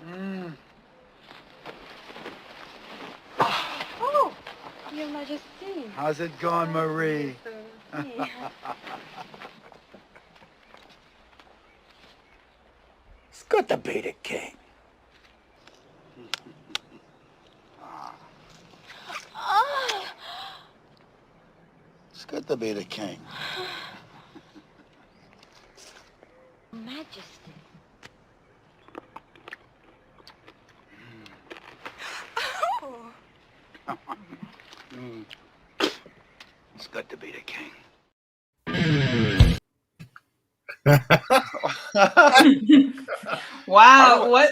Mm. Oh, Your Majesty. How's it going, Marie? It's good to be the king. It's good to be the king. Majesty. It's good to be the king. Wow, what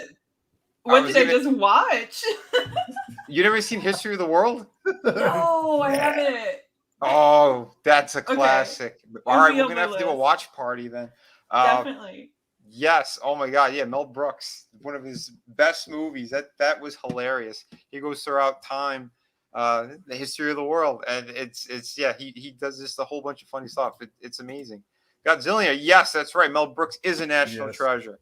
did I even- just watch? You never seen History of the World? No, I haven't. Oh, that's a Okay. classic. All It'll right, be we're on gonna my have to do a list. watch party then. Definitely. Yes. Oh my God. Yeah, Mel Brooks, one of his best movies. That was hilarious. He goes throughout time, the history of the world, and it's yeah. He does just a whole bunch of funny stuff. It's amazing. Godzilla. Yes, that's right. Mel Brooks is a national treasure.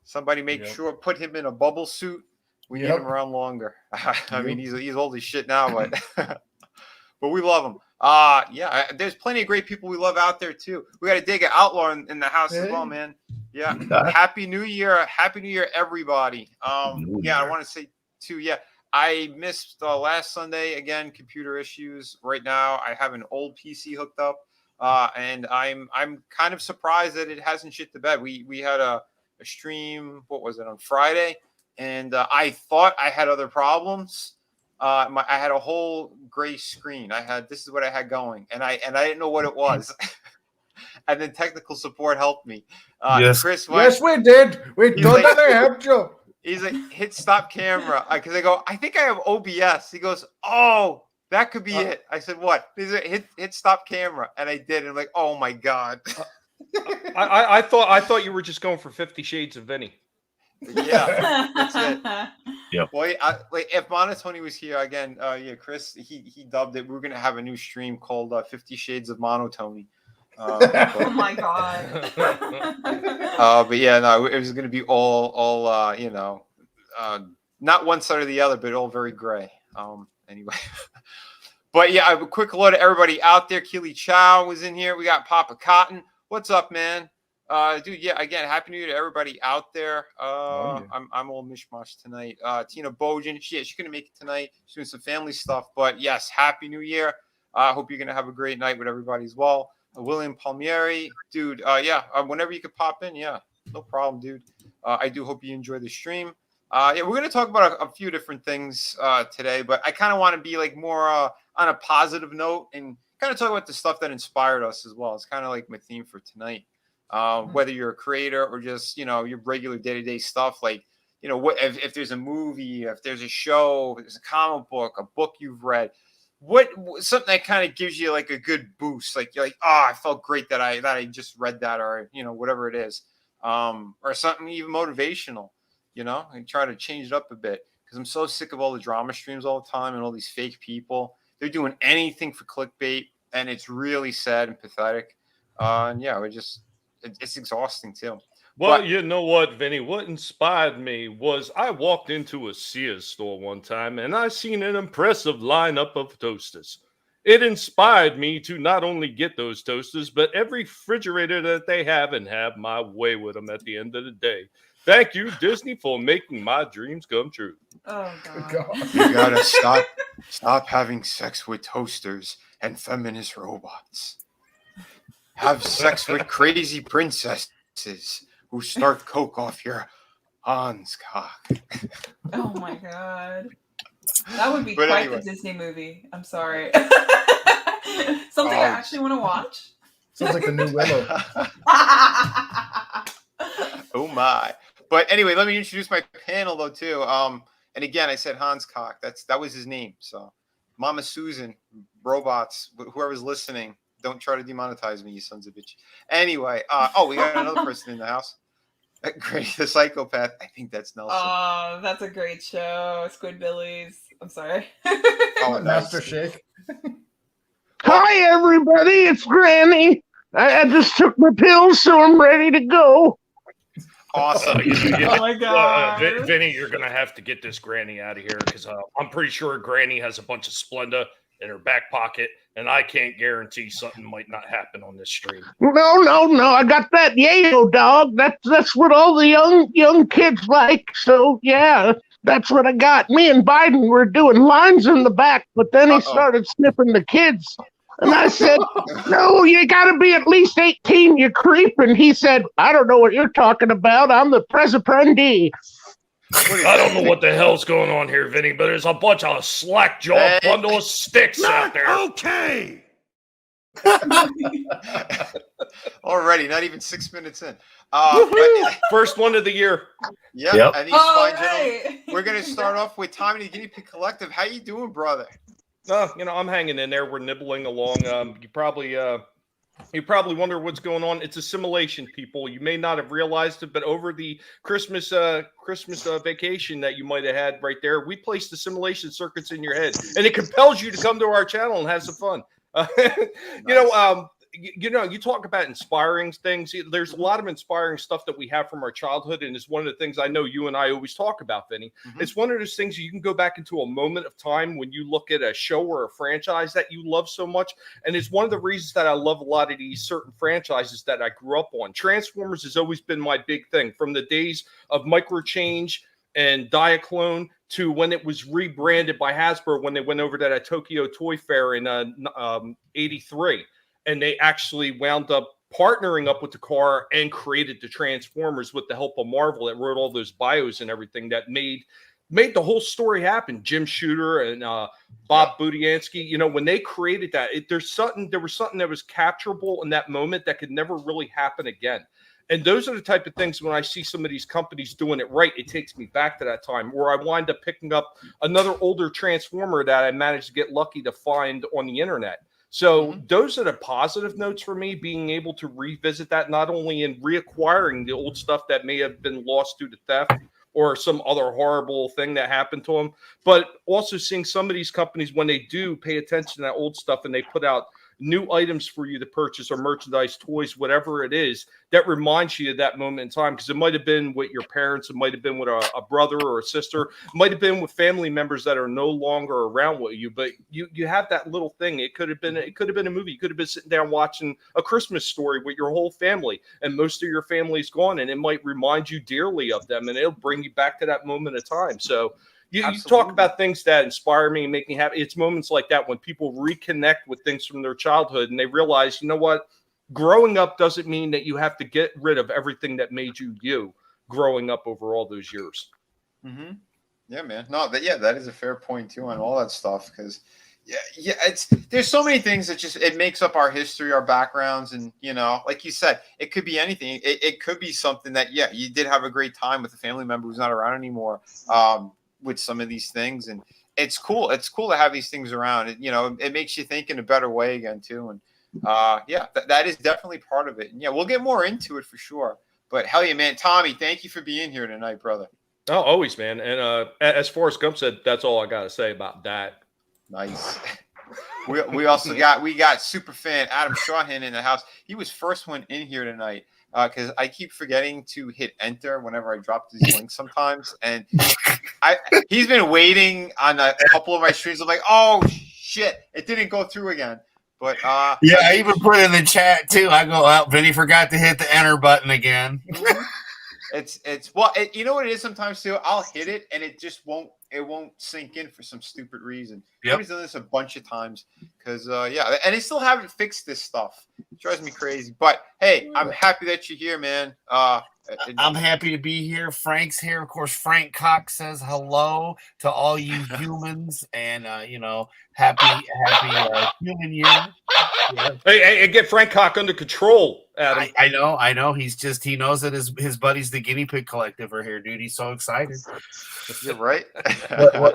Somebody make sure put him in a bubble suit. We need him around longer. I mean, he's old as shit now, but but we love him. Yeah, there's plenty of great people we love out there too. We got to dig an outlaw in the house as well, man. Yeah. Happy New Year. Happy New Year, everybody. Yeah, I want to say too, yeah, I missed last Sunday again, computer issues. Right now, I have an old PC hooked up. And I'm kind of surprised that it hasn't shit the bed. We had a stream, what was it, on Friday? And I thought I had other problems. I had a whole gray screen. This is what I had going, and I didn't know what it was. And then technical support helped me. Yes. Chris, Yes, we did. We totally helped you. He's like, hit stop camera. Because I go, I think I have OBS. He goes, oh, that could be it. I said, what? He's like, hit stop camera. And I did. And I'm like, oh my God. I thought you were just going for 50 Shades of Vinny. Yeah, that's it. Yep. Boy, like if Monotony was here again, yeah, Chris, he dubbed it. We're gonna have a new stream called 50 Shades of Monotony. Oh my God. But yeah, no, it was gonna be all you know, not one side or the other, but all very gray. Anyway. But yeah, a quick hello to everybody out there. Keely Chow was in here. We got Papa Cotton. What's up, man? Dude, yeah, again, happy New Year to everybody out there. I'm all mishmash tonight. Tina Bojan, she couldn't make it tonight. She's doing some family stuff, but yes, happy New Year. I hope you're gonna have a great night with everybody as well. William Palmieri, dude, yeah, whenever you could pop in, yeah, no problem, dude. I do hope you enjoy the stream. Yeah, we're gonna talk about a few different things today, but I kind of want to be like more on a positive note and kind of talk about the stuff that inspired us as well. It's kind of like my theme for tonight. Whether you're a creator or just, you know, your regular day-to-day stuff, like, you know, what if there's a movie, if there's a show, if there's a comic book, a book you've read, something that kind of gives you like a good boost, like you're like, oh, I felt great that I just read that, or, you know, whatever it is, or something even motivational, you know, and try to change it up a bit, because I'm so sick of all the drama streams all the time and all these fake people. They're doing anything for clickbait, and it's really sad and pathetic. And yeah, it's exhausting too. Well, you know what, Vinny? What inspired me was I walked into a Sears store one time and I seen an impressive lineup of toasters. It inspired me to not only get those toasters, but every refrigerator that they have, and have my way with them at the end of the day. Thank you, Disney, for making my dreams come true. Oh, God. You gotta stop having sex with toasters and feminist robots. Have sex with crazy princesses who start coke off your Hans cock. Oh my God. That would be But quite anyway. the Disney movie. I'm sorry. Something I actually want to watch. Sounds like a new Willow. Oh my. But anyway, let me introduce my panel though too. And again, I said Hans cock. That was his name. So Mama Susan, robots, whoever's listening, don't try to demonetize me, you sons of bitch. Anyway, we got another person in the house. Great, the psychopath. I think that's Nelson. Oh, that's a great show. Squidbillies. I'm sorry. Oh, Master Shake. Hi, everybody. It's Granny. I just took my pills, so I'm ready to go. Awesome. Oh my god. Vinny, you're gonna have to get this granny out of here because I'm pretty sure Granny has a bunch of Splenda in her back pocket, and I can't guarantee something might not happen on this stream. No. I got that yayo dog. That's what all the young kids like. So yeah, that's what I got. Me and Biden were doing lines in the back, but then he started sniffing the kids. And I said, no, you got to be at least 18, you creep. And he said, I don't know what you're talking about. I'm the president. I don't know what the hell's going on here, Vinny, but there's a bunch of slack-jawed bundle of sticks out there. Okay. Already, not even 6 minutes in. First one of the year. Yep. And these fine right. gentlemen. We're going to start off with Tommy, the Guinea Pig Collective. How you doing, brother? I'm hanging in there. We're nibbling along. You probably wonder what's going on. It's assimilation, people. You may not have realized it, but over the Christmas vacation that you might have had right there, we placed assimilation circuits in your head, and it compels you to come to our channel and have some fun. You talk about inspiring things. There's a lot of inspiring stuff that we have from our childhood, and it's one of the things I know you and I always talk about, Vinny. Mm-hmm. It's one of those things you can go back into a moment of time when you look at a show or a franchise that you love so much, and it's one of the reasons that I love a lot of these certain franchises that I grew up on. Transformers has always been my big thing from the days of Microchange and Diaclone to when it was rebranded by Hasbro when they went over to that Tokyo Toy Fair in '83. And they actually wound up partnering up with the car and created the Transformers with the help of Marvel that wrote all those bios and everything that made the whole story happen. Jim Shooter and Bob Budiansky, when they created that, there was something that was capturable in that moment that could never really happen again. And those are the type of things when I see some of these companies doing it right, it takes me back to that time where I wind up picking up another older Transformer that I managed to get lucky to find on the internet. So those are the positive notes for me, being able to revisit that, not only in reacquiring the old stuff that may have been lost due to theft or some other horrible thing that happened to them, but also seeing some of these companies when they do pay attention to that old stuff and they put out new items for you to purchase or merchandise, toys, whatever it is, that reminds you of that moment in time. Because it might have been with your parents, it might have been with a brother or a sister, it might have been with family members that are no longer around with you, but you have that little thing. It could have been a movie. You could have been sitting down watching A Christmas Story with your whole family, and most of your family's gone, and it might remind you dearly of them, and it'll bring you back to that moment of time. So you talk about things that inspire me and make me happy. It's moments like that when people reconnect with things from their childhood and they realize, you know what? Growing up doesn't mean that you have to get rid of everything that made you growing up over all those years. Mm-hmm. Yeah, man. No, that is a fair point too on all that stuff because there's so many things that it makes up our history, our backgrounds, and like you said, it could be anything. It could be something that you did have a great time with a family member who's not around anymore. With some of these things, and it's cool. It's cool to have these things around. It makes you think in a better way again too. And that is definitely part of it. And we'll get more into it for sure. But hell yeah, man, Tommy, thank you for being here tonight, brother. Oh, always, man. And as Forrest Gump said, that's all I got to say about that. Nice. we also got super fan Adam Shawhan in the house. He was first one in here tonight. Because I keep forgetting to hit enter whenever I drop these links sometimes, and he's been waiting on a couple of my streams. I'm like, oh shit, it didn't go through again. But I even put in the chat too. I go, well, Vinny forgot to hit the enter button again. You know what it is sometimes too. I'll hit it and it just won't sink in for some stupid reason. I've done this a bunch of times because and they still haven't fixed this stuff. It drives me crazy. But hey, I'm happy that you're here, man. I'm happy to be here. Frank's here. Of course, Frank Cox says hello to all you humans and happy human year. Yeah. Hey, get Frank Cox under control, Adam. I know. He knows that his buddies, the Guinea Pig Collective, are here, dude. He's so excited. You're right.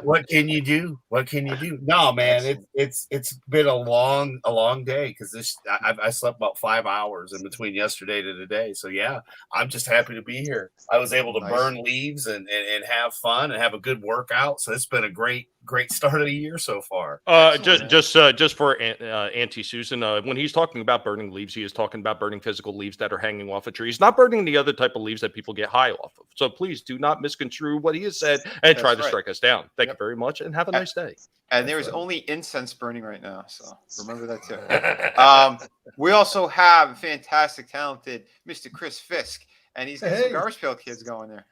What can you do? What can you do? No, man, it's been a long day because I slept about 5 hours in between yesterday to today. So yeah, I'm just happy to be here. I was able to burn leaves and have fun and have a good workout. So it's been a great great start of the year so far. Just for Auntie Susan, when he's talking about burning leaves, he is talking about burning physical leaves that are hanging off of trees, not burning the other type of leaves that people get high off of. So please do not misconstrue what he has said and try to strike us down. Thank you very much, and have a nice day. And there is only incense burning right now, so remember that too. We also have fantastic, talented Mr. Chris Fisk, and he's got some Garbage Pail Kids going there.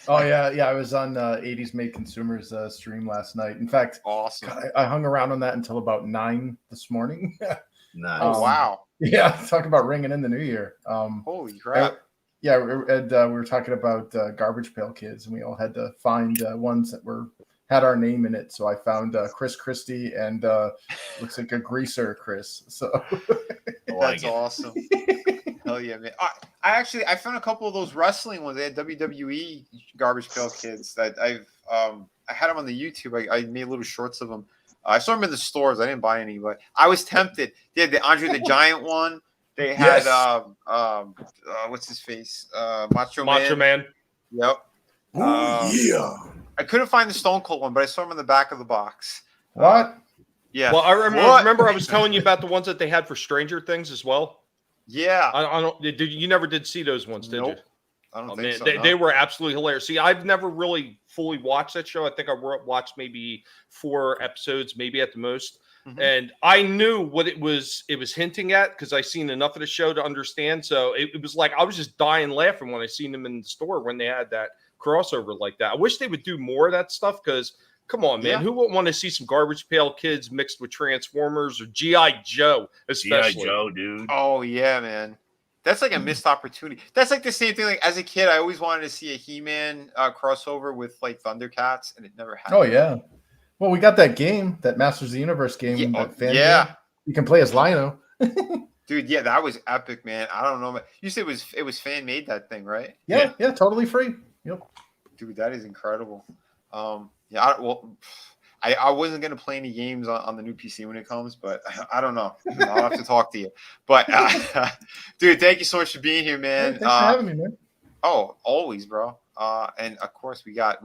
Oh yeah. I was on 80s Made Consumers stream last night. In fact, awesome. I hung around on that until about 9 this morning. Nice. Oh wow. Yeah, talk about ringing in the new year. Holy crap. We were talking about Garbage Pail Kids, and we all had to find ones that had our name in it. So I found Chris Christie and looks like a greaser Chris. So that's awesome. Hell yeah, man. I found a couple of those wrestling ones. They had WWE Garbage Pail Kids that I had them on the YouTube. I made little shorts of them. I saw them in the stores. I didn't buy any, but I was tempted. They had the Andre the Giant one. They had what's his face? Macho Man. Yep. Yeah. I couldn't find the Stone Cold one, but I saw them in the back of the box. What? Yeah. Well, I remember I was telling you about the ones that they had for Stranger Things as well. Yeah. I don't. You never did see those ones, did you? I don't think so. They were absolutely hilarious. See, I've never really fully watched that show. I think I watched maybe 4 episodes, maybe at the most. Mm-hmm. And I knew what it was hinting at because I seen enough of the show to understand. So it was like I was just dying laughing when I seen them in the store when they had that crossover like that. I wish they would do more of that stuff because come on, man, who wouldn't want to see some Garbage Pail Kids mixed with Transformers or G.I. Joe, especially? G.I. Joe, dude. Oh yeah, man. That's like a missed opportunity. That's like the same thing. Like as a kid, I always wanted to see a He-Man crossover with like Thundercats, and it never happened. Oh yeah. Well, we got that game, that Masters of the Universe game. Game. You can play as Lino. Dude, yeah, that was epic, man. I don't know. You said it was fan made, that thing, right? Yeah, totally free. Yep. Dude, that is incredible. I wasn't gonna play any games on the new PC when it comes, but I don't know. I'll have to talk to you. But dude, thank you so much for being here, man. Thanks for having me, man. Oh, always, bro. And of course we have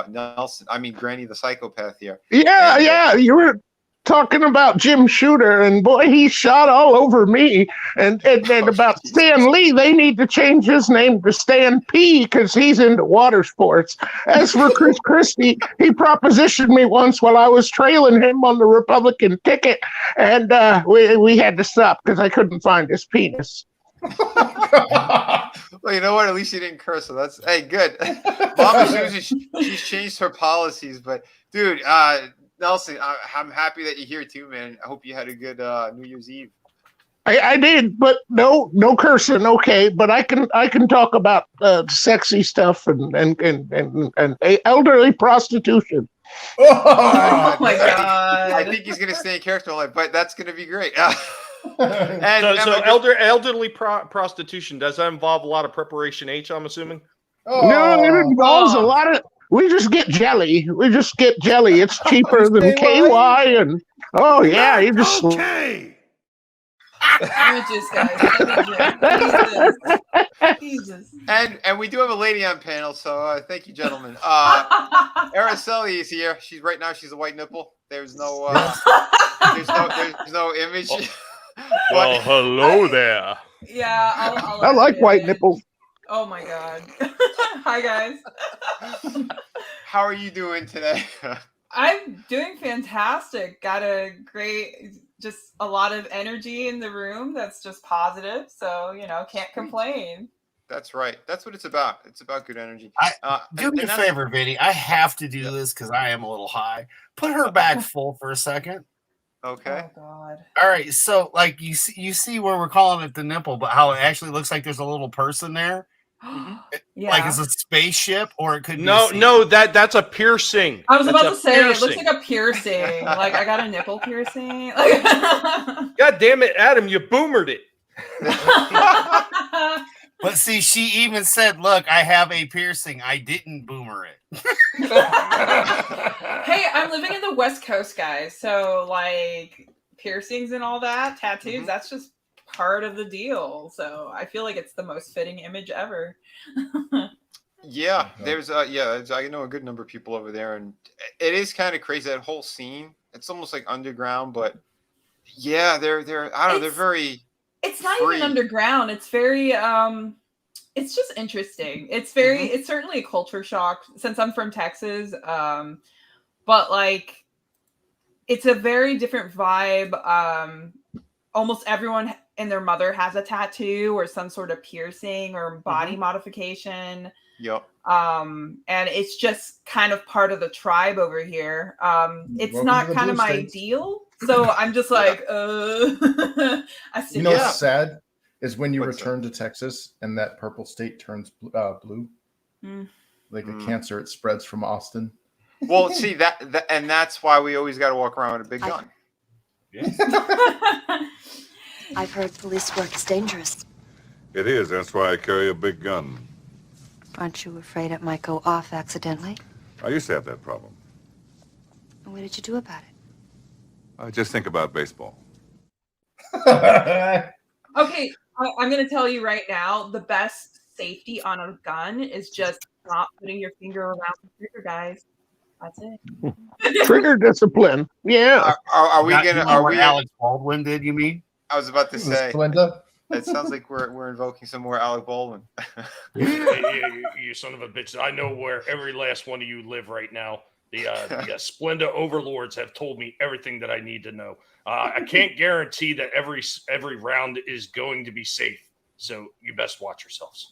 Nelson. I mean, Granny the Psychopath here. Yeah. You were talking about Jim Shooter, and boy, he shot all over me. And about Stan Lee, they need to change his name to Stan P because he's into water sports. As for Chris Christie, he propositioned me once while I was trailing him on the Republican ticket, and we had to stop because I couldn't find his penis. Well, you know what? At least you didn't curse, so that's good. Mama Susan, she's changed her policies, but dude, Nelson, I'm happy that you're here too, man. I hope you had a good New Year's Eve. I did, but no cursing. Okay, but I can talk about sexy stuff and elderly prostitution. Oh my god! I think he's gonna stay in character all night, but that's gonna be great. Elderly prostitution, does that involve a lot of preparation H, I'm assuming? No, it involves a lot of. We just get jelly. It's cheaper than KY, and you just. Okay. Images, guys. Jesus. And we do have a lady on panel, so thank you, gentlemen. Araceli is here. She's a white nipple. There's no there's no image. Well, hello there. Yeah, I like white nipples. Oh my god. Hi guys. How are you doing today? I'm doing fantastic. Got just a lot of energy in the room that's just positive. So, can't complain. That's right. That's what it's about. It's about good energy. Do me a favor, Vinny. I have to do this because I am a little high. Put her back full for a second. Okay. Oh God. All right. So, like you see where we're calling it the nipple, but how it actually looks like there's a little person there. Yeah. Like it's a spaceship, or it could be that's a piercing. I was about to say it looks like a piercing. Like I got a nipple piercing. God damn it, Adam, you boomered it. But see, she even said, "Look, I have a piercing. I didn't boomer it." Hey, I'm living in the West Coast, guys. So like piercings and all that, tattoos, that's just part of the deal. So I feel like it's the most fitting image ever. Yeah, there's I know a good number of people over there, and it is kind of crazy, that whole scene. It's almost like underground, but yeah, they're I don't know, they're very. It's not free. even underground. It's very it's just interesting. It's very it's certainly a culture shock since I'm from Texas. But like it's a very different vibe. Almost everyone and their mother has a tattoo or some sort of piercing or body modification. Yep. And it's just kind of part of the tribe over here. It's Welcome not to the kind of blue my states. deal. So I'm just like, I You know what's sad is when you return to Texas and that purple state turns blue. Like a cancer, it spreads from Austin. Well, see that and that's why we always got to walk around with a big gun. I've heard police work is dangerous. It is. That's why I carry a big gun. Aren't you afraid it might go off accidentally? I used to have that problem. And what did you do about it? I just think about baseball. Okay, I'm going to tell you right now, the best safety on a gun is just not putting your finger around the trigger, guys. That's it. Trigger discipline. Yeah. Are we gonna? Are we? Alex Baldwin did? You mean? I was about to say. Splenda? It sounds like we're invoking some more Alec Baldwin. You son of a bitch! I know where every last one of you live right now. The Splenda overlords have told me everything that I need to know. I can't guarantee that every round is going to be safe, so you best watch yourselves.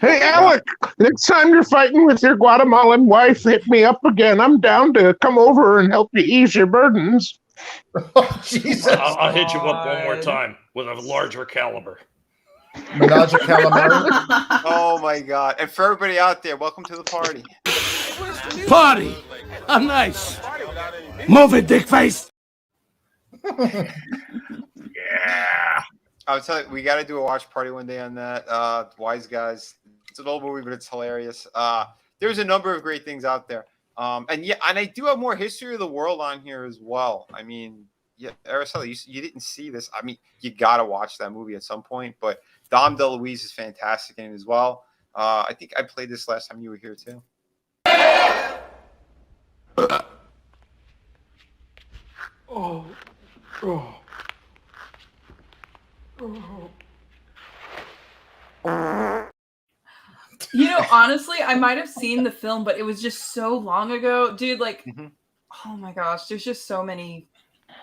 Hey, Alec, next time you're fighting with your Guatemalan wife, hit me up again. I'm down to come over and help you ease your burdens. Oh, Jesus. I'll hit you up one more time with a larger caliber. Menage a calamari. Oh my God! And for everybody out there, welcome to the party. Party! I'm nice. Move it, dick face. Yeah. I was telling you, we got to do a watch party one day on that. Wise Guys. It's an old movie, but it's hilarious. There's a number of great things out there. And I do have more history of the world on here as well. I mean, yeah, Araceli, you didn't see this. I mean, you got to watch that movie at some point. But Dom DeLuise is fantastic in it as well. I think I played this last time you were here too. You know, honestly, I might have seen the film, but it was just so long ago. Dude, like, oh my gosh, there's just so many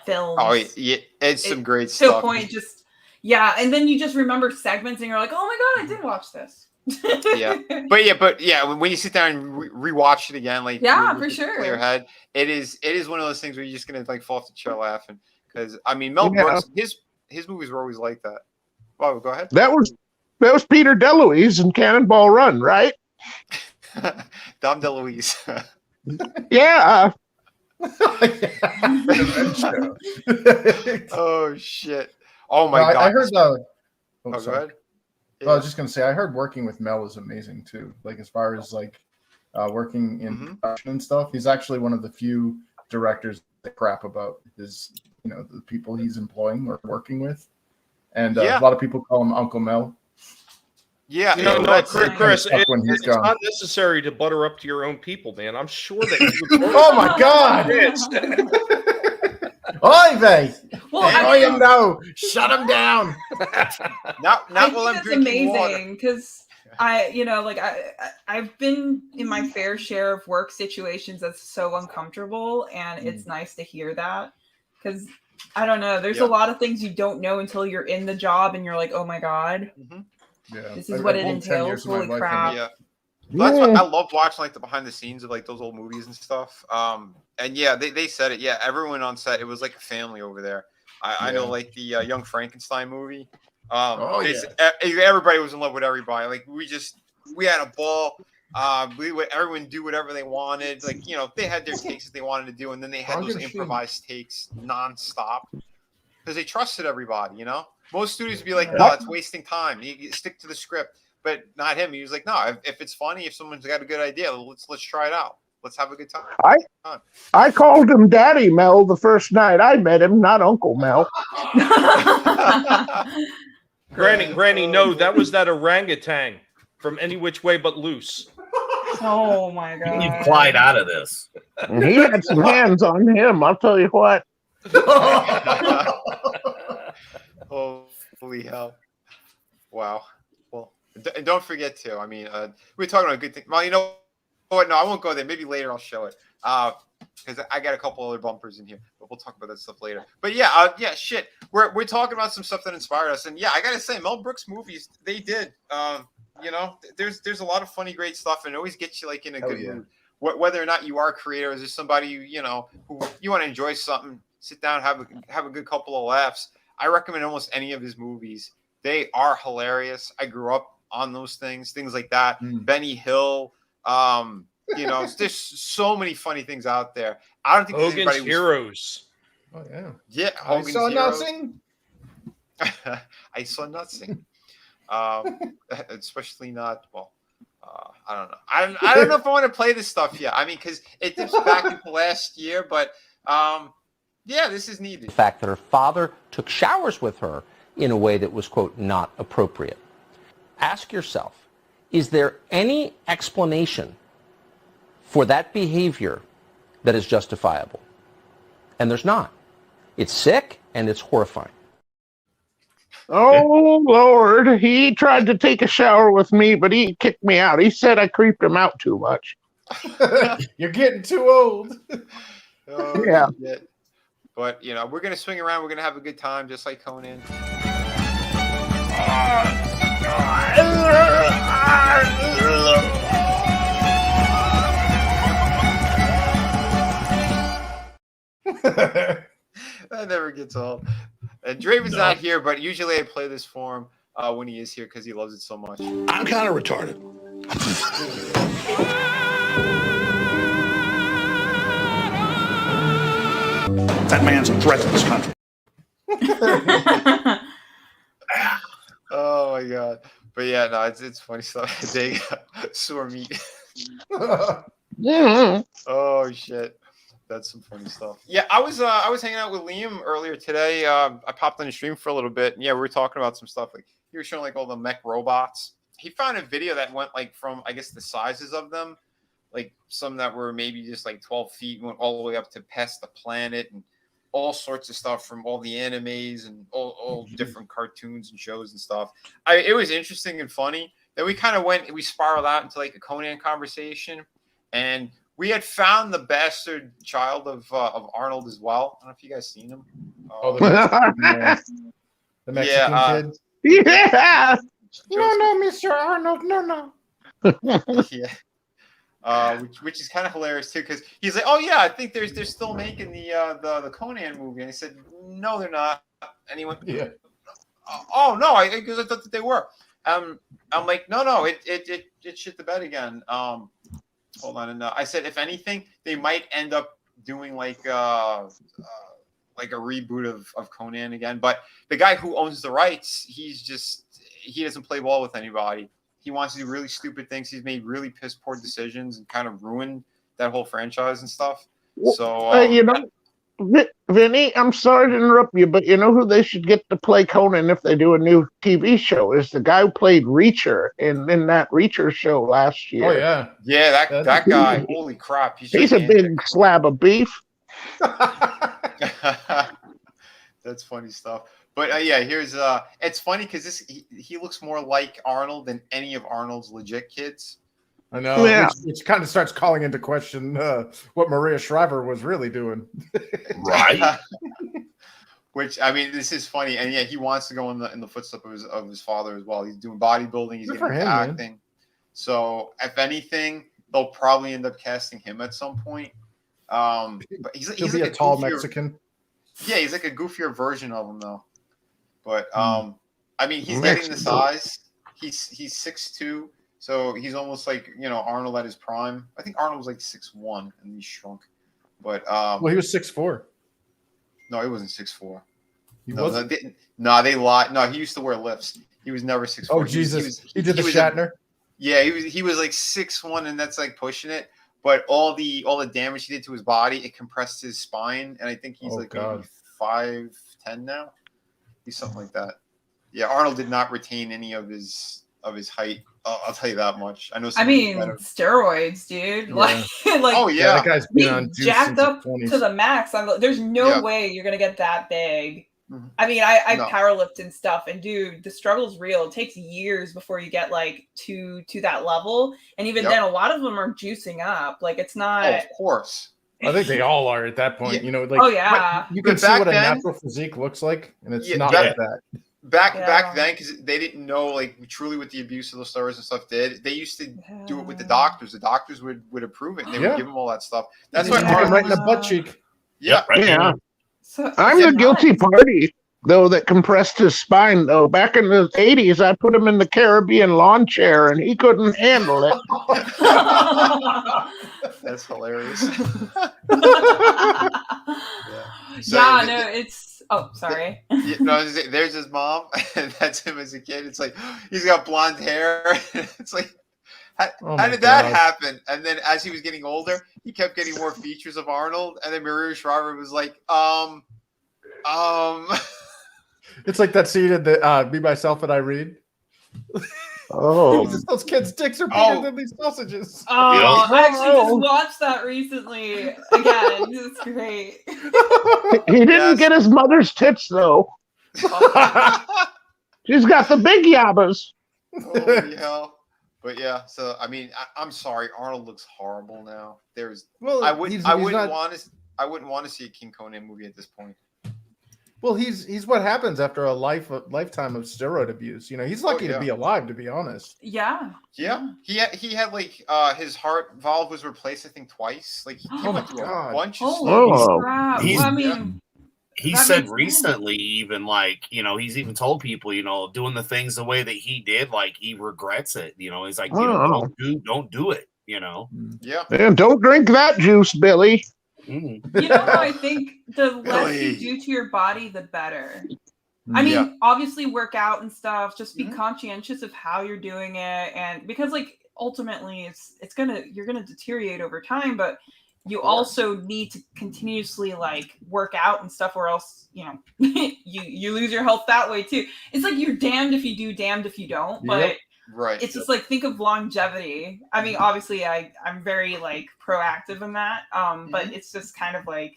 films. Oh, yeah, it's some great to stuff. a point, just, yeah. And then you just remember segments and you're like, oh my God, I did watch this. But when you sit down and rewatch it again, like for sure, clear head, it is one of those things where you're just gonna like fall off the chair laughing because I mean Mel Brooks, his movies were always like that. Wow, go ahead. That was Peter DeLuise in Cannonball Run, right? Dom DeLuise. Yeah. Oh shit! Oh my God! I heard. Go ahead. Well, I was just gonna say I heard working with Mel is amazing too. Like as far as like working in production and stuff, he's actually one of the few directors that crap about his, the people he's employing or working with, and a lot of people call him Uncle Mel. Yeah, Chris, it's not necessary to butter up to your own people, man. I'm sure that. Oh my God! Oy vey! Well, no! Shut him down! Not I while I'm think drinking it's water. amazing because I've been in my fair share of work situations that's so uncomfortable, and it's nice to hear that because I don't know. There's a lot of things you don't know until you're in the job, and you're like, oh my God, this is what it entails. Holy crap! Yeah. That's what I loved watching, like the behind the scenes of like those old movies and stuff. And yeah, they said it. Yeah, everyone on set, it was like a family over there. I know, like the Young Frankenstein movie. Everybody was in love with everybody. Like we had a ball. Everyone do whatever they wanted. Like they had their takes that they wanted to do, and then they had those improvised takes nonstop because they trusted everybody. Most studios would be like, no, it's wasting time. You stick to the script. But not him. He was like, no, if it's funny, if someone's got a good idea, let's try it out. Let's have a good time. I called him Daddy Mel the first night I met him, not Uncle Mel. Granny, no, that was that orangutan from Any Which Way But Loose. Oh my You need god. Clyde out of this. He had some hands on him, I'll tell you what. Holy hell! Wow. Well, and don't forget to. I mean, we're talking about a good thing. Well, you know what? No, I won't go there. Maybe later I'll show it. Because I got a couple other bumpers in here, but we'll talk about that stuff later. But yeah, shit. We're talking about some stuff that inspired us, and yeah, I gotta say, Mel Brooks movies, they did. You know, there's a lot of funny, great stuff, and it always gets you like in a good mood. Whether or not you are a creator, or just somebody you know who you want to enjoy something, sit down, have a good couple of laughs. I recommend almost any of his movies. They are hilarious. I grew up on those things like that. Benny Hill. You know, there's so many funny things out there. I don't think Hogan's Heroes. Oh yeah. Yeah, Hogan's Heroes. I saw nothing. Especially not. Well, I don't know. I don't know if I want to play this stuff yet. I mean, because it dips back into last year, but yeah, this is needed. The fact that her father took showers with her in a way that was, quote, not appropriate. Ask yourself, is there any explanation for that behavior that is justifiable? And there's not. It's sick and it's horrifying. Oh, Lord. He tried to take a shower with me, but he kicked me out. He said I creeped him out too much. You're getting too old. Oh, yeah. Shit. But, you know, we're going to swing around. We're going to have a good time, just like Conan. That never gets old. And Draven's not here, but usually I play this for him when he is here because he loves it so much. I'm kind of retarded. That man's a threat to this country. Oh my god! But yeah, no, it's funny stuff. They sore meat. Yeah. Oh shit, that's some funny stuff. Yeah, I was hanging out with Liam earlier today. I popped on the stream for a little bit. And yeah, we were talking about some stuff. Like he was showing like all the mech robots. He found a video that went like from I guess the sizes of them, like some that were maybe just like 12 feet, went all the way up to past the planet and all sorts of stuff from all the animes and all different cartoons and shows and stuff. It was interesting and funny. Then we kind of we spiraled out into like a Conan conversation, and we had found the bastard child of Arnold as well. I don't know if you guys seen him. The Mexican kid. Yeah. No, Mr. Arnold, no. Yeah. Which is kind of hilarious too, because he's like, "Oh yeah, I think they're still making the Conan movie," and I said, "No, they're not." And he went, Yeah. "Oh no, I thought that they were." I'm like, "No, it shit the bed again." Hold on, and I said, if anything, they might end up doing like a reboot of Conan again. But the guy who owns the rights, he doesn't play ball with anybody. He wants to do really stupid things. He's made really piss poor decisions and kind of ruined that whole franchise and stuff. So, you know, Vinny, I'm sorry to interrupt you, but you know who they should get to play Conan if they do a new TV show is the guy who played Reacher in that Reacher show last year. Oh yeah. Yeah, that guy. Holy crap. He's a big slab of beef. That's funny stuff. But yeah, here's it's funny because he looks more like Arnold than any of Arnold's legit kids. I know. Yeah. Which kind of starts calling into question what Maria Shriver was really doing. Right. Which I mean, this is funny, and yeah, he wants to go in the footsteps of his father as well. He's doing bodybuilding. He's getting into acting. Man. So if anything, they'll probably end up casting him at some point. But he's He'll be like a tall goofier, Mexican. Yeah, he's like a goofier version of him though. But I mean, he's getting the size. He's 6'2", so he's almost like Arnold at his prime. I think Arnold was like 6'1", and he shrunk. But well, he was 6'4". No, he wasn't 6'4". He wasn't. They lied. No, he used to wear lifts. He was never 6'4". Oh Jesus! He did the Shatner. Yeah, he was like 6'1", and that's like pushing it. But all the damage he did to his body, it compressed his spine, and I think he's maybe 5'10" now. He's something like that. Yeah, Arnold did not retain any of his height I'll tell you that much. I know. I mean, steroids, dude. Yeah. Like, Oh yeah, that guy's been on he juice jacked since up his 20s. to the max. There's no Yeah. way you're gonna get that big. Mhm. I mean, I No. powerlift and stuff, and dude, the struggle's real. It takes years before you get like to that level, and even Yep. then, a lot of them are juicing up. Like, it's not. Oh, of course. I think they all are at that point. Yeah. You know, like Oh yeah. you can But see back what a then- natural physique looks like, and it's Yeah, not back- like that. Back Yeah. then, because they didn't know like truly what the abuse of those steroids and stuff did. They used to do it with the doctors. The doctors would approve it, and they Yeah. would give them all that stuff. That's Yeah. why Stick him Arnold. right in the butt cheek. Yeah, Yep, right. Yeah. So, I'm it's the guilty nuts. party, though, that compressed his spine, though. Back in the 80s, I put him in the Caribbean lawn chair, and he couldn't handle it. that's hilarious. So Yeah, the- no, it's. Oh, sorry. Yeah, no, there's his mom, and that's him as a kid. It's like he's got blonde hair. It's like, how my did that God. happen? And then as he was getting older, he kept getting more features of Arnold. And then Maria Shriver was like, It's like that scene in the Be Myself and I Read. Oh. Those kids' dicks are bigger Oh. than these sausages. Oh, I actually just Oh. watched that recently again. It's great. He didn't Yes. get his mother's tits, though. She's got the big yabbas. Holy hell! But yeah, so I mean, I'm sorry, Arnold looks horrible now. Well, I wouldn't he's not- want to. I wouldn't want to see a King Conan movie at this point. Well, he's what happens after a lifetime of steroid abuse. You know, he's lucky yeah. to be alive, to be honest. Yeah. Yeah, he had like his heart valve was replaced, I think, twice. Like he Oh went my through God. a bunch of Holy Oh. crap. He's- Well, I mean, He That said makes recently, even like, he's even told people, doing the things the way that he did, like he regrets it. He's like, Wow. don't do it. Yeah, And don't drink that juice, Billy. Mm. you know what I think? The less Really? you do to your body, the better. I mean, Yeah. obviously work out and stuff. Just be Mhm. conscientious of how you're doing it, and because like ultimately, you're gonna deteriorate over time, but you also need to continuously like work out and stuff, or else you lose your health that way too. It's like you're damned if you do, damned if you don't. But Yep. right. it's just like think of longevity. I mean, obviously, I'm very like proactive in that. But it's just kind of like.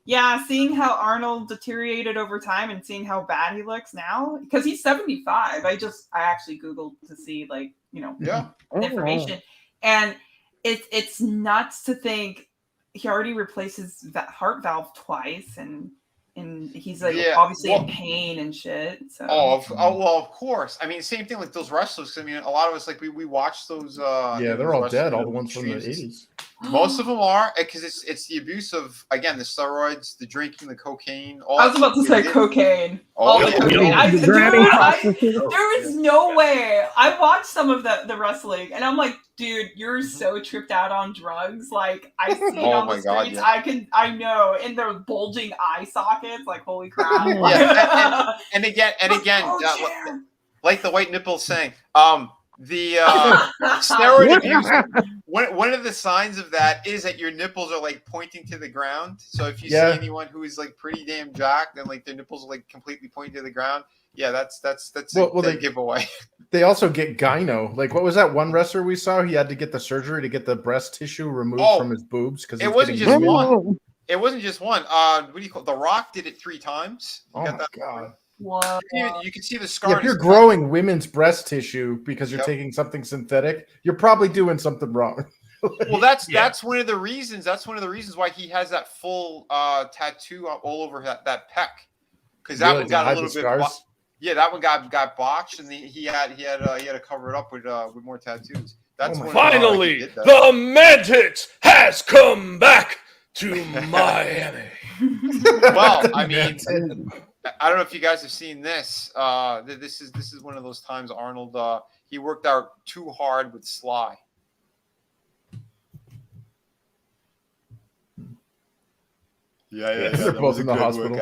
Yeah, seeing how Arnold deteriorated over time and seeing how bad he looks now, because he's 75. I actually Googled to see Yeah. information, and it's nuts to think he already replaces that heart valve twice, and he's like Yeah, obviously in well- pain and shit. So Well, of course. I mean, same thing like those wrestlers. I mean, a lot of us like we watch those. Yeah, they're all dead. All the ones from the streams. 80s. Most of them are because it's the abuse of, again, the steroids, the drinking, the cocaine. All I was that about to stuff say they did. cocaine. Oh, All the yeah. cocaine. The granny prostitute. There is no way. I watched some of the wrestling, and I'm like, dude, you're so tripped out on drugs. Like I see it Oh on my the God, streets. yeah. I know, and their bulging eye sockets. Like holy crap. Yeah, and again, Oh, uh, like the white nipple saying, the steroid abuse. One of the signs of that is that your nipples are like pointing to the ground. So if you Yeah. see anyone who is like pretty damn jacked and like their nipples are like completely pointing to the ground, yeah, that's Well, a they- giveaway. They also get gyno. Like, what was that one wrestler we saw? He had to get the surgery to get the breast tissue removed Oh, from his boobs because it wasn't just one. It wasn't just one. What do you call it? The Rock did it 3 times. You Oh got my that? God! What? You can see the scar. Yeah, on if you're his growing women's breast tissue because you're Yep. taking something synthetic, you're probably doing something wrong. Well, that's Yeah. that's one of the reasons. That's one of the reasons why he has that full tattoo all over that pec, because that Really, one to got a hide little the bit. scars? Yeah, that one got botched, and he had to cover it up with more tattoos. That's Oh my when Finally, he did that. the Mantis has come back to Miami. Well, I mean, I don't know if you guys have seen this. This is one of those times Arnold he worked out too hard with Sly. Yeah, They're both in the hospital.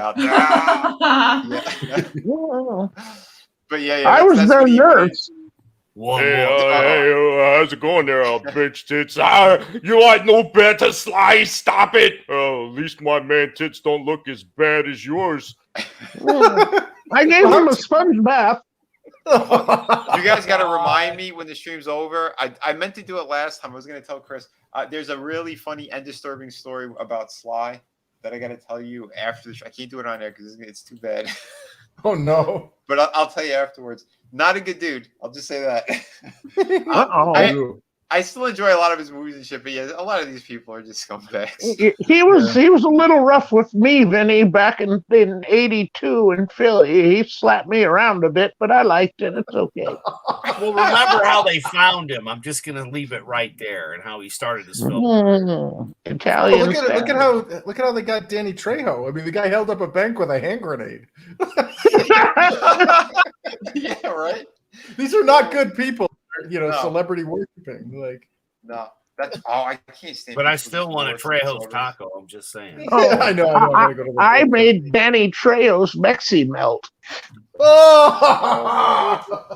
But yeah, I was that's their when he- nurse. One Hey, more. how's it going there, bitch tits? You like no better, Sly? Stop it! Oh, at least my man tits don't look as bad as yours. I gave him a sponge bath. You guys got to remind me when the stream's over. I meant to do it last time. I was going to tell Chris. There's a really funny and disturbing story about Sly that I got to tell you after the show. I can't do it on there because it's too bad. Oh no! But I'll tell you afterwards. Not a good dude. I'll just say that. I still enjoy a lot of his movies and shit, but yeah, a lot of these people are just scumbags. He was a little rough with me, Vinny, back in '82 in Philly. He slapped me around a bit, but I liked it. It's okay. Well, remember how they found him. I'm just going to leave it right there and how he started his film. Italian. Oh, look at how they got Danny Trejo. I mean, the guy held up a bank with a hand grenade. Yeah, right. These are not good people. No. Celebrity worshiping. Like, no, that's I can't stand. But I still want a Trejo's taco. I'm just saying. Oh, I know. I made Danny Trejo's Mexi melt. Oh!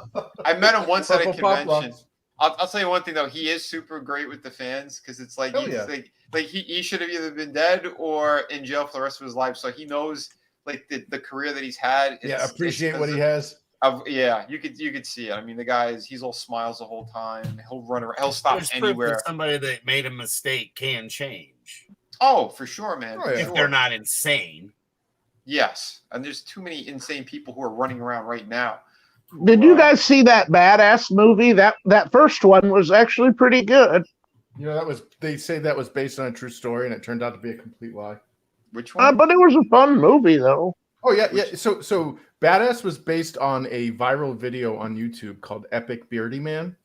I met him once at a Purple Pop convention. Lots. I'll tell you one thing though. He is super great with the fans because it's like he should have either been dead or in jail for the rest of his life. So he knows like the career that he's had. Appreciate what he has. Yeah, you could see it. I mean, the guy he's all smiles the whole time. He'll run around. He'll stop There's proof anywhere. that somebody that made a mistake can change. Oh, for sure, man. Oh, yeah. If they're not insane. Yes, and there's too many insane people who are running around right now. Did you guys see that Badass movie? That first one was actually pretty good. They say that was based on a true story, and it turned out to be a complete lie. Which one? But it was a fun movie, though. Oh yeah. So Badass was based on a viral video on YouTube called Epic Beardy Man,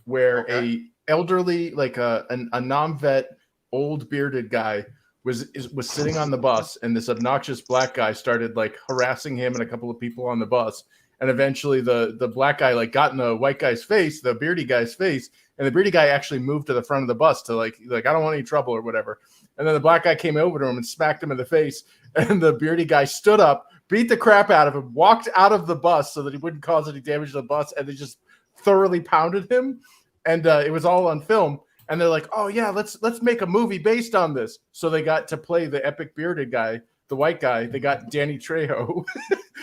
where a elderly, like a non-vet, old bearded guy was sitting on the bus, and this obnoxious black guy started like harassing him and a couple of people on the bus, and eventually the black guy like got in the white guy's face, the beardy guy's face, and the beardy guy actually moved to the front of the bus to like I don't want any trouble or whatever, and then the black guy came over to him and smacked him in the face, and the beardy guy stood up, beat the crap out of him, walked out of the bus so that he wouldn't cause any damage to the bus, and they just thoroughly pounded him, and it was all on film. And they're like, "Oh yeah, let's make a movie based on this." So they got to play the epic bearded guy, the white guy. They got Danny Trejo,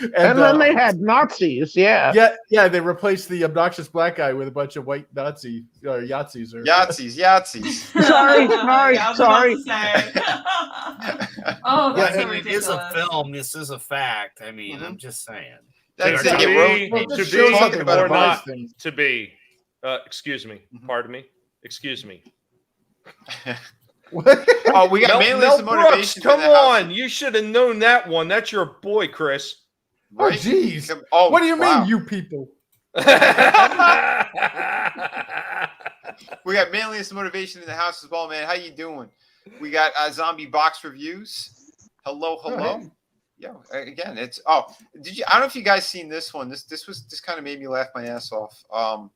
and then they had Nazis. Yeah. They replaced the obnoxious black guy with a bunch of white Nazi or Yahtzees. Sorry. Oh, that's so it ridiculous. is a film. This is a fact. I mean, I'm just saying. To be. Excuse me. Pardon me. Excuse me. Oh, we got Mel Brooks. Come on, you should have known that one. That's your boy, Chris. Right? Oh, jeez. Oh, what do you mean, you people? We got manliest motivation in the house as well, man. How you doing? We got zombie box reviews. Hello. Oh, Yeah, again, it's did you? I don't know if you guys seen this one. This kind of made me laugh my ass off. Hold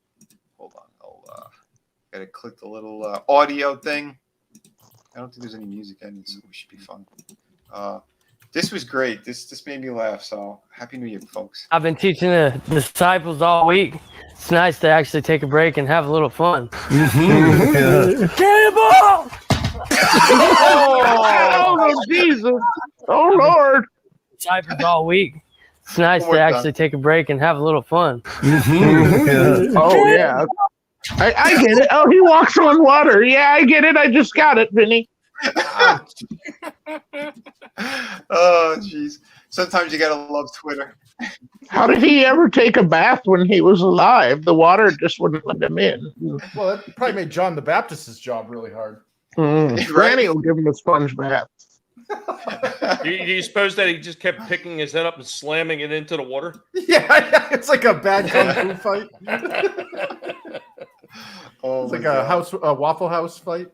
on, I'll gotta click the little audio thing. I don't think there's any music in it, so we should be fun. This was great. This made me laugh. So happy New Year, folks. I've been teaching the disciples all week. It's nice to actually take a break and have a little fun. Cannonball! Oh, Jesus. Oh, Lord. Disciples all week. It's nice to actually take a break and have a little fun. Oh, yeah. I get it. Oh, he walks on water. Yeah, I get it. I just got it, Vinny. Oh, jeez. Sometimes you gotta love Twitter. How did he ever take a bath when he was alive? The water just wouldn't let him in. Well, that probably made John the Baptist's job really hard. Granny will give him a sponge bath. Do you suppose that he just kept picking his head up and slamming it into the water? Yeah, it's like a bad kung fu fight. It's like a Waffle House fight.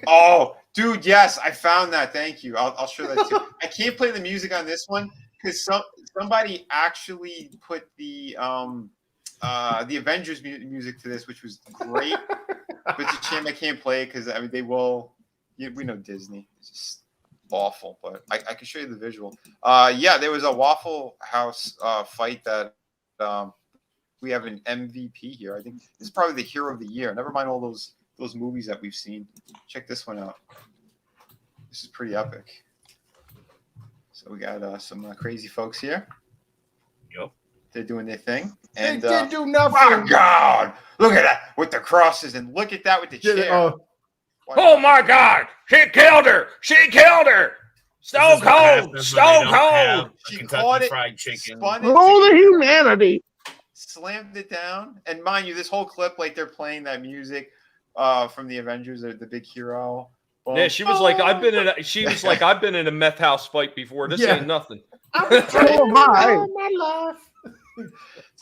Oh, dude, yes, I found that. Thank you. I'll show that too. I can't play the music on this one because somebody actually put the Avengers music to this, which was great. But it's a shame I can't play it because they will. We know Disney. It's just awful, but I can show you the visual. Yeah, there was a Waffle House fight that we have an MVP here. I think this is probably the hero of the year. Never mind all those movies that we've seen. Check this one out. This is pretty epic. So we got some crazy folks here. Yep. They're doing their thing. They And did do nothing. my God, look at that with the crosses, and look at that with the chair. Oh my God! She killed her! She killed her! Stone Cold! Stone Cold! She Kentucky caught it, Fried Chicken. spun it, Oh, the humanity. slammed it down. And mind you, this whole clip, like they're playing that music from the Avengers, or the big hero. Boom. Yeah, she was like, I've been in a meth house fight before. This ain't nothing. Oh my. my life.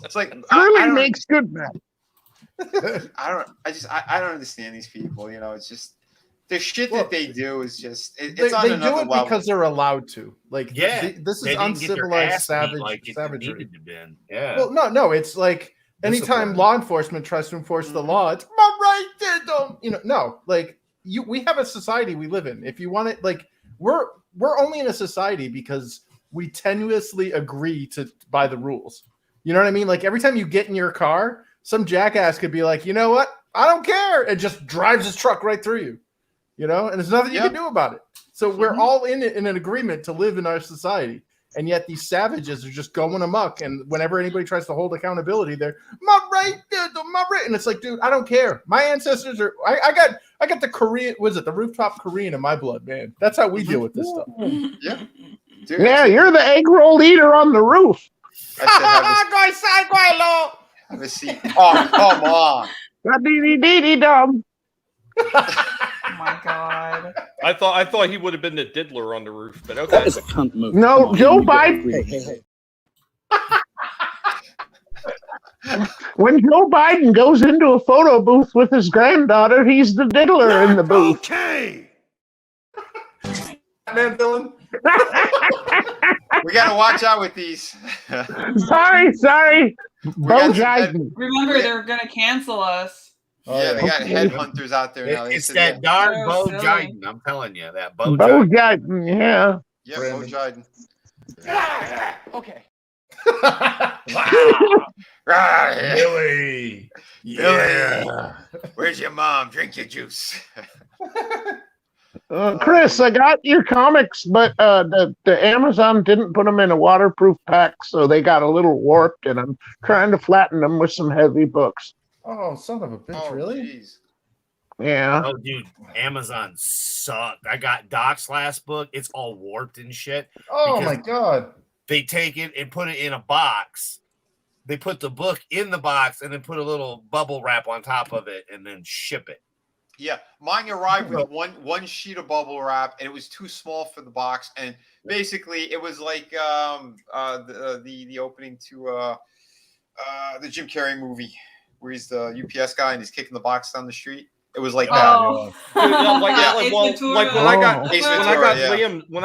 It's like Really makes good men. I don't understand these people. You know, it's just the shit that they do is just it's on they another do it level. because they're allowed to. Like, Yeah, this is they didn't get their uncivilized ass beat like it savagery. needed to been. Yeah. Well, no, it's like anytime Discipline. law enforcement tries to enforce the law, it's my right there. Don't no, like we have a society we live in. If you want it, like we're only in a society because we tenuously agree by the rules. You know what I mean? Like every time you get in your car, some jackass could be like, you know what? I don't care, and just drives his truck right through you. You know, and there's nothing you can do about it. So we're all in an agreement to live in our society. And yet these savages are just going amok. And whenever anybody tries to hold accountability, they're my right, my right. And it's like, dude, I don't care. My ancestors are. I got the Korean. Was it the rooftop Korean in my blood, man? That's how we deal with this stuff. Yeah, dude, Yeah, you're the egg roll eater on the roof. Have a seat. Oh, come on. Dum. Oh my God. I thought he would have been the diddler on the roof, but okay. That is a cunt move. No, Joe Biden. When Joe Biden goes into a photo booth with his granddaughter, he's the diddler in the booth. Okay. Man, villain. We gotta watch out with these. Sorry. Bo got some Jiden. Remember, they're gonna cancel us. Yeah, they got headhunters out there now. It's that darn So Bo silly. Jiden. I'm telling you, that Bo Bo Jiden. Jiden, yeah. Yeah, Bo Jiden. Okay. Billy. Yeah. Where's your mom? Drink your juice. Chris, I got your comics, but the Amazon didn't put them in a waterproof pack, so they got a little warped, and I'm trying to flatten them with some heavy books. Oh, son of a bitch! Really? Geez. Yeah. Oh, dude, Amazon sucked. I got Doc's last book. It's all warped and shit. Oh because my god! They take it and put it in a box. They put the book in the box and then put a little bubble wrap on top of it and then ship it. Yeah, mine arrived with one sheet of bubble wrap, and it was too small for the box. And basically, it was like the opening to the Jim Carrey movie, where he's the UPS guy and he's kicking the box down the street. It was like that. Oh. When I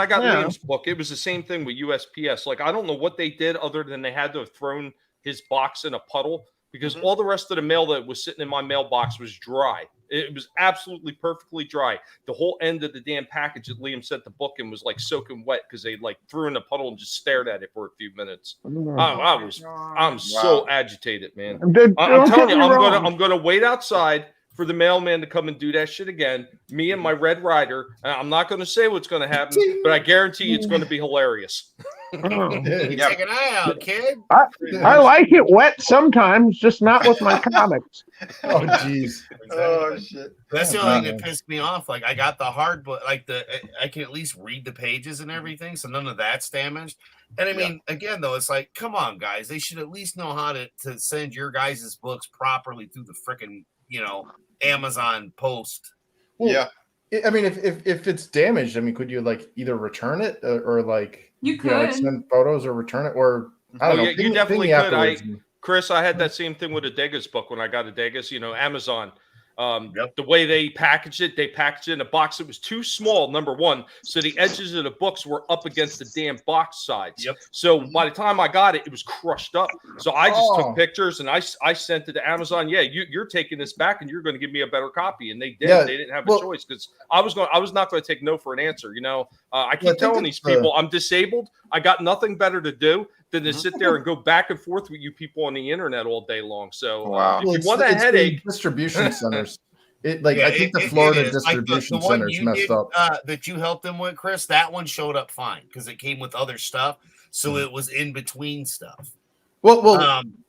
got Liam's book, it was the same thing with USPS. Like, I don't know what they did other than they had to have thrown his box in a puddle, because all the rest of the mail that was sitting in my mailbox was dry. It was absolutely perfectly dry. The whole end of the damn package that Liam sent the book in was like soaking wet because they like threw in a puddle and just stared at it for a few minutes. I'm so agitated, man. I'm telling you, I'm gonna wait outside for the mailman to come and do that shit again. Me and my Red Rider. I'm not going to say what's going to happen, but I guarantee it's going to be hilarious. You take an eye out, kid. I like it wet sometimes, just not with my comics. Oh, jeez. Oh, shit. That's the only thing that pissed me off. Like, I got the hard book, like I can at least read the pages and everything, so none of that's damaged. And I mean, again, though, it's like, come on, guys. They should at least know how to send your guys' books properly through the freaking, Amazon post. Well, yeah. I mean, if it's damaged, I mean, could you like either return it or like you could like send photos or return it, or I don't know. You definitely could. Chris, I had that same thing with a Degas book when I got a Degas. Amazon. The way they packaged it in a box that was too small, number one, so the edges of the books were up against the damn box sides. So by the time I got it, it was crushed up. So I just took pictures and I sent it to Amazon. Yeah, you're taking this back and you're going to give me a better copy. And they did. They didn't have a choice, because I was not going to take no for an answer. I keep telling these people I'm disabled. I got nothing better to do than to sit there and go back and forth with you people on the internet all day long. So if you want a headache, distribution centers. I think the Florida distribution centers messed up. That you helped them with, Chris, that one showed up fine because it came with other stuff, so it was in between stuff. Well,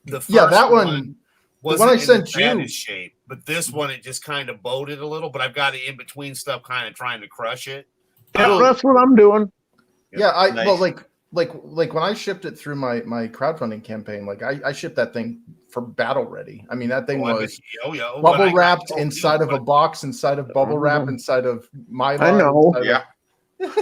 the first yeah, that one. The one I sent you. Shape, but this one it just kind of bowed a little. But I've got it in between stuff, kind of trying to crush it. That's what I'm doing. Yeah, well, like when I shipped it through my crowdfunding campaign, like I shipped that thing for battle ready. I mean, that thing was bubble wrapped inside of a box, inside of bubble wrap, inside of Mylar. I know. Yeah.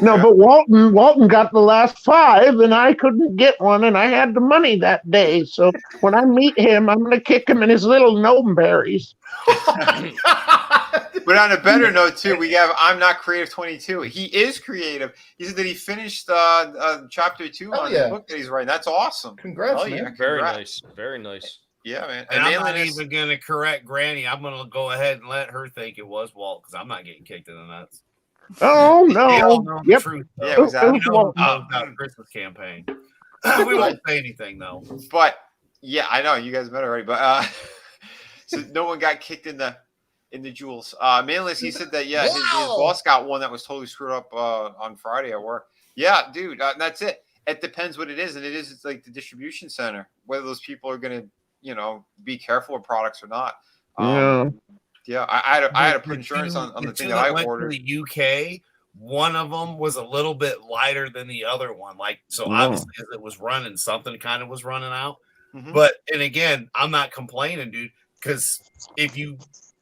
No, but Walton got the last 5, and I couldn't get one, and I had the money that day. So when I meet him, I'm going to kick him in his little gnome berries. But on a better note, too, we have I'm Not Creative 22. He is creative. He said that he finished chapter 2 on the book that he's writing. That's awesome. Congrats, man. Yeah, very nice. Very nice. Yeah, man. And I'm not even going to correct Granny. I'm going to go ahead and let her think it was Walt because I'm not getting kicked in the nuts. Oh, no. Yep. Truth, yeah, exactly. About Christmas campaign. We won't say anything, though. But, yeah, I know. You guys met already. But so no one got kicked in the jewels. Mainless, he said that, yeah, his boss got one that was totally screwed up on Friday at work. Yeah, dude, that's it. It depends what it is. And it's like the distribution center, whether those people are going to, be careful with products or not. Yeah, I had to put insurance on the thing that I ordered. In the UK, one of them was a little bit lighter than the other one. Obviously, as it was running, something kind of was running out. Mm-hmm. But, and again, I'm not complaining, dude, because if you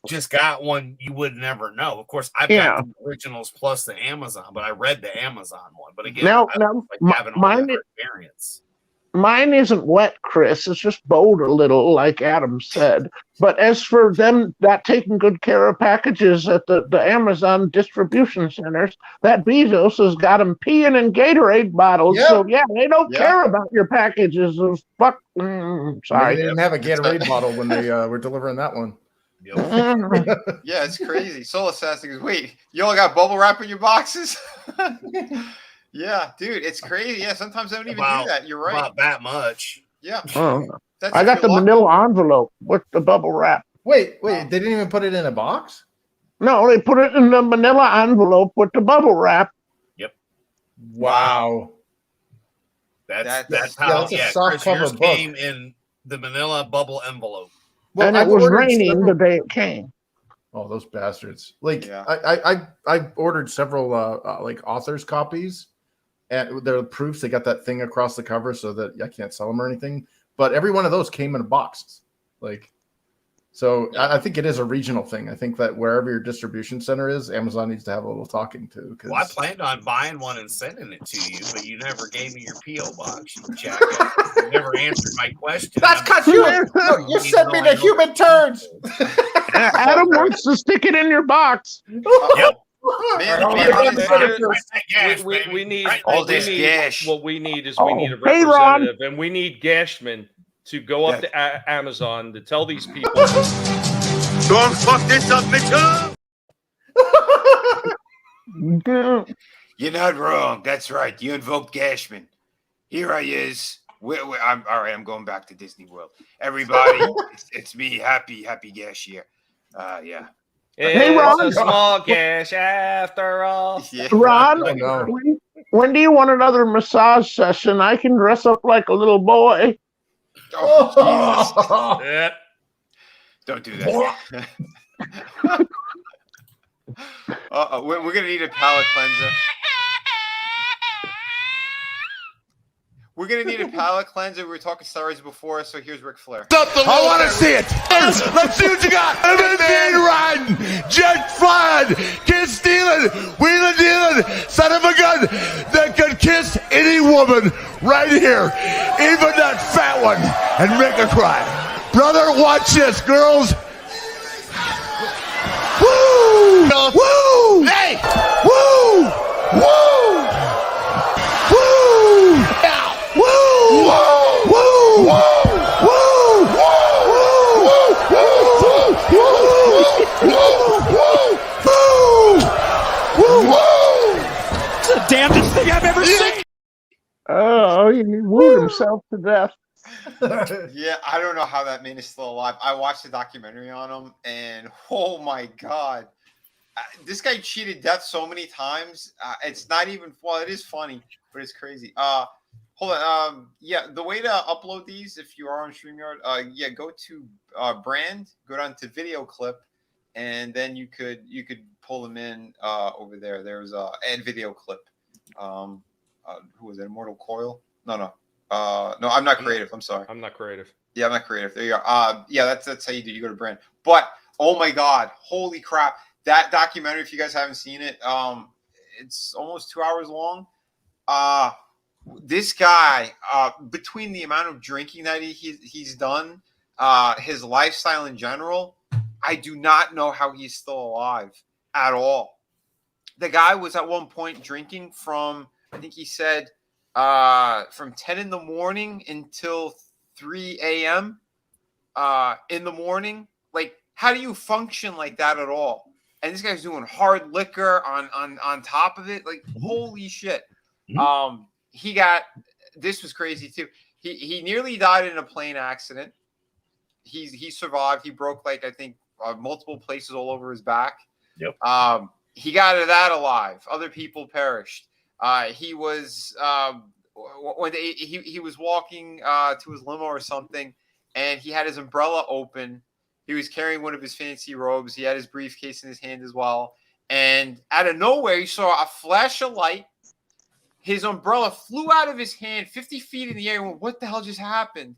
just got one, you would never know. Of course, I've got the originals plus the Amazon, but I read the Amazon one. But again, mine experience. Mine isn't wet, Chris. It's just bowed a little, like Adam said. But as for them not taking good care of packages at the Amazon distribution centers, that Bezos has got them peeing in Gatorade bottles. Yep. So, yeah, they don't care about your packages. Sorry. They didn't have a Gatorade bottle when they were delivering that one. Yeah, it's crazy. Soul Assassin goes, wait, you all got bubble wrap in your boxes? Yeah, dude, it's crazy. Yeah, sometimes they don't even do that. You're right. Not that much. Yeah. I got the manila envelope with the bubble wrap. Wait, they didn't even put it in a box? No, they put it in the manila envelope with the bubble wrap. Yep. Wow. That's how a soft cover book. Came in the manila bubble envelope. Well, and it was raining the day it came. Oh, those bastards! I ordered several authors' copies, and they're proofs. They got that thing across the cover so that I can't sell them or anything. But every one of those came in boxes. I think it is a regional thing. I think that wherever your distribution center is, Amazon needs to have a little talking to. Well, I planned on buying one and sending it to you, but you never gave me your P.O. box, you jackass. You never answered my question. That's because you sent me the human turds. Adam wants to stick it in your box. Yep. We need all this gash. What we need is we need a representative, and we need Gashman to go up to Amazon to tell these people. Don't fuck this up, Mitchell. You're not wrong. That's right. You invoked Gashman. Here I is. I'm all right. I'm going back to Disney World. Everybody, it's me, Happy Gash here. Yeah. Hey, Ron. It's a small gash after all. Yeah. Ron, when do you want another massage session? I can dress up like a little boy. Oh, Jesus. Don't do that. We're gonna need a palate cleanser. We're gonna need a palate cleanser. We were talking steroids before, so here's Ric Flair. I want to see it. Let's see what you got. MMA riding, jet flying, kid stealing, wheeling dealing, son of a gun that could kiss any woman right here, even that fat one, and make her cry. Brother, watch this, girls. Woo! Woo! Hey! Woo! Woo! Woo! Woo! Woo! Woo! It's the damnedest thing I've ever seen. Oh, he wooed himself to death. Yeah, I don't know how that man is still alive. I watched the documentary on him, and oh my god, this guy cheated death so many times. It's not even, well, it is funny, but it's crazy. Hold on. Yeah, the way to upload these, if you are on StreamYard, go to brand, go down to video clip, and then you could pull them in over there. There's add video clip. Who was it? Immortal Coil? No, I'm not creative. I'm sorry. I'm not creative. Yeah, I'm not creative. There you are. Yeah, that's how you do. You go to brand. But oh my God, holy crap! That documentary, if you guys haven't seen it, it's almost 2 hours long. This guy, between the amount of drinking that he's done, his lifestyle in general, I do not know how he's still alive at all. The guy was at one point drinking from, I think he said, from 10 in the morning until 3 a.m. In the morning. Like, how do you function like that at all? And this guy's doing hard liquor on top of it. Like, holy shit. This was crazy too. He nearly died in a plane accident. He survived. He broke, like, I think multiple places all over his back. Yep. He got out of that alive. Other people perished. He was when he was walking to his limo or something, and he had his umbrella open. He was carrying one of his fancy robes. He had his briefcase in his hand as well. And out of nowhere, he saw a flash of light. His umbrella flew out of his hand 50 feet in the air. Went, what the hell just happened?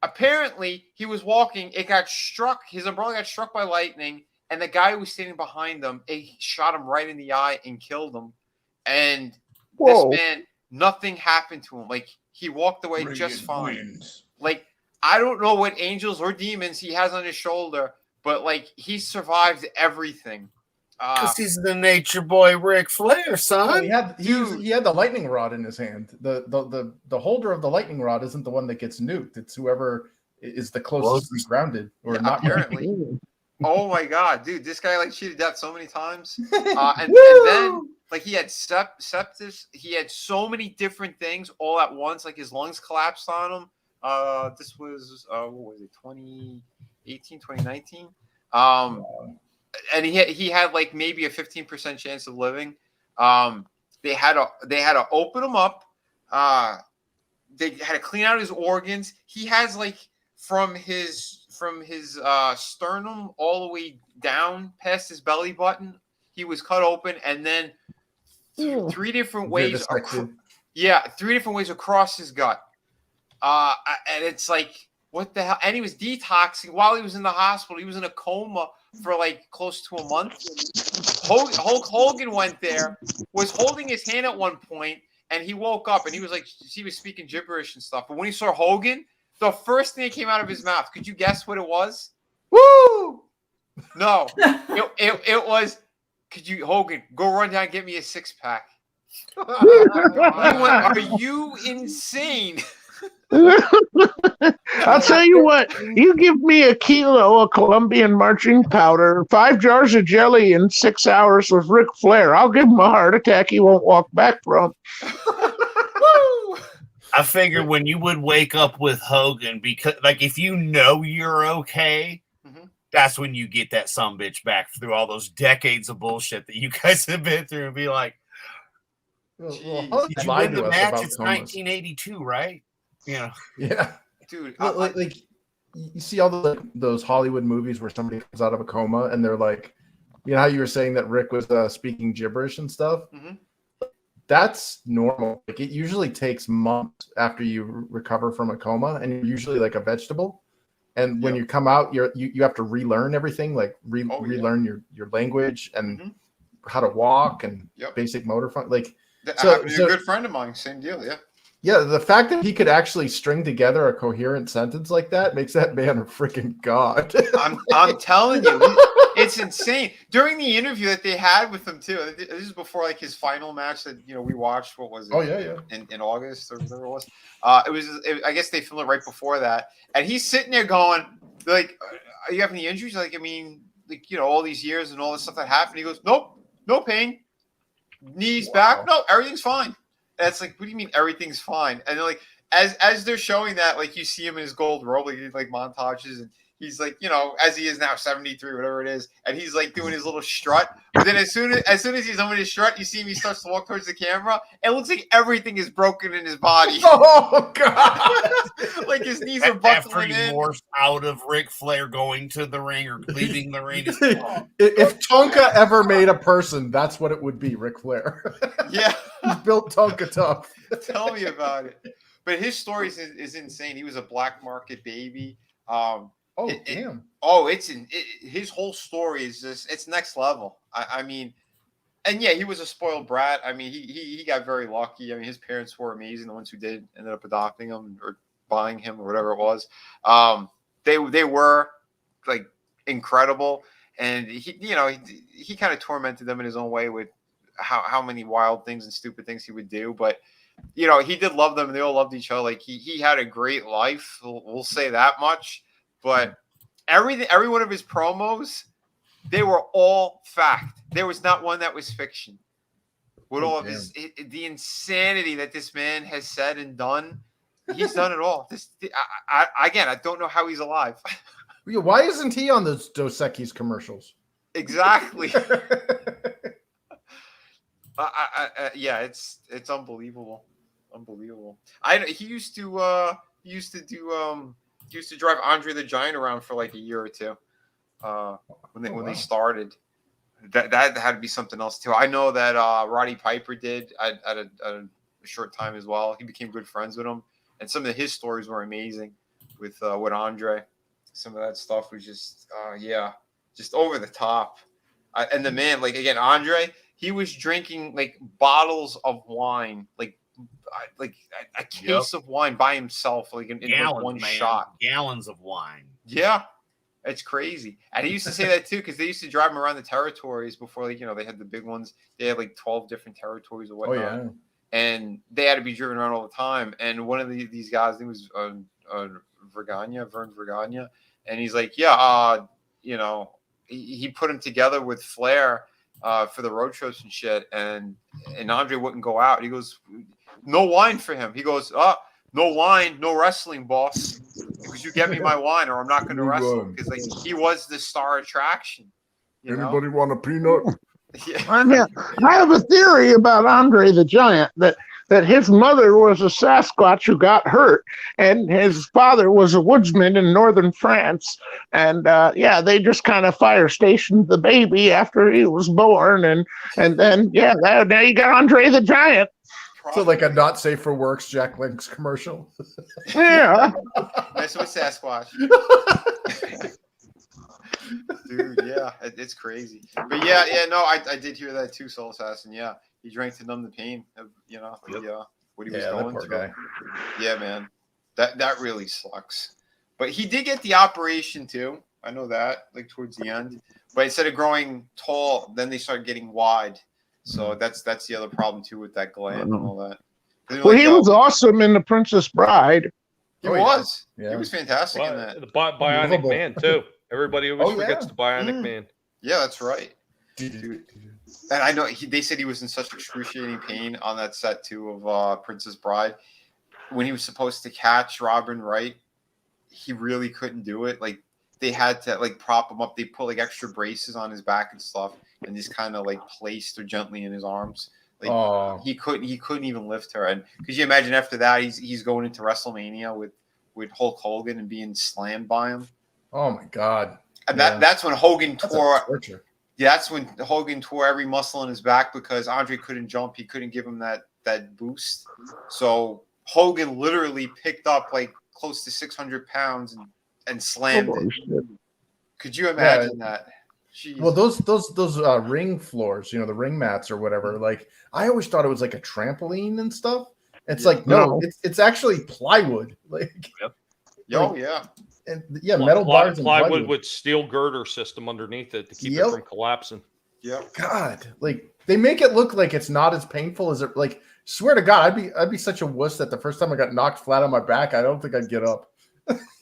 Apparently, he was walking. It got struck. His umbrella got struck by lightning. And the guy who was standing behind them, it shot him right in the eye and killed him. And this man, nothing happened to him. Like, he walked away just fine. Like, I don't know what angels or demons he has on his shoulder, but, like, he survived everything. Because he's the nature boy Ric Flair, son. Well, he had the lightning rod in his hand. The holder of the lightning rod isn't the one that gets nuked. It's whoever is the closest to be grounded or not. Apparently. Oh my God, dude! This guy, like, cheated death so many times, and then, like, he had sepsis. He had so many different things all at once. Like, his lungs collapsed on him. This was what was it, 2018, 2019? And he had like maybe a 15% chance of living. They had to open him up. They had to clean out his organs. He has, like, from his sternum all the way down past his belly button, he was cut open, and then three different ways. Three different ways across his gut. And it's like, what the hell? And he was detoxing while he was in the hospital. He was in a coma for like close to a month. Hulk Hogan went there, was holding his hand at one point, and he woke up and he was speaking gibberish and stuff. But when he saw Hogan, the first thing that came out of his mouth, could you guess what it was? Woo! No, it was, Hogan, go run down and get me a 6-pack. Are you insane? I'll tell you what, you give me a kilo of Colombian marching powder, 5 jars of jelly in 6 hours with Ric Flair. I'll give him a heart attack he won't walk back from. I figured when you would wake up with Hogan, because, like, if you know you're okay, that's when you get that sumbitch back through all those decades of bullshit that you guys have been through and be like, did you win the match? It's 1982, right? Yeah, dude. Like you see all those Hollywood movies where somebody comes out of a coma and they're like, you know how you were saying that Rick was speaking gibberish and stuff. That's normal. Like, it usually takes months after you recover from a coma, and you're usually like a vegetable. And when you come out, you have to relearn everything, like relearn your language and how to walk and basic motor function. Like, so a good friend of mine, same deal. Yeah, the fact that he could actually string together a coherent sentence like that makes that man a freaking god. I'm telling you, it's insane. During the interview that they had with him too, this is before like his final match that we watched. What was it? In August or whatever it was. I guess they filmed it right before that, and he's sitting there going, like, "Are you having any injuries?" Like, I mean, like, all these years and all this stuff that happened. He goes, "Nope, no pain, knees back, no, everything's fine." And it's like, what do you mean everything's fine? And they're like, as they're showing that, like, you see him in his gold robe, like montages, and He's like, you know, as he is now, 73, whatever it is, and he's like doing his little strut. But then as soon as he's done with his strut, you see him, he starts to walk towards the camera. It looks like everything is broken in his body. Oh God! Like his knees are After buckling he in. morphs out of Ric Flair going to the ring or leaving the ring. If Tonka ever made a person, that's what it would be, Ric Flair. Yeah. He built Tonka tough. Tell me about it. But his story is insane. He was a black market baby. Damn. His whole story is just, it's next level. I mean, and yeah, he was a spoiled brat. I mean, he got very lucky. I mean, his parents were amazing. The ones who did ended up adopting him or buying him or whatever it was. They were like incredible. And he kind of tormented them in his own way with how many wild things and stupid things he would do. But, you know, he did love them and they all loved each other. Like he had a great life. We'll say that much. But every one of his promos, they were all fact. There was not one that was fiction. With all of the insanity that this man has said and done, he's done it all. I don't know how he's alive. Why isn't he on those Dos Equis commercials? Exactly. Yeah, it's unbelievable. Unbelievable. He used to drive Andre the Giant around for like a year or two when they started. That had to be something else too. I know that Roddy Piper did at a short time as well. He became good friends with him, and some of his stories were amazing with Andre. Some of that stuff was just just over the top. And the man, like again, Andre, he was drinking like bottles of wine, like a case of wine by himself, like in like one shot. Gallons of wine. Yeah, it's crazy. And he used to say that too, because they used to drive him around the territories before, like, they had the big ones. They had like 12 different territories or whatnot. Oh, yeah. And they had to be driven around all the time. And one of these guys, I think it was Vern Vergagna, and he's like, he put him together with Flair for the road shows and shit, and Andre wouldn't go out. He goes, no wine for him. He goes, no wine, no wrestling, boss, because you get me my wine or I'm not going to wrestle. Because like he was the star attraction. Anybody want a peanut? Yeah. I have a theory about Andre the Giant that his mother was a Sasquatch who got hurt, and his father was a woodsman in northern France. And they just kind of fire stationed the baby after he was born, and then now you got Andre the Giant. So like a not safe for works Jack Link's commercial. Yeah. Mess with Sasquatch. Dude, yeah, it's crazy. But I did hear that too, Soul Assassin. Yeah, he drank to numb the pain of what he was going poor through. guy. Yeah, man, that really sucks. But he did get the operation too. I know that, like towards the end. But instead of growing tall, then they started getting wide. So that's the other problem too with that gland and all that. Well, he was awesome in The Princess Bride. He was. Yeah. He was fantastic in that. The Bionic Man too. Everybody always forgets the Bionic Man. Yeah, that's right. Dude. And I know they said he was in such excruciating pain on that set too of Princess Bride. When he was supposed to catch Robin Wright, he really couldn't do it. Like they had to like prop him up. They put like extra braces on his back and stuff, and just kind of like placed her gently in his arms. Like he couldn't even lift her. And could you imagine after that he's going into WrestleMania with Hulk Hogan and being slammed by him? Oh my God! And that's when Hogan tore. Torture. That's when Hogan tore every muscle in his back because Andre couldn't jump. He couldn't give him that boost. So Hogan literally picked up like close to 600 pounds and slammed it. Could you imagine that? Jeez. Well, those ring floors, the ring mats or whatever. Like I always thought it was like a trampoline and stuff. It's no, it's actually plywood. Like, and metal bars and plywood with steel girder system underneath it to keep it from collapsing. Yeah, God, like they make it look like it's not as painful as it. Like, swear to God, I'd be such a wuss that the first time I got knocked flat on my back, I don't think I'd get up.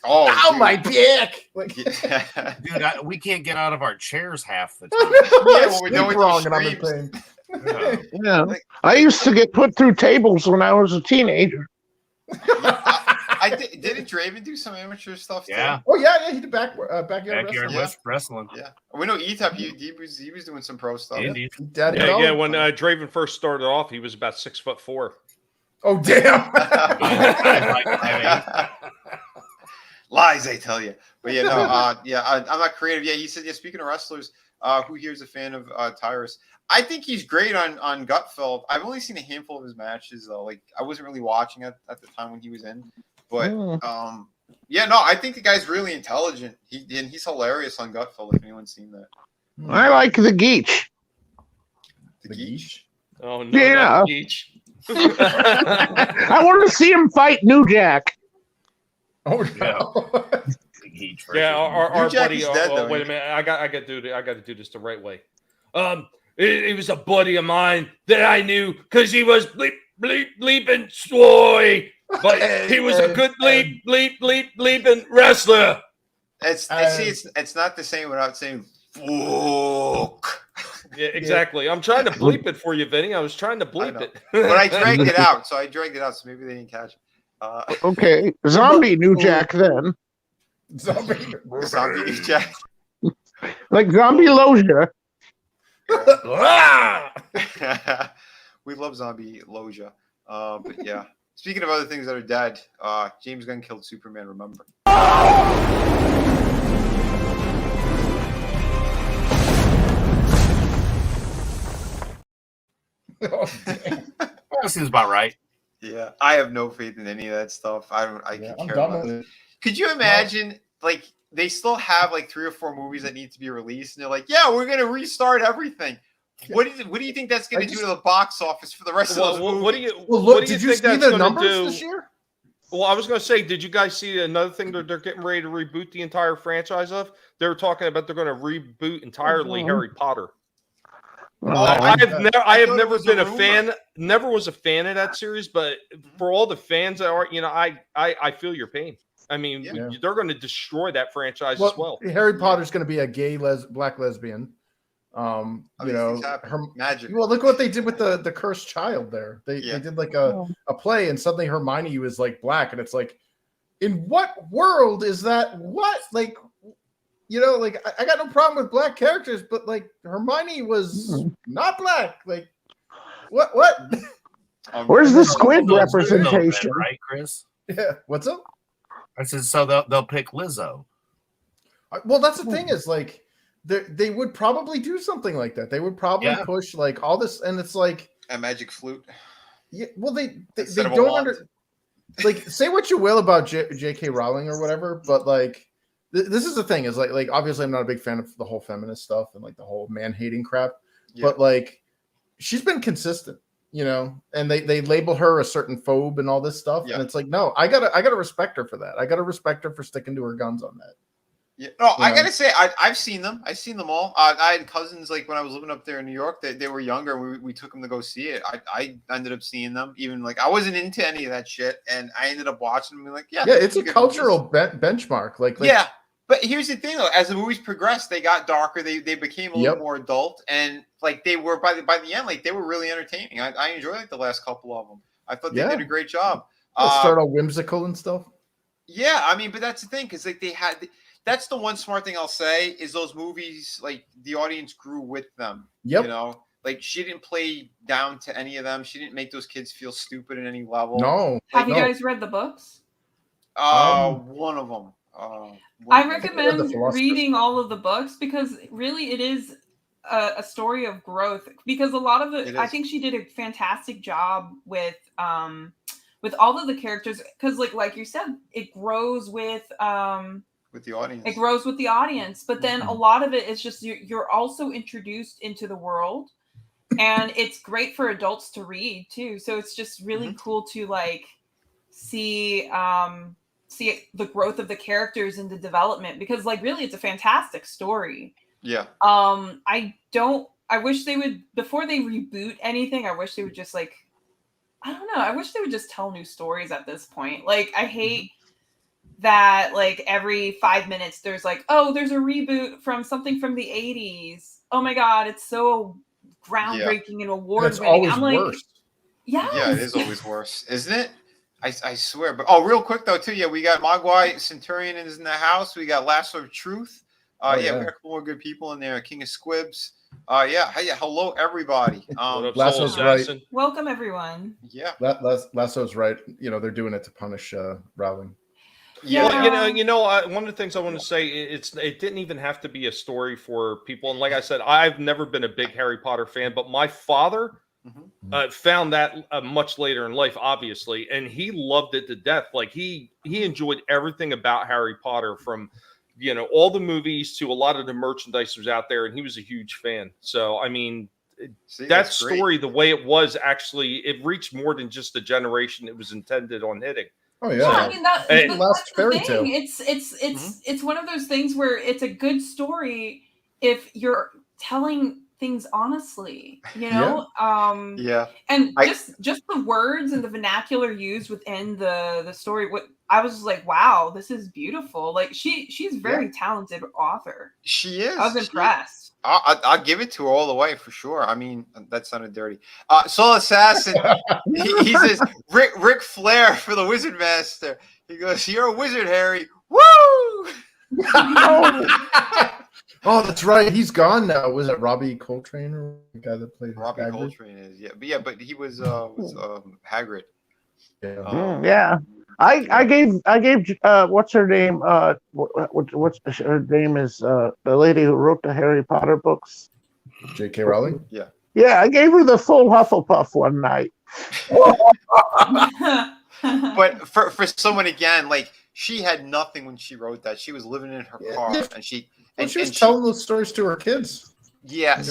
Oh, ow, my back! Like, dude, we can't get out of our chairs half the time. We're doing wrong, and I'm in pain. Yeah, I used to get put through tables when I was a teenager. I Didn't Draven do some amateur stuff? Yeah. Too? Oh yeah, he did backyard wrestling. Yeah. We know Etop. He was doing some pro stuff. Indeed. Yeah. When Draven first started off, he was about 6'4". Oh damn! Lies, I tell you. But yeah, no, I'm not creative. Yeah, he said. Yeah, speaking of wrestlers, who here is a fan of Tyrus? I think he's great on Gutfeld. I've only seen a handful of his matches though. Like I wasn't really watching at the time when he was in, but yeah, no, I think the guy's really intelligent. He's hilarious on Gutfeld. If anyone's seen that, I like the Geech. The Geech. Oh no, Yeah. not Geech. I want to see him fight New Jack. Oh no. Yeah, our Jack buddy. is dead, though, wait a minute, I got to do this the right way. He was a buddy of mine that I knew because he was bleeping soy, but he was a good bleeping wrestler. It's not the same without saying fuck. Yeah, exactly. I'm trying to bleep it for you, Vinny. I was trying to bleep it, but I dragged it out. So maybe they didn't catch it. Okay, zombie New Jack then. Zombie New Jack. Like zombie Loja. We love zombie Loja. But yeah. Speaking of other things that are dead, James Gunn killed Superman, remember? That seems about right. Yeah, I have no faith in any of that stuff. I'm could care done less. with it. Could you imagine, like, they still have like 3 or 4 movies that need to be released, and they're like, "Yeah, we're gonna restart everything." What do you think that's gonna do to the box office for the rest of those movies? What do you? Well, what look, do you did you think see that's the gonna numbers do? this year? Well, I was going to say, did you guys see another thing that they're getting ready to reboot the entire franchise of? They were talking about they're going to reboot entirely Harry Potter. I have never been a fan. Never was a fan of that series, but for all the fans that are, I feel your pain. I mean, they're going to destroy that franchise as well. Harry Potter's going to be a gay black lesbian. Her magic. Well, look what they did with the cursed child there. They did like a play, and suddenly Hermione was like black, and it's like, in what world is that? What like, I got no problem with black characters, but like Hermione was not black. Like, what? Where's the squid representation? Right, Chris? Yeah. What's up? I said so. They'll pick Lizzo. Well, that's the thing is like. They would probably do something like that. They would probably push like all this, and it's like a magic flute. Yeah, well, they don't like say what you will about J.K. Rowling or whatever, but like this is the thing is like obviously I'm not a big fan of the whole feminist stuff and like the whole man hating crap, but like she's been consistent, and they label her a certain phobe and all this stuff, and it's like no, I gotta respect her for that. I gotta respect her for sticking to her guns on that. Yeah, no, I gotta say, I've seen them. I've seen them all. I had cousins like when I was living up there in New York. They were younger. We took them to go see it. I ended up seeing them. Even like I wasn't into any of that shit, and I ended up watching them. And like, yeah, it's a cultural benchmark. Like, yeah, but here's the thing though. As the movies progressed, they got darker. They became a little more adult, and like they were by the end, like they were really entertaining. I enjoyed like the last couple of them. I thought they did a great job. Start all whimsical and stuff. Yeah, I mean, but that's the thing because like they had. That's the one smart thing I'll say is those movies, like the audience grew with them. Yep. Like she didn't play down to any of them. She didn't make those kids feel stupid at any level. No. Have you guys read the books? One of them. I recommend reading all of the books because really it is a story of growth. Because a lot of it I think she did a fantastic job with all of the characters. Because like you said, it grows with the audience. It grows with the audience, but then a lot of it is just you're also introduced into the world, and it's great for adults to read too. So it's just really cool to like see the growth of the characters and the development because like really it's a fantastic story. Yeah. I wish they would before they reboot anything. I wish they would just like I don't know. I wish they would just tell new stories at this point. Like I hate. That like every 5 minutes there's like there's a reboot from something from the 80s. Oh my god, it's so groundbreaking and award winning. I'm like worse. yeah, it is always worse, isn't it? I swear. But oh, real quick though, too. Yeah, we got Mogwai Centurion is in the house. We got Lasso of Truth. Yeah, we got a couple more good people in there. King of Squibs. Yeah. Hey, hello everybody. Lasso's right. Welcome everyone. Yeah. Lasso's right. You know, they're doing it to punish Rowling. Yeah, well, one of the things I want to say, it didn't even have to be a story for people. And like I said, I've never been a big Harry Potter fan, but my father found that much later in life, obviously, and he loved it to death. Like he enjoyed everything about Harry Potter, from all the movies to a lot of the merchandise was out there, and he was a huge fan. So I mean, that story, the way it was, actually, it reached more than just the generation it was intended on hitting. Oh yeah, I mean that's last the fairy thing. tale. It's one of those things where it's a good story if you're telling things honestly, and just the words and the vernacular used within the story. What I was like, wow, this is beautiful. Like she's a very talented author. She is. I was impressed. I'll give it to her all the way for sure. I mean, that sounded dirty. Soul Assassin, he says Ric Flair for the Wizard Master. He goes, "You're a wizard, Harry." Woo! Oh, that's right. He's gone now. Was it Robbie Coltrane or the guy that played Robbie Hagrid? Coltrane is but he was Hagrid. Yeah. I gave what's her name? What's her name is the lady who wrote the Harry Potter books? J.K. Rowling. Yeah. Yeah, I gave her the full Hufflepuff one night. But for someone, again, like, she had nothing when she wrote that. She was living in her car, and she was telling those stories to her kids. Yeah,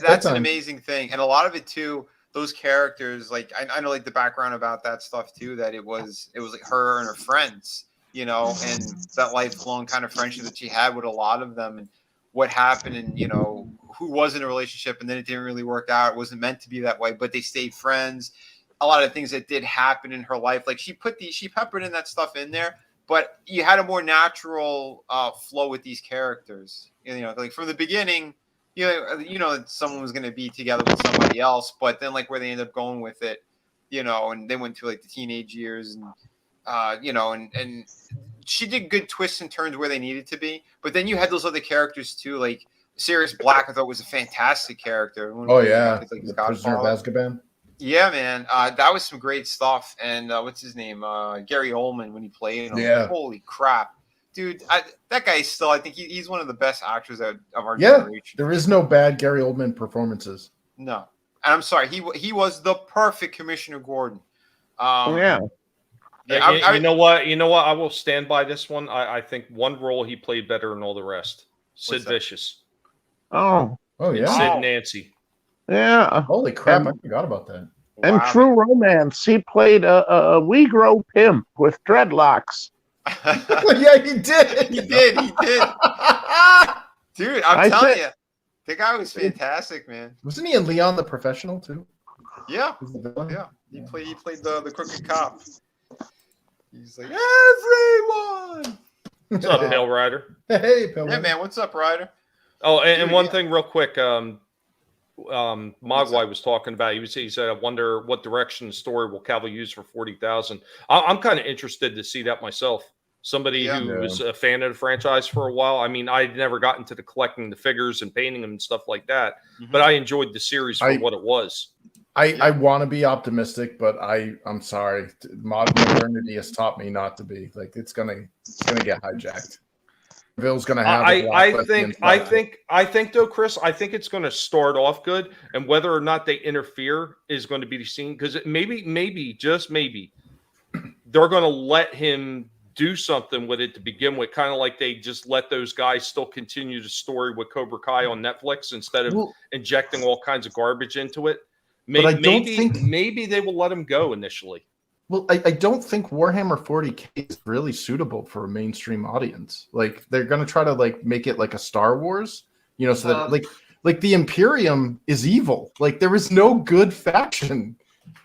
that's an amazing thing, and a lot of it too. Those characters, like I know, like the background about that stuff too. That it was like her and her friends, and that lifelong kind of friendship that she had with a lot of them, and what happened, and who was in a relationship, and then it didn't really work out. It wasn't meant to be that way, but they stayed friends. A lot of things that did happen in her life, like she peppered in that stuff in there, but you had a more natural flow with these characters. Like from the beginning. That someone was going to be together with somebody else, but then like where they ended up going with it, and they went to like the teenage years, and and she did good twists and turns where they needed to be. But then you had those other characters too, like Sirius Black. I thought was a fantastic character. Oh yeah, like the Prisoner of Azkaban. Yeah, man, that was some great stuff. And what's his name? Gary Oldman, when he played him. Yeah. Holy crap. Dude, that guy is still, I think he's one of the best actors of our generation. There is no bad Gary Oldman performances. No. And I'm sorry, he was the perfect Commissioner Gordon. You know what? I will stand by this one. I think one role he played better than all the rest. Sid Vicious. Oh yeah. Sid Nancy. Yeah. Holy crap! I forgot about that. And True Romance, he played a Negro pimp with dreadlocks. Yeah, he did. He did. Dude, I'm telling you, the guy was fantastic, man. Wasn't he in Leon the Professional too? Yeah. Yeah. He played the crooked cop. He's like, everyone. What's up, Pale Rider? Hey, Pale Rider. Yeah, man. What's up, Ryder? Oh, and one thing real quick. Mogwai was talking about. He said, "I wonder what direction the story will Cavill use for 40,000." I'm kind of interested to see that myself. Somebody who was a fan of the franchise for a while. I mean, I never got into the collecting the figures and painting them and stuff like that, but I enjoyed the series for what it was. I want to be optimistic, but I'm sorry. Modernity has taught me not to be. Like it's gonna get hijacked. Bill's gonna have. I think though, Chris. I think it's going to start off good, and whether or not they interfere is going to be seen. Because maybe, just maybe, they're going to let him do something with it to begin with, kind of like they just let those guys still continue the story with Cobra Kai on Netflix instead of injecting all kinds of garbage into it. Maybe they will let him go initially. Well, I don't think Warhammer 40K is really suitable for a mainstream audience. Like they're gonna try to like make it like a Star Wars, so that like the Imperium is evil. Like there is no good faction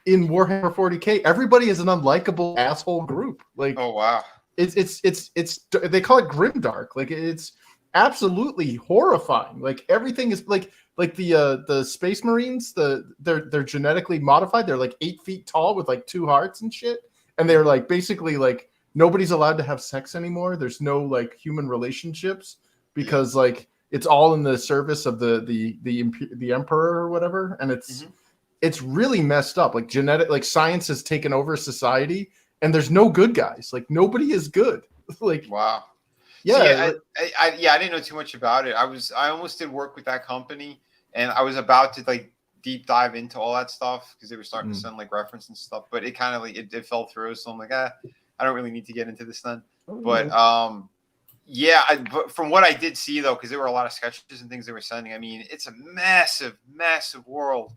in Warhammer 40K. Everybody is an unlikable asshole group. Like oh wow, it's they call it grimdark. Like it's absolutely horrifying. Like everything is like the Space Marines, they're genetically modified. They're like 8 feet tall with like 2 hearts and shit. and they're like basically like nobody's allowed to have sex anymore. There's no like human relationships because like it's all in the service of the emperor or whatever, and it's really messed up. Like like science has taken over society, and there's no good guys. Like nobody is good. Like wow. Yeah, See, I didn't know too much about it. I almost did work with that company, and I was about to like deep dive into all that stuff because they were starting to send like reference and stuff, but it kind of like it fell through. So I'm like, I don't really need to get into this then. But but from what I did see though, because there were a lot of sketches and things they were sending, I mean, it's a massive, massive world.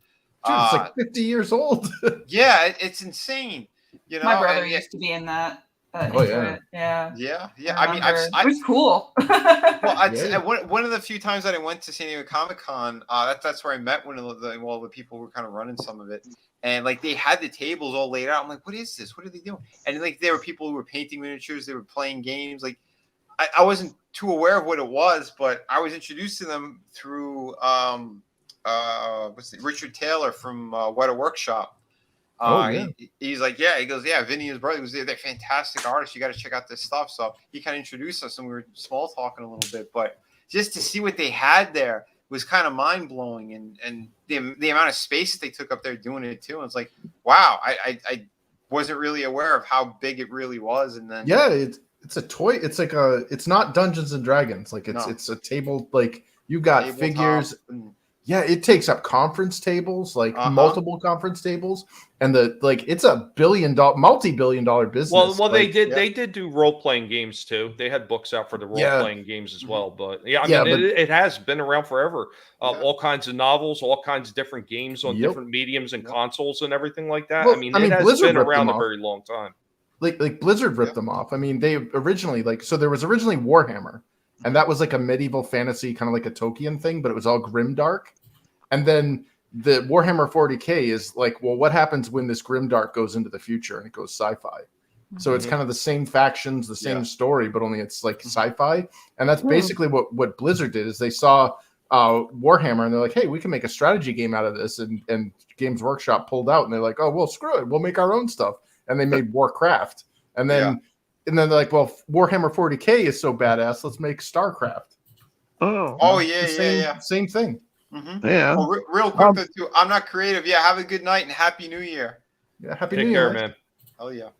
Dude, it's like 50 years old. Yeah, it's insane. You know, My brother used to be in that. Yeah. I mean, it was cool. Well, one of the few times that I went to San Diego Comic-Con, that's where I met one of the people who were kind of running some of it, and like they had the tables all laid out. I'm like, what is this? What are they doing? And like there were people who were painting miniatures, they were playing games. Like I wasn't too aware of what it was, but I was introduced to them through Richard Taylor from What a Workshop. He's like, he goes, Vinny and his brother, they're fantastic artists. You got to check out this stuff. So he kind of introduced us, and we were small talking a little bit. But just to see what they had there was kind of mind blowing, and the amount of space that they took up there doing it too. And it's like, wow, I wasn't really aware of how big it really was. And then it's a toy. It's like it's not Dungeons and Dragons. Like it's a table. Like you got figures. Yeah, it takes up conference tables, like multiple conference tables, and it's a multi-billion-dollar business. Well, they did do role-playing games too. They had books out for the role-playing games as well. But it has been around forever. All kinds of novels, all kinds of different games on different mediums and consoles and everything like that. Well, it has Blizzard been around ripped a them very long time. Like Blizzard ripped them off. I mean, they originally there was originally Warhammer. And that was like a medieval fantasy, kind of like a Tolkien thing, but it was all grimdark. And then the Warhammer 40K is like, well, what happens when this grimdark goes into the future and it goes sci-fi? So it's kind of the same factions, the same story, but only it's like sci-fi. And that's basically what Blizzard did is they saw Warhammer and they're like, hey, we can make a strategy game out of this. And Games Workshop pulled out and they're like, oh, well, screw it. We'll make our own stuff. And they made Warcraft. And then they're like, well, Warhammer 40K is so badass. Let's make StarCraft. Same thing. Yeah. Well, real quick though, too. I'm not creative. Yeah. Have a good night and Happy New Year. Yeah. Happy Take New care, Year, man. Oh yeah.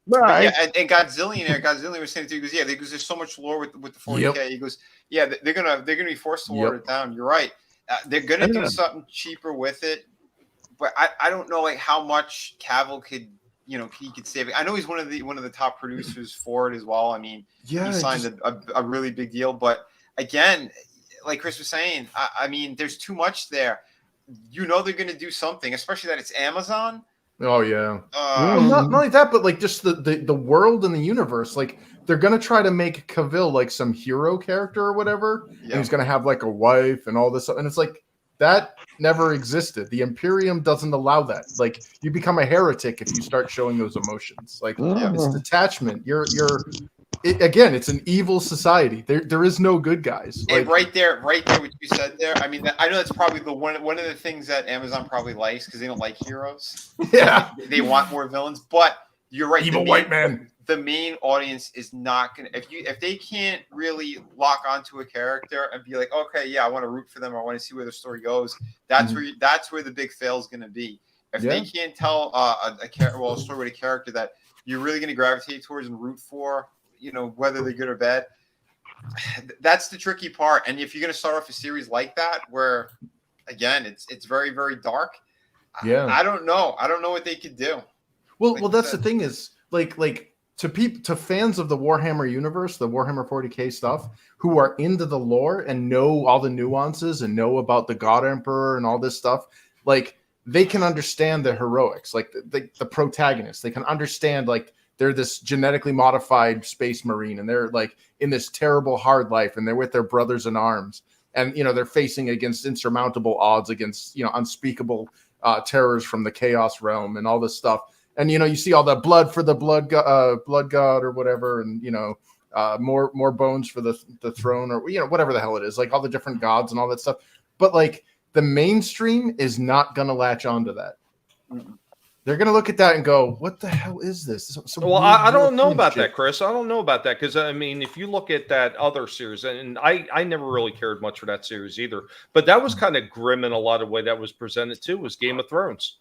Right. And Godzillion was saying too. He goes, because there's so much lore with the 40K. He goes, they're gonna be forced to water it down. You're right. They're gonna do something cheaper with it, but I don't know like how much Cavill could. He could save it. I know he's one of the top producers for it as well. I mean, he signed a really big deal. But again, like Chris was saying, I mean, there's too much there. They're going to do something, especially that it's Amazon. Oh yeah. Not only that, but like just the world and the universe. Like they're going to try to make Cavill like some hero character or whatever, and he's going to have like a wife and all this. And it's like that never existed. The Imperium doesn't allow that. Like you become a heretic if you start showing those emotions. Like it's detachment. Again, it's an evil society. There is no good guys. And right there, what you said there. I mean, I know that's probably one of the things that Amazon probably likes because they don't like heroes. Yeah, they want more villains. But you're right. Evil white man. The main audience is not gonna if they can't really lock onto a character and be like, okay, yeah, I want to root for them. I want to see where the story goes. That's where the big fail is gonna be. If they can't tell a story with a character that you're really gonna gravitate towards and root for, whether they're good or bad, that's the tricky part. And if you're gonna start off a series like that, where again it's very, very dark, I don't know what they could do. Well, that's the thing is like. To fans of the Warhammer universe, the Warhammer 40K stuff, who are into the lore and know all the nuances and know about the God Emperor and all this stuff, like they can understand the heroics, like the protagonists. They can understand like they're this genetically modified space marine and they're like in this terrible hard life and they're with their brothers in arms and they're facing against insurmountable odds against unspeakable terrors from the chaos realm and all this stuff. And you see all the blood for the blood god or whatever, and more bones for the throne or whatever the hell it is, like all the different gods and all that stuff. But like the mainstream is not gonna latch onto that. they're gonna look at that and go, "What the hell is this?" Well, I don't know about that, Chris. I don't know about that because I mean, if you look at that other series, and I never really cared much for that series either, but that was kind of grim in a lot of way that was presented too. Was Game of Thrones?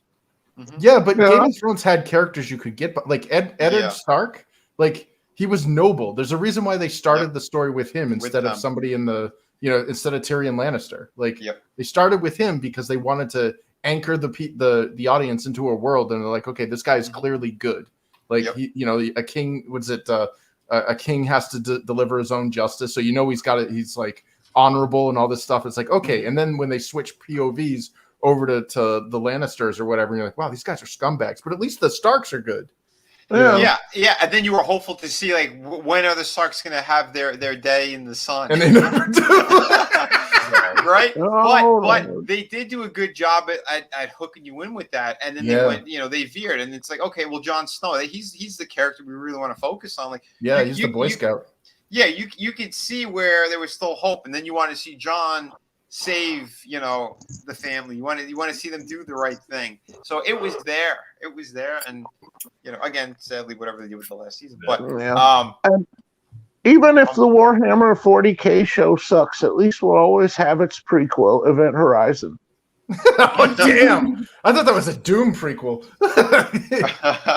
Yeah, but Game of Thrones had characters you could get, like Eddard Stark. Like he was noble. There's a reason why they started the story with him instead of somebody in the instead of Tyrion Lannister. Like they started with him because they wanted to anchor the audience into a world, and they're like, okay, this guy is clearly good. Like a king. Was it a king has to deliver his own justice? So he's like honorable and all this stuff. It's like okay, and then when they switch POVs over to the Lannisters or whatever, and you're like, wow, these guys are scumbags, but at least the Starks are good. Yeah. And then you were hopeful to see like when are the Starks going to have their day in the sun, and they never do. Right? But they did do a good job at hooking you in with that, and then they went, they veered, and it's like, okay, well, Jon Snow, he's the character we really want to focus on. Like, he's the Boy Scout. Yeah, you could see where there was still hope, and then you want to see Jon save, the family. You want to see them do the right thing. So it was there, and again, sadly, whatever they did with the last season, but And even if the Warhammer 40K show sucks, at least we'll always have its prequel, Event Horizon. Oh damn! I thought that was a Doom prequel.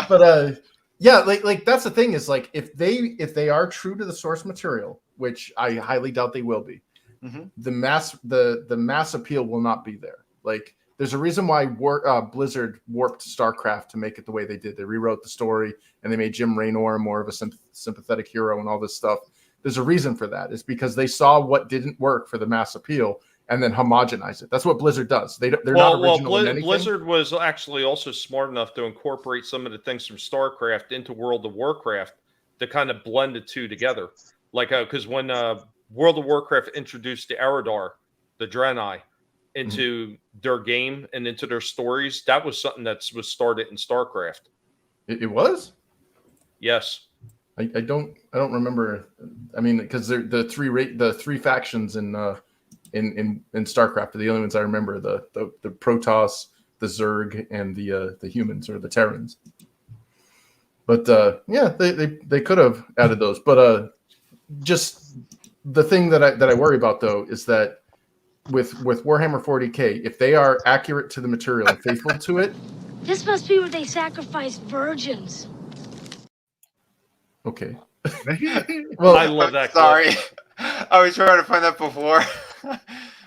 But like that's the thing is like if they are true to the source material, which I highly doubt they will be, the mass appeal will not be there. Like there's a reason why Blizzard warped StarCraft to make it the way they did. They rewrote the story and they made Jim Raynor more of a sympathetic hero and all this stuff. There's a reason for that. It's because they saw what didn't work for the mass appeal and then homogenize it. That's what Blizzard does. They're not original in anything. Blizzard was actually also smart enough to incorporate some of the things from StarCraft into World of Warcraft to kind of blend the two together. Like because when World of Warcraft introduced the Eridar, the Draenei, into their game and into their stories, that was something that was started in StarCraft. It was? Yes. I don't remember. I mean, because the three factions in StarCraft are the only ones I remember: the Protoss, the Zerg, and the humans or the Terrans. But they could have added those. But just the thing that I worry about though is that with Warhammer 40K, if they are accurate to the material and faithful to it, this must be where they sacrifice virgins. Okay. Well, I love that. Sorry, I was trying to find that before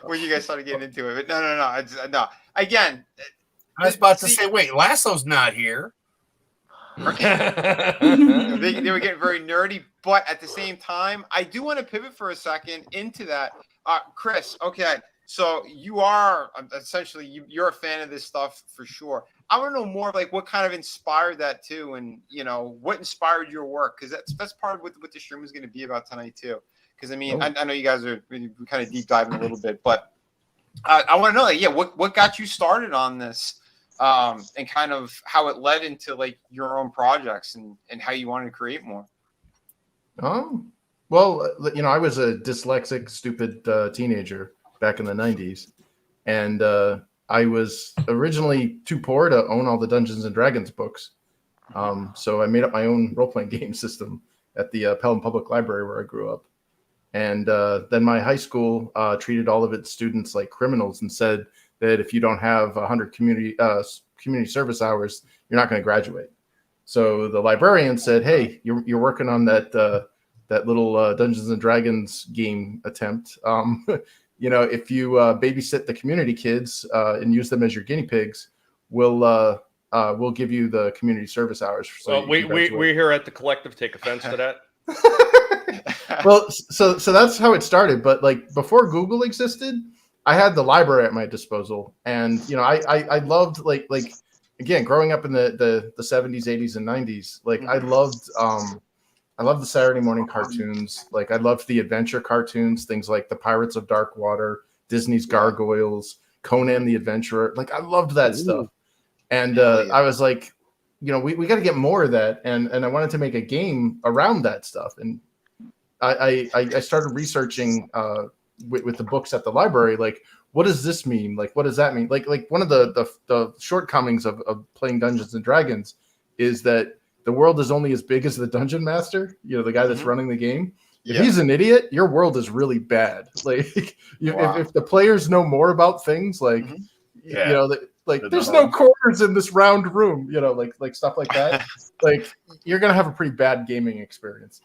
when you guys started getting into it. But no. Again, I was about to say, wait, Lasso's not here. They were getting very nerdy, but at the same time, I do want to pivot for a second into that. Chris, okay, so you are essentially you're a fan of this stuff for sure. I want to know more of like what kind of inspired that too, and what inspired your work, because that's part of what the stream is going to be about tonight too. Because I mean, I know you guys are kind of deep diving a little bit, but I want to know, what got you started on this, and kind of how it led into like your own projects and how you wanted to create more. Well, I was a dyslexic, stupid teenager back in the 90s, and I was originally too poor to own all the Dungeons and Dragons books. So I made up my own role-playing game system at the Pelham Public Library where I grew up. And then my high school treated all of its students like criminals and said that if you don't have 100 community service hours, you're not going to graduate. So the librarian said, hey, you're working on that little Dungeons and Dragons game attempt. If you babysit the community kids and use them as your guinea pigs, we'll give you the community service hours. So we here at the Collective take offense to that. Well, so that's how it started. But like before Google existed, I had the library at my disposal, and I loved like again growing up in the 70s, 80s, and 90s. Like I loved the Saturday morning cartoons. Like I loved the adventure cartoons, things like the Pirates of Dark Water, Disney's Gargoyles, Conan the Adventurer. Like I loved that stuff. And I was like, we got to get more of that. And I wanted to make a game around that stuff. And I started researching with the books at the library, like what does this mean? Like, what does that mean? Like one of the shortcomings of playing Dungeons and Dragons is that the world is only as big as the dungeon master, the guy that's running the game. If he's an idiot, your world is really bad. Like, if the players know more about things, like, there's no corners in this round room, like stuff like that. Like, you're gonna have a pretty bad gaming experience.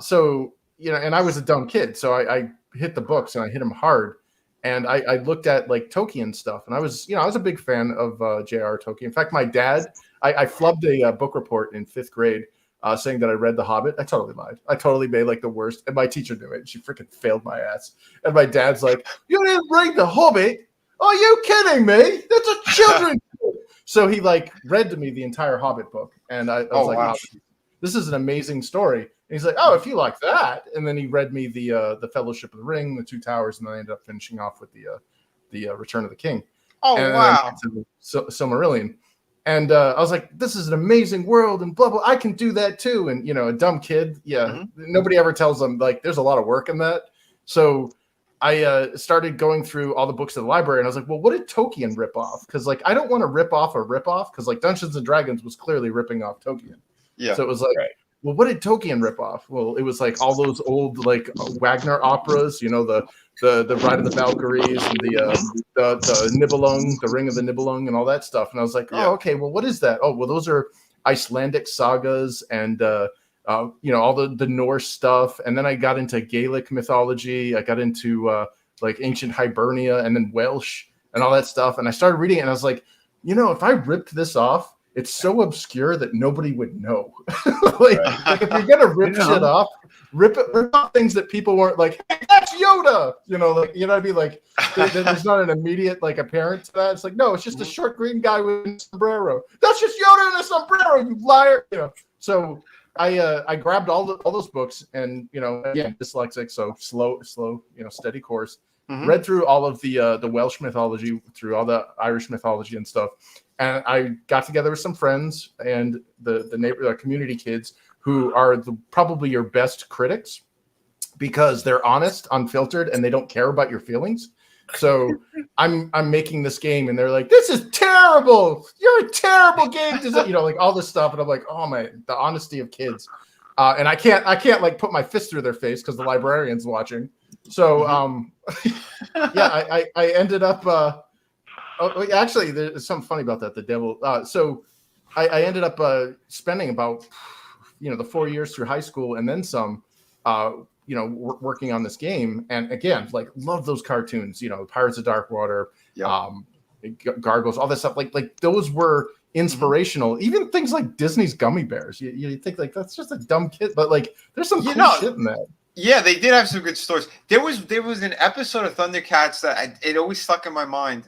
So, and I was a dumb kid, so I hit the books and I hit them hard. And I looked at like Tolkien stuff, and I was a big fan of J.R.R. Tolkien. In fact, my dad, I flubbed a book report in 5th grade saying that I read The Hobbit. I totally lied. I totally made like the worst, and my teacher knew it. She freaking failed my ass. And my dad's like, "You didn't read The Hobbit? Are you kidding me? That's a children's book." So he like read to me the entire Hobbit book, and I was like, wow. This is an amazing story. And he's like, "Oh, if you like that," and then he read me the Fellowship of the Ring, the Two Towers, and then I ended up finishing off with the Return of the King. Oh, and wow! Silmarillion, and I was like, "This is an amazing world," and blah blah. I can do that too. And a dumb kid, nobody ever tells them like there's a lot of work in that. So I started going through all the books of the library, and I was like, "Well, what did Tolkien rip off?" Because like I don't want to rip off a rip off, because like Dungeons and Dragons was clearly ripping off Tolkien. Yeah. So it was like, well, what did Tolkien rip off? Well, it was like all those old like Wagner operas, the Ride of the Valkyries and the Nibelung, the Ring of the Nibelung, and all that stuff. And I was like, oh, okay, well, what is that? Oh, well, those are Icelandic sagas and all the Norse stuff. And then I got into Gaelic mythology. I got into like ancient Hibernia and then Welsh and all that stuff. And I started reading it, and I was like, if I ripped this off, it's so obscure that nobody would know. like if you're gonna rip shit off, rip off things that people weren't like, "Hey, that's Yoda." I'd be like, there's not an immediate like apparent to that. It's like, no, it's just a short green guy with a sombrero. That's just Yoda in a sombrero, you liar. So I grabbed all those books, and again, dyslexic, so slow, steady course. Read through all of the Welsh mythology, through all the Irish mythology and stuff. And I got together with some friends and the community kids who are probably your best critics, because they're honest, unfiltered, and they don't care about your feelings. So I'm making this game, and they're like, "This is terrible. You're a terrible game designer," like all this stuff. And I'm like, "Oh my, the honesty of kids." And I can't like put my fist through their face because the librarian's watching. So I ended up. Actually, there's something funny about that. The devil. So I ended up spending about the 4 years through high school and then some, working on this game. And again, like, love those cartoons. Pirates of Darkwater, Gargoyles, all that stuff. Like those were inspirational. Even things like Disney's Gummy Bears. You think like that's just a dumb kid, but like there's some cool shit in that. Yeah, they did have some good stories. There was an episode of Thundercats that it always stuck in my mind.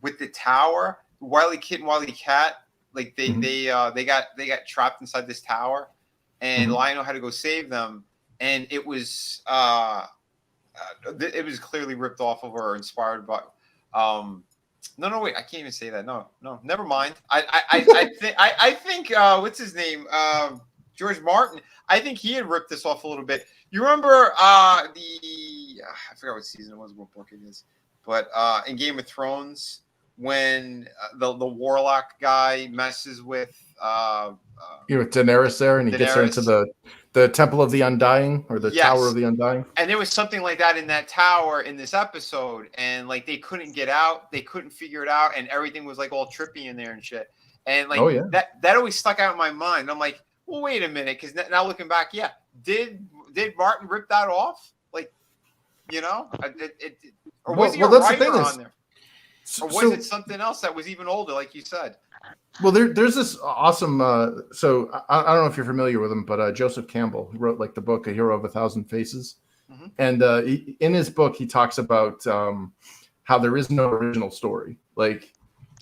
With the tower, Wile E. Kid and Wile E. Cat, like they got trapped inside this tower, and Lionel had to go save them, and it was clearly ripped off of or inspired by. No, wait, I can't even say that. No, never mind. I think what's his name? George Martin. I think he had ripped this off a little bit. You remember I forgot what season it was, what book it is, but in Game of Thrones, when the warlock guy messes with Daenerys there, and he gets her into the Temple of the Undying, or the Tower of the Undying. And there was something like that in that tower in this episode, and like they couldn't get out, they couldn't figure it out, and everything was like all trippy in there and shit. And like that always stuck out in my mind. I'm like, well, wait a minute, because now looking back, did Martin rip that off? Like, or was he a writer on there? Or was it something else that was even older, like you said? Well, there's this awesome. So I don't know if you're familiar with him, but Joseph Campbell, who wrote like the book "A Hero of 1,000 Faces," and in his book he talks about how there is no original story. Like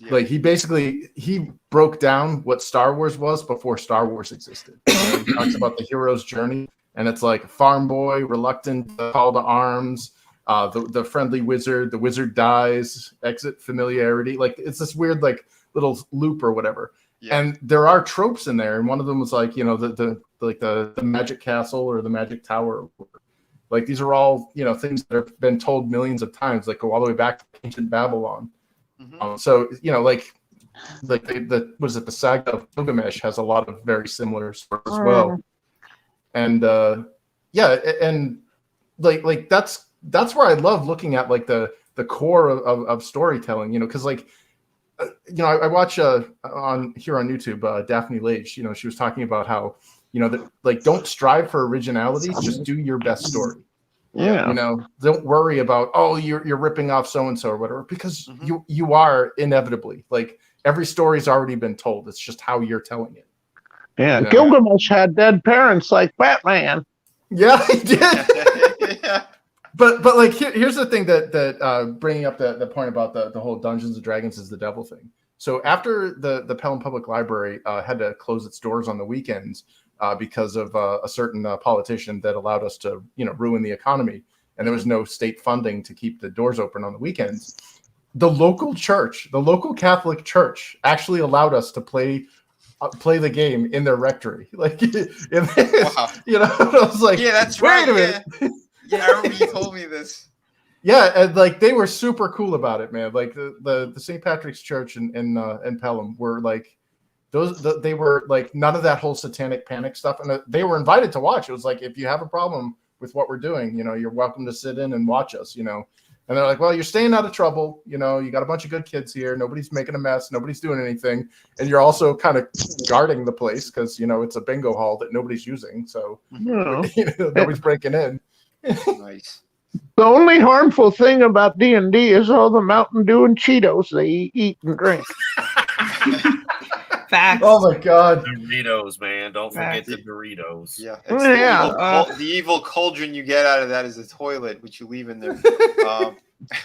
he broke down what Star Wars was before Star Wars existed. He talks about the hero's journey, and it's like farm boy, reluctant call to arms. The friendly wizard, the wizard dies, exit familiarity. Like it's this weird like little loop or whatever. Yeah. And there are tropes in there, and one of them was like the magic castle or the magic tower. Like these are all, you know, things that have been told millions of times, like go all the way back to ancient Babylon. So, you know, like the was it the saga of Gilgamesh has a lot of very similar stories as well. And yeah, and like that's where I love looking at like the core of storytelling, you know, because like you know, I watch on YouTube Daphne Lage, you know, she was talking about how, you know, that like don't strive for originality, just do your best story. Yeah. You know, don't worry about, oh, you're ripping off so and so or whatever, because you are inevitably, like every story's already been told. It's just how you're telling it. Yeah, You know? Gilgamesh had dead parents like Batman. Yeah, he did. But like here's the thing that bringing up the point about the whole Dungeons and Dragons is the devil thing. So after the Pelham Public Library had to close its doors on the weekends because of a certain politician that allowed us to, you know, ruin the economy, and there was no state funding to keep the doors open on the weekends, the local church, the local Catholic church, actually allowed us to play the game in their rectory. Like, wow. You know, I was like, yeah, that's wait right. a minute. Yeah, I remember you told me this. Yeah, and like they were super cool about it, man. Like the St. Patrick's Church in Pelham were like they were like none of that whole satanic panic stuff, and they were invited to watch. It was like, if you have a problem with what we're doing, you know, you're welcome to sit in and watch us, you know. And they're like, well, you're staying out of trouble, you know, you got a bunch of good kids here, nobody's making a mess, nobody's doing anything, and you're also kind of guarding the place because, you know, it's a bingo hall that nobody's using, so you know, nobody's breaking in. Nice. The only harmful thing about D&D is all the Mountain Dew and Cheetos they eat and drink. Facts. Oh my God. Doritos, man. Don't forget the Doritos. Yeah. It's the evil cauldron you get out of that is a toilet, which you leave in there.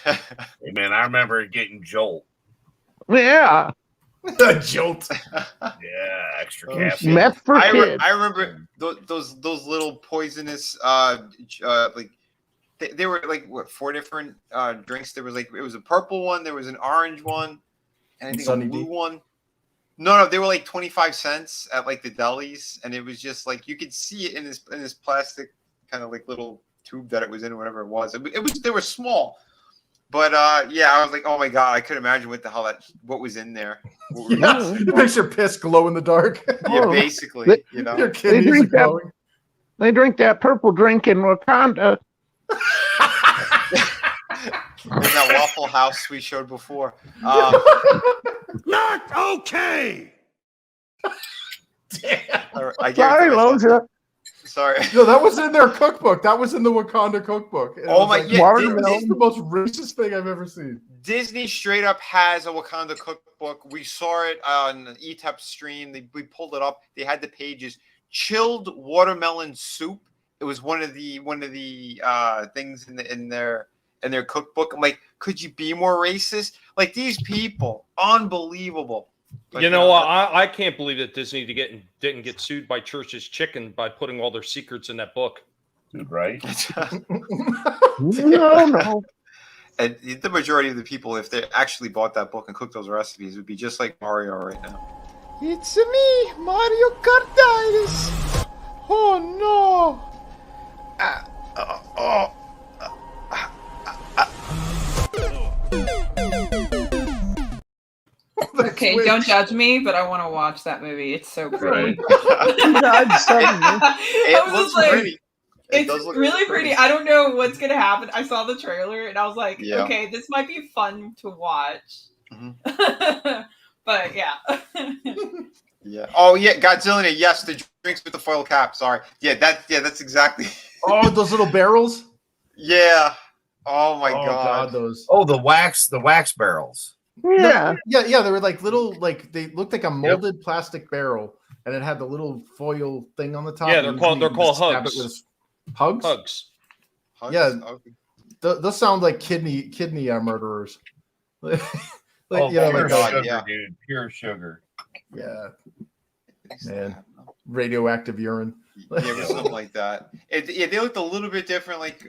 Hey, man, I remember getting Jolt. Yeah. Jolt. Yeah, extra caffeine. Meth for kids. I remember those little poisonous like they were like what 4 different drinks. There was like it was a purple one, there was an orange one, and I think a blue one. No, they were like 25 cents at like the delis, and it was just like you could see it in this plastic kind of like little tube that it was in, or whatever it was. It was they were small, but yeah, I was like, oh my God, I couldn't imagine what was in there. Yeah, it makes your piss glow in the dark. Yeah, basically, you know, your kidneys are glowing. They drink that purple drink in Wakanda. In that Waffle House we showed before. Not okay. Sorry, Loja. Sorry. No, that was in their cookbook. That was in the Wakanda cookbook. And Oh my! like, Yeah, this is the most racist thing I've ever seen. Disney straight up has a Wakanda cookbook. We saw it on the ETEP stream. We pulled it up. They had the pages. Chilled watermelon soup. It was one of the things in their cookbook. I'm like, could you be more racist? Like these people, unbelievable. But, you know, I can't believe that Disney didn't get sued by Church's Chicken by putting all their secrets in that book. Right? No. And the majority of the people, if they actually bought that book and cooked those recipes, would be just like Mario right now. It's me, Mario Kartitis. Oh no. Okay, don't judge me, but I want to watch that movie. It's so pretty. It looks pretty. It's really pretty. I don't know what's gonna happen. I saw the trailer and I was like, Yeah. okay, this might be fun to watch. But yeah. Yeah. Oh yeah, Godzilla. Yes, the drinks with the foil cap. Sorry. Yeah, that's exactly. Oh, those little barrels. Yeah. Oh my God. Those. Oh, the wax barrels. Yeah. Yeah. They were like little, like they looked like a molded plastic barrel, and it had the little foil thing on the top. Yeah, and they're called stab hugs. it with hugs. Hugs. Yeah. Those sound like kidney murderers. Like, pure like sugar, dude. Pure sugar. Yeah. Man, radioactive urine. Yeah, it was something like that. They looked a little bit different, like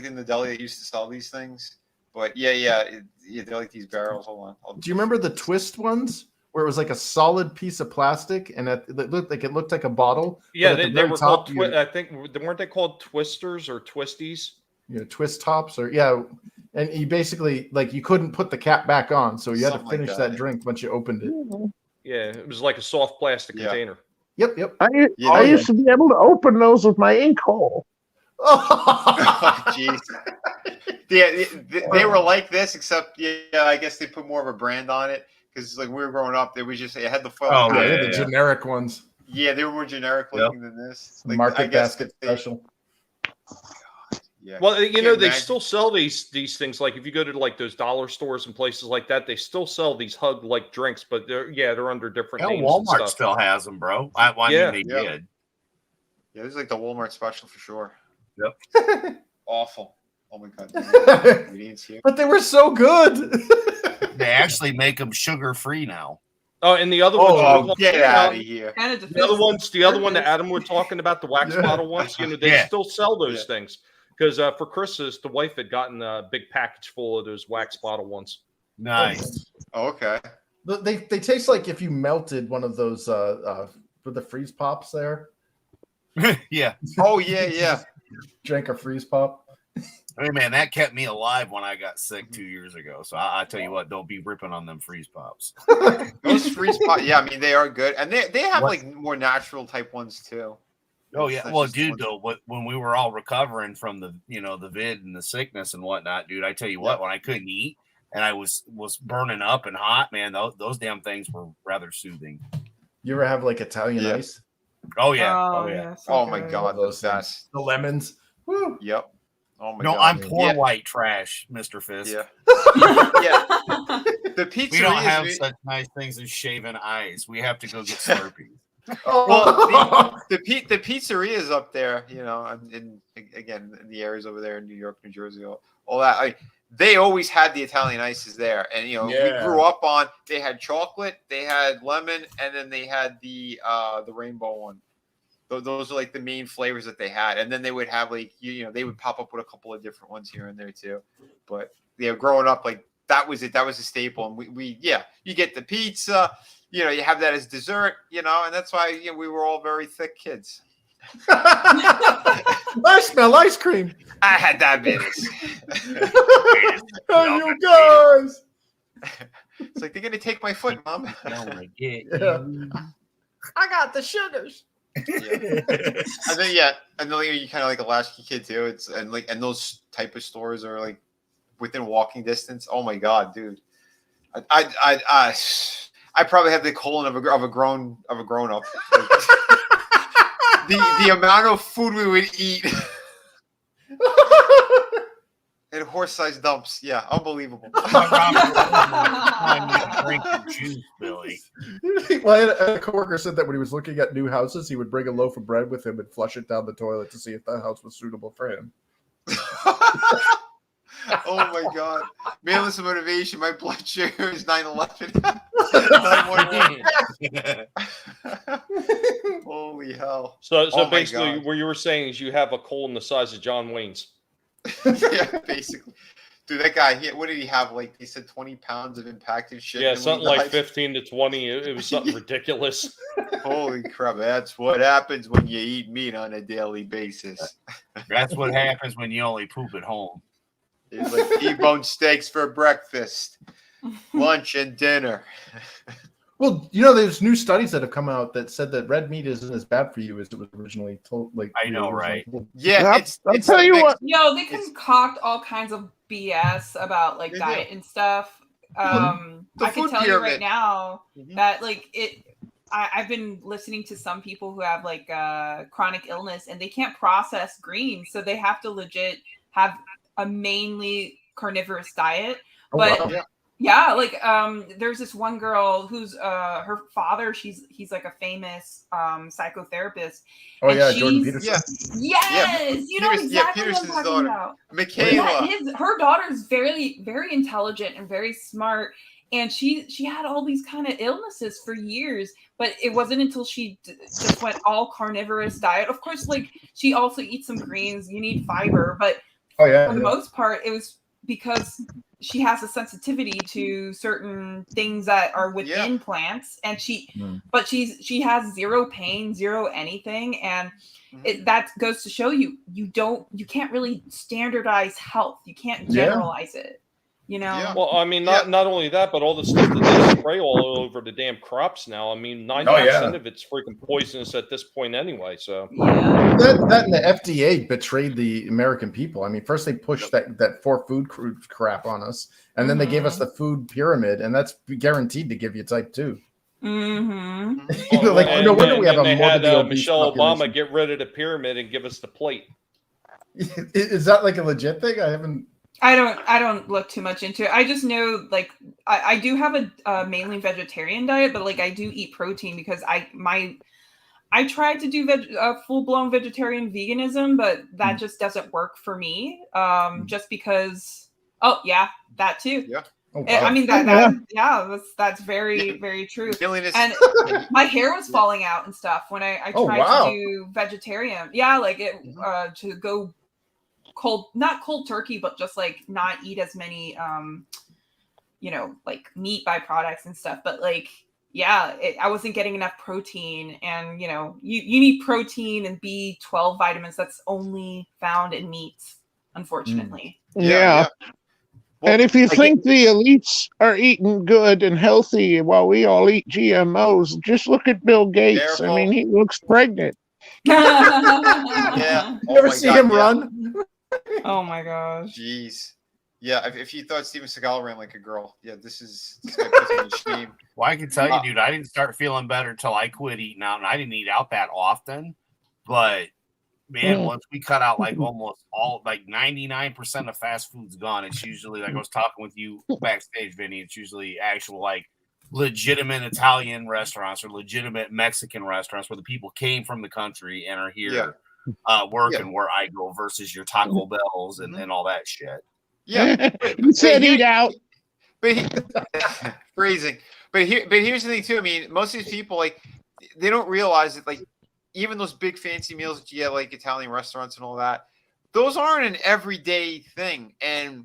in the deli that used to sell these things. But they're like these barrels. Hold on. Do you remember the twist ones where it was like a solid piece of plastic, and it looked like a bottle. Yeah, but at the they very were top, called. I think weren't they called twisters or twisties? twist tops, or and you basically you couldn't put the cap back on, so you had to Something like finish that. that drink once you opened it. Yeah, it was like a soft plastic container. Yep. I used to be able to open those with my ink hole. Oh, jeez. Yeah, they were like this, except I guess they put more of a brand on it because like we were growing up, it had the foil. Oh yeah, the generic ones. Yeah, they were more generic looking than this. Like, Market basket special. Yeah. Well, you know, they imagine. still sell these things. Like if you go to like those dollar stores and places like that, they still sell these hug like drinks, but they're under different names. Walmart and stuff. still has them, bro. I mean, they did. Yeah, this is like the Walmart special for sure. Yep. Awful. Oh my god. But they were so good. They actually make them sugar free now. Oh, and the other ones. Get out of here. The other one that Adam were talking about, the wax bottle ones. You know, they still sell those things because for Christmas, the wife had gotten a big package full of those wax bottle ones. Nice. Oh, okay. They taste like if you melted one of those with the freeze pops there. Yeah. Oh yeah. Drank a freeze pop. Hey man, that kept me alive when I got sick 2 years ago. So I tell you what, don't be ripping on them freeze pops. Those freeze pops, I mean they are good, and they have like more natural type ones too. Oh yeah, well, dude, though, when we were all recovering from the the vid and the sickness and whatnot, dude, I tell you what, when I couldn't eat and I was burning up and hot, man, those damn things were rather soothing. You ever have like Italian ice? Oh yeah, Oh my god, those best. The lemons. Woo. Yep. Oh my no, god. I'm poor white trash, Mr. Fisk. Yeah. The pizzeria. We don't have such nice things as shaven eyes. We have to go get Slurpees. Well, the pizzerias up there, in the areas over there in New York, New Jersey, all that. They always had the Italian ices there, and we grew up on. They had chocolate, they had lemon, and then they had the rainbow one. Those are like the main flavors that they had, and then they would have like they would pop up with a couple of different ones here and there too. But growing up, like that was it. That was a staple, and we you get the pizza. You have that as dessert, and that's why we were all very thick kids. I smell ice cream. I had diabetes. Oh, you guys! It's like they're gonna take my foot, Mom. I got the sugars. And then you kind of like a latchkey kid too. And those type of stores are like within walking distance. Oh my god, dude! I probably have the colon of a grown up. Like, the amount of food we would eat in horse-sized dumps, unbelievable. Drink the juice, Billy. Well, a coworker said that when he was looking at new houses, he would bring a loaf of bread with him and flush it down the toilet to see if that house was suitable for him. Oh my god. Manless motivation. My blood sugar is 911. 911. Holy hell. So basically what you were saying is you have a colon the size of John Wayne's. Yeah, basically. Dude, that guy, what did he have? Like, he said 20 pounds of impacted shit. Yeah, something like 15 to 20. It was something ridiculous. Holy crap. That's what happens when you eat meat on a daily basis. That's what happens when you only poop at home. It's like T-bone steaks for breakfast, lunch, and dinner. Well, there's new studies that have come out that said that red meat isn't as bad for you as it was originally told. Like, I know, right? Yeah, I'll tell you what. They concoct all kinds of BS about like diet and stuff. I can tell you right now that like I've been listening to some people who have like chronic illness and they can't process greens, so they have to legit have a mainly carnivorous diet. But there's this one girl who's her father, he's like a famous psychotherapist. Oh yeah, Jordan Peterson. Yes, you know exactly what I'm Peterson's talking daughter, about. Michaela. Her daughter's very, very intelligent and very smart, and she had all these kind of illnesses for years, but it wasn't until she just went all carnivorous diet. Of course, like she also eats some greens. You need fiber, but for the most part, it was because she has a sensitivity to certain things that are within plants, and she has zero pain, zero anything, and that goes to show you can't really standardize health. You can't generalize it. You know. Well, I mean, not only that, but all the stuff that they spray all over the damn crops now. I mean, 90% of it's freaking poisonous at this point anyway. So that and the FDA betrayed the American people. I mean, first they pushed that for food crap on us, and then they gave us the food pyramid, and that's guaranteed to give you type 2. Mm-hmm. No wonder we have a they morbidly had obese Michelle population. Obama get rid of the pyramid and give us the plate. Is that like a legit thing? I haven't. I don't look too much into it. I just know, like, I do have a mainly vegetarian diet, but like I do eat protein because I tried to do full blown vegetarian veganism, but that just doesn't work for me. Just because. Oh yeah, that too. Yeah. Oh, wow. I mean that's very very true. And my hair was falling out and stuff when I tried to do vegetarian. Yeah, like it to go not cold turkey, but just like not eat as many like meat byproducts and stuff. But like I wasn't getting enough protein, and you need protein and B12 vitamins that's only found in meats, unfortunately. Yeah. Well, and if you think the elites are eating good and healthy while we all eat GMOs, just look at Bill Gates. Careful. I mean, he looks pregnant. Yeah. You ever see him run? Oh my gosh. Jeez. Yeah, if you thought Steven Seagal ran like a girl, this guy puts me to shame. Well, I can tell you, dude, I didn't start feeling better till I quit eating out, and I didn't eat out that often. But man, once we cut out like almost all, like 99% of fast food's gone. It's usually, like I was talking with you backstage, Vinny, it's usually actual like legitimate Italian restaurants or legitimate Mexican restaurants where the people came from the country and are here working where I go versus your Taco Bells and all that shit. Yeah. You said eat out. Phrasing. But here's the thing too. I mean, most of these people, like, they don't realize that, like, even those big fancy meals that you get, like Italian restaurants and all that, those aren't an everyday thing. And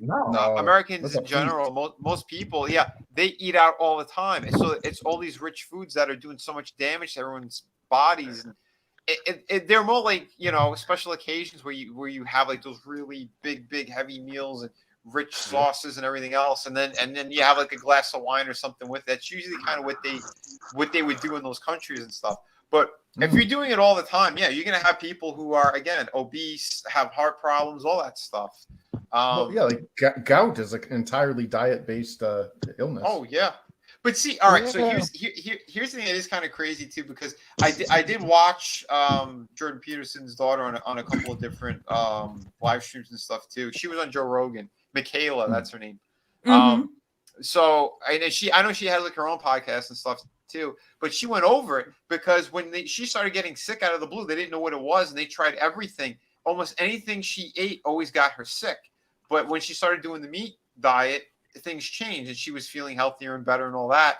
Americans in general, most people, they eat out all the time. And so it's all these rich foods that are doing so much damage to everyone's bodies. And they're more like, special occasions where you have like those really big heavy meals and rich sauces and everything else, and then you have like a glass of wine or something with it. That's usually kind of what they would do in those countries and stuff. But if you're doing it all the time, you're gonna have people who are, again, obese, have heart problems, all that stuff. Like gout is like entirely diet-based illness. Oh yeah. But see, all right. So here's the thing that is kind of crazy too, because I did watch Jordan Peterson's daughter on a couple of different live streams and stuff too. She was on Joe Rogan. Michaela, that's her name. So I know she had like her own podcast and stuff too, but she went over it because when she started getting sick out of the blue, they didn't know what it was, and they tried everything. Almost anything she ate always got her sick. But when she started doing the meat diet, things changed, and she was feeling healthier and better and all that.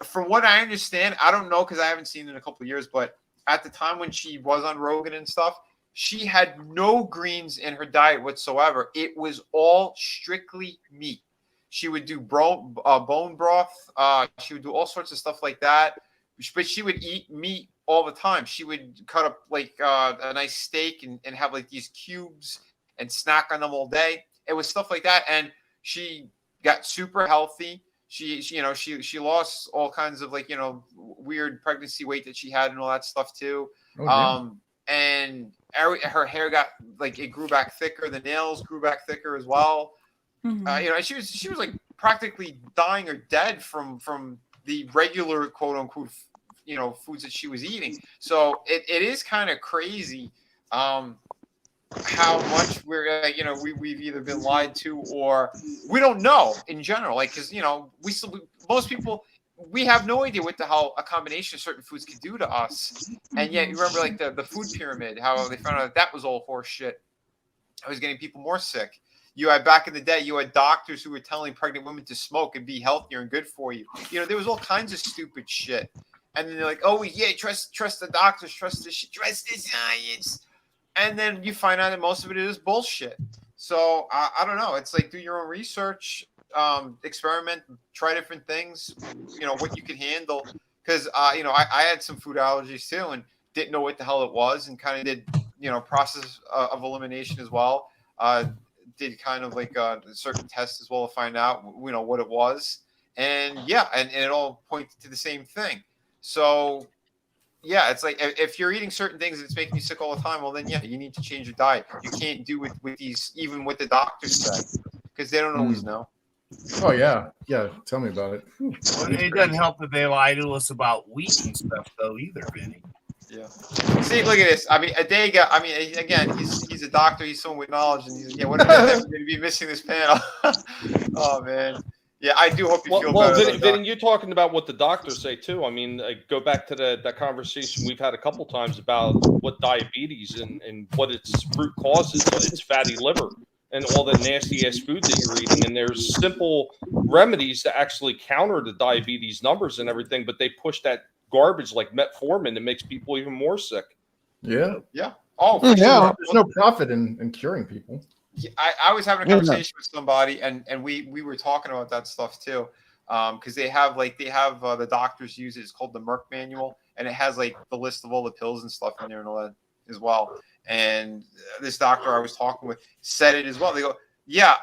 From what I understand, I don't know because I haven't seen it in a couple of years, but at the time when she was on Rogan and stuff, she had no greens in her diet whatsoever. It was all strictly meat. She would do bone broth. She would do all sorts of stuff like that. But she would eat meat all the time. She would cut up like a nice steak and have like these cubes and snack on them all day. It was stuff like that. And she got super healthy. She lost all kinds of like, weird pregnancy weight that she had and all that stuff too. And her hair got like, it grew back thicker. The nails grew back thicker as well. And she was like practically dying or dead from the regular quote unquote, foods that she was eating. So it is kind of crazy how much we're we've either been lied to or we don't know in general. Like, because most people, we have no idea what the hell a combination of certain foods could do to us. And yet, you remember like the food pyramid, how they found out that was all horse shit. I was getting people more sick. You had back in the day, you had doctors who were telling pregnant women to smoke and be healthier and good for you. There was all kinds of stupid shit. And then they're like, oh yeah, trust the doctors, trust the science. And then you find out that most of it is bullshit. So I don't know. It's like do your own research, experiment, try different things. You know what you can handle. Because you know I had some food allergies too and didn't know what the hell it was and kind of did process of elimination as well. Did kind of like certain tests as well to find out what it was. And yeah, and it all pointed to the same thing. So yeah, it's like if you're eating certain things and it's making you sick all the time, well then yeah, you need to change your diet. You can't do with these, even what the doctors say, because they don't always know. Oh yeah, tell me about it. Well, it doesn't help that they lie to us about wheat and stuff though either, Vinny. Yeah. See, look at this. I mean, Adega. I mean, again, he's a doctor. He's someone with knowledge, and he's what if I'm going to be missing this panel? Oh man. Yeah, I do hope you feel better. Vinny, you're talking about what the doctors say too. I mean, go back to that conversation we've had a couple times about what diabetes and what its root causes. It's fatty liver and all the nasty ass food that you're eating. And there's simple remedies to actually counter the diabetes numbers and everything, but they push that garbage like metformin that makes people even more sick. Yeah. Yeah. Oh, yeah. sure. There's no profit in curing people. I was having a conversation with somebody, and we were talking about that stuff too, because they have the doctors use it. It's called the Merck manual, and it has like the list of all the pills and stuff in there and all that as well. And this doctor I was talking with said it as well. They go, yeah,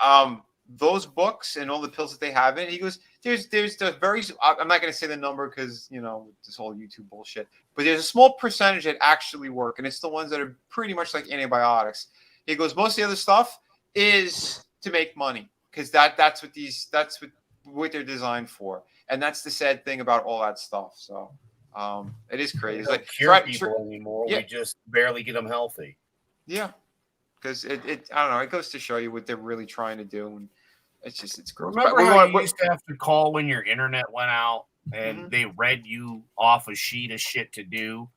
those books and all the pills that they have in it. He goes, there's the very. I'm not going to say the number because this whole YouTube bullshit, but there's a small percentage that actually work, and it's the ones that are pretty much like antibiotics. He goes, most of the other stuff is to make money because that's what they're designed for, and that's the sad thing about all that stuff. So it is crazy. It's like cure people anymore. Yeah. We just barely get them healthy. Yeah, because it I don't know. It goes to show you what they're really trying to do, and it's gross. Remember how you used to have to call when your internet went out and they read you off a sheet of shit to do?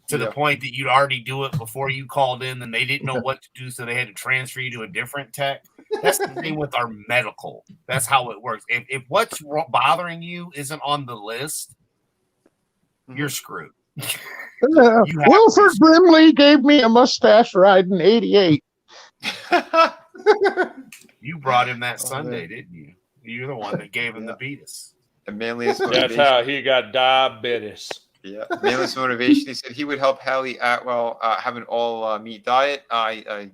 To the point that you'd already do it before you called in, and they didn't know what to do, so they had to transfer you to a different tech. That's the thing with our medical. That's how it works. If what's bothering you isn't on the list, you're screwed. Wilford Brimley gave me a mustache ride in '88. You brought him that Sunday, didn't you? You're the one that gave him the beatus. The manliest motivation. That's how he got diabetes. Yeah, manliest motivation. He said he would help Hallie Atwell have an all meat diet. I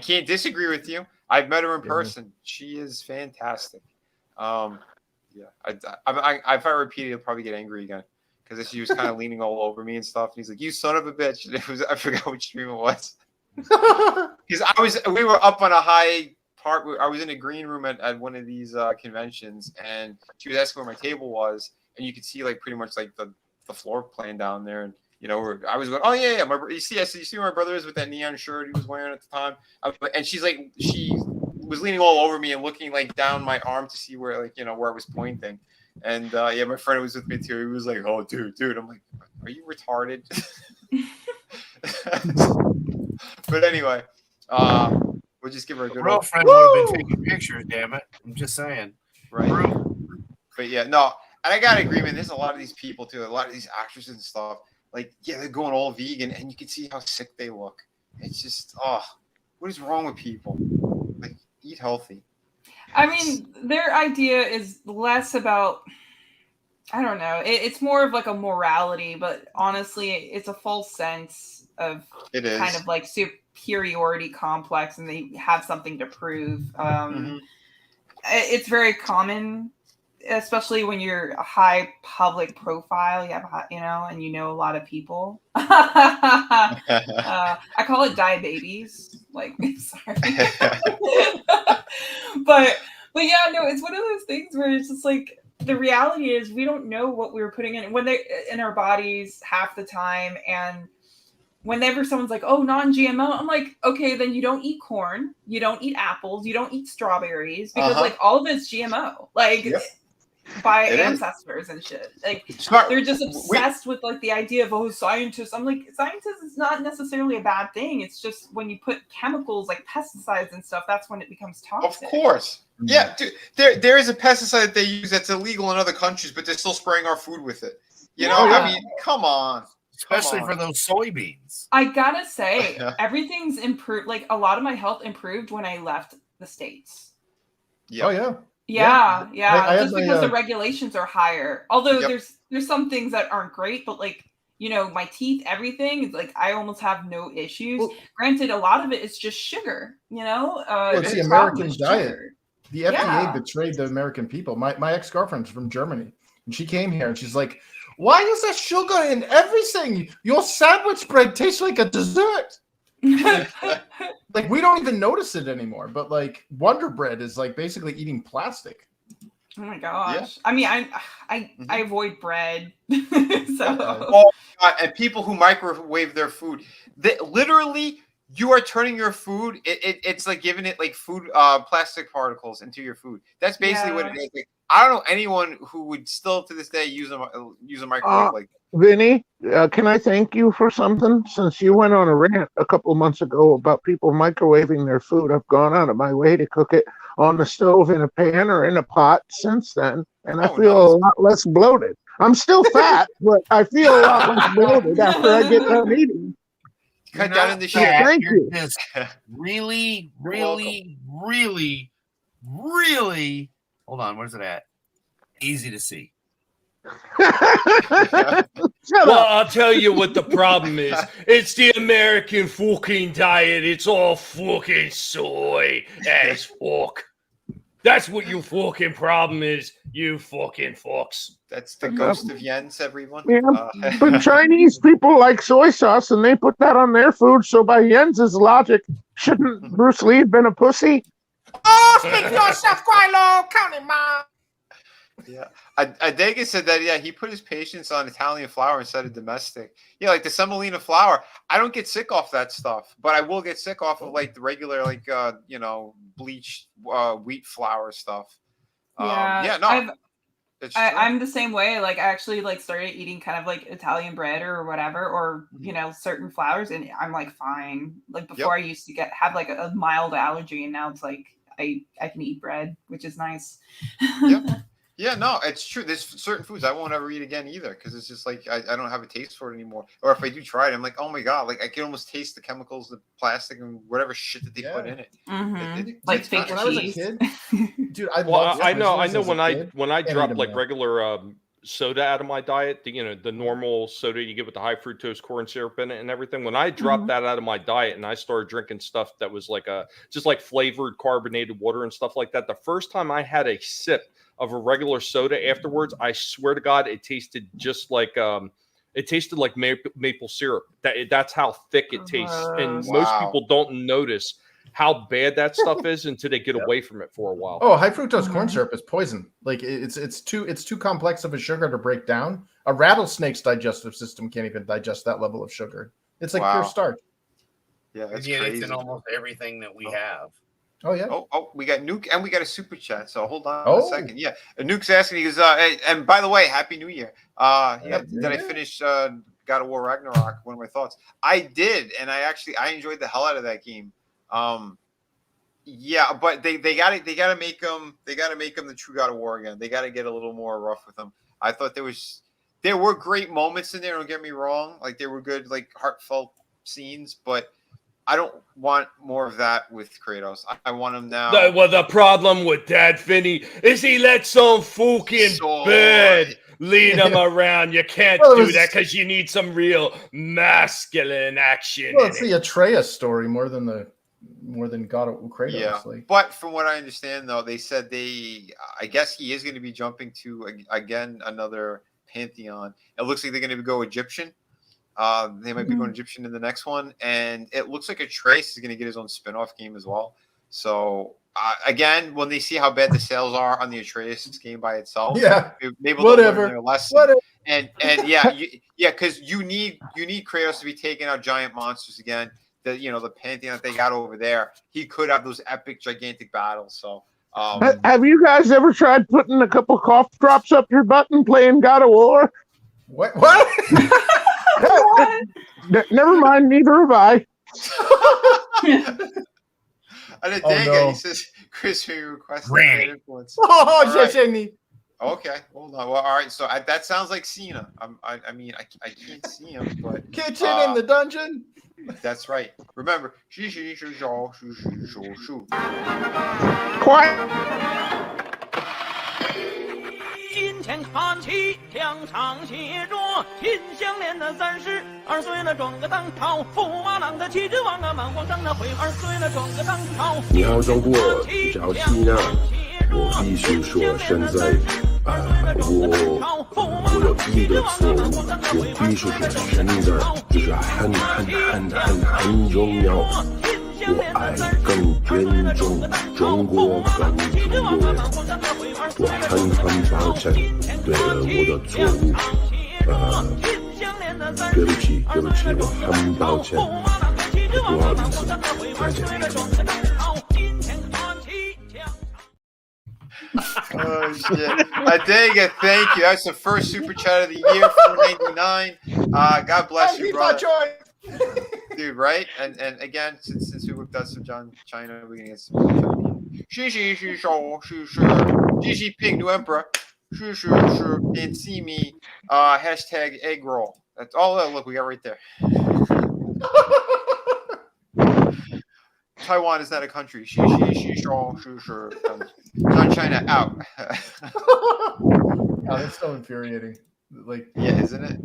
can't disagree with you. I've met her in person. She is fantastic. Yeah, if I repeat it, he'll probably get angry again because she was kind of leaning all over me and stuff. And he's like, "You son of a bitch!" And I forgot which stream it was. Because we were up on a high part. I was in a green room at one of these conventions, and she was asking where my table was. And you could see like pretty much like the floor plan down there, and I was going, oh yeah, you see where my brother is with that neon shirt he was wearing at the time, and she was leaning all over me and looking like down my arm to see where where I was pointing, and my friend was with me too. He was like, oh dude, I'm like, are you retarded? But anyway, we'll just give her a good girlfriend would have been taking pictures. Damn it, I'm just saying, right? But yeah, no. And I got to agree, man. There's a lot of these people too, a lot of these actresses and stuff. Like, yeah, they're going all vegan, and you can see how sick they look. It's just, what is wrong with people? Like, eat healthy. I mean, their idea is less about, I don't know. It's more of like a morality, but honestly, it's a false sense of kind of like superiority complex, and they have something to prove. It's very common. Especially when you're a high public profile, you have and a lot of people. I call it diabetes. Like, sorry, but yeah, no, it's one of those things where it's just like the reality is we don't know what we were putting in when they in our bodies half the time, and whenever someone's like, "Oh, non-GMO," I'm like, "Okay, then you don't eat corn, you don't eat apples, you don't eat strawberries because like all of it's GMO." Like. Yep. By ancestors and shit. Like they're just obsessed with like the idea of scientists. I'm like, scientists is not necessarily a bad thing. It's just when you put chemicals like pesticides and stuff, that's when it becomes toxic. Of course. Yeah, dude, there is a pesticide that they use that's illegal in other countries, but they're still spraying our food with it. I mean, come on. especially for those soybeans. I gotta say, everything's improved. Like a lot of my health improved when I left the States. Oh yeah. Yeah. I Just had because my, the regulations are higher. Although Yep. there's some things that aren't great, but like, you know, my teeth, everything, it's like I almost have no issues. Granted, a lot of it is just sugar, you know? well, it's the problem American is diet. sugar. The FDA Yeah. betrayed the American people. My ex-girlfriend's from Germany, and she came here and she's like, "Why is there sugar in everything? Your sandwich bread tastes like a dessert." Like we don't even notice it anymore. But like Wonder Bread is like basically eating plastic. Oh my gosh. I mean, I avoid bread. So Oh God, and people who microwave their food, literally, you are turning your food. It's like giving it like food, plastic particles into your food. That's basically what it is. Like, I don't know anyone who would still to this day use a microwave like that. Vinny, can I thank you for something? Since you went on a rant a couple of months ago about people microwaving their food, I've gone out of my way to cook it on the stove in a pan or in a pot since then, and I feel a lot less bloated. I'm still fat, but I feel a lot less bloated after I get done eating. Cut down in the shit. Thank You're you. just really, really, really, really. Hold on, where's it at? Easy to see. Well, I'll tell you what the problem is. It's the American fucking diet. It's all fucking soy as fuck. That's what your fucking problem is, you fucking fucks. That's the ghost of Jens, everyone. Yeah, but Chinese people like soy sauce, and they put that on their food. So by Jens's logic, shouldn't Bruce Lee have been a pussy? Oh, speak for yourself, Quilo. Count it, man. Yeah, Adega said that. Yeah, he put his patients on Italian flour instead of domestic. Yeah, like the semolina flour. I don't get sick off that stuff, but I will get sick off of like the regular, like bleached wheat flour stuff. I'm the same way. Like I actually like started eating kind of like Italian bread or whatever, or you know, certain flours, and I'm like fine. Like before, I used to have like a mild allergy, and now it's like I can eat bread, which is nice. Yeah, no, it's true. There's certain foods I won't ever eat again either because it's just like I don't have a taste for it anymore. Or if I do try it, I'm like, oh my God, like I can almost taste the chemicals, the plastic, and whatever shit that they put in it. Like fake when I was a cheese. kid, dude, I know when I drop like regular soda out of my diet, the normal soda you get with the high fructose corn syrup in it and everything. When I dropped that out of my diet and I started drinking stuff that was like just like flavored carbonated water and stuff like that, the first time I had a sip of a regular soda afterwards, I swear to God, it tasted just like maple syrup. That's how thick it tastes, and most people don't notice how bad that stuff is until they get away from it for a while. Oh, high fructose corn syrup is poison. Like it's too complex of a sugar to break down. A rattlesnake's digestive system can't even digest that level of sugar. It's like pure starch. Yeah, that's It's crazy. in almost everything that we have. Oh yeah. Oh, we got Nuke and we got a super chat. So hold on Oh. a second. Yeah, Nuke's asking. He goes, hey, and by the way, Happy New Year. Did I finish God of War Ragnarok? One of my thoughts. I did, and I enjoyed the hell out of that game. Yeah, but they gotta make him the true God of War again. They gotta get a little more rough with him. I thought there were great moments in there. Don't get me wrong. Like there were good, like heartfelt scenes, but I don't want more of that with Kratos. I want him now. The problem with Dad Finney is he lets some fucking bird lead him around. You can't do that because you need some real masculine action. Well, it's the Atreus story more than God of Kratos. Yeah, but from what I understand, though, they said I guess he is going to be jumping to again another pantheon. It looks like they're going to go Egyptian. They might be going Egyptian in the next one, and it looks like Atreus is going to get his own spin-off game as well. So again, when they see how bad the sales are on the Atreus game by itself, maybe they'll learn their lesson. And because you need Kratos to be taking out giant monsters again. The pantheon that they got over there, he could have those epic, gigantic battles. So, have you guys ever tried putting a couple cough drops up your butt and playing God of War? What? Never mind. Neither have I. And he says, Chris, you requested influence. Oh, right. Okay, hold on. Well, all right. So that sounds like Cena. I mean, I can't see him, but Kitchen in the dungeon. that's right. Remember, Quiet. 金钱看齐，墙上写着秦香莲的32岁了，装个当朝驸马郎的旗帜王啊，满皇上的会2岁了，装个当朝。你好，中国，我叫西娜。我必须说，现在我有第一个错误，我必须说，现在就是很重要。我爱更尊重中国跟中国人，我很抱歉，对我的错误，对不起，我很抱歉，不好意思，再见。Oh shit! Adega, thank you. That's the first super chat of the year, $4.99. God bless you, brother. Dude, right? And again, since we whipped out some China, we're gonna get some. Xi Ping, new emperor. Can't see me. Hashtag egg roll. That's all. Look, we got right there. Taiwan is not a country. John China out. Oh, that's so infuriating. Like, yeah, isn't it?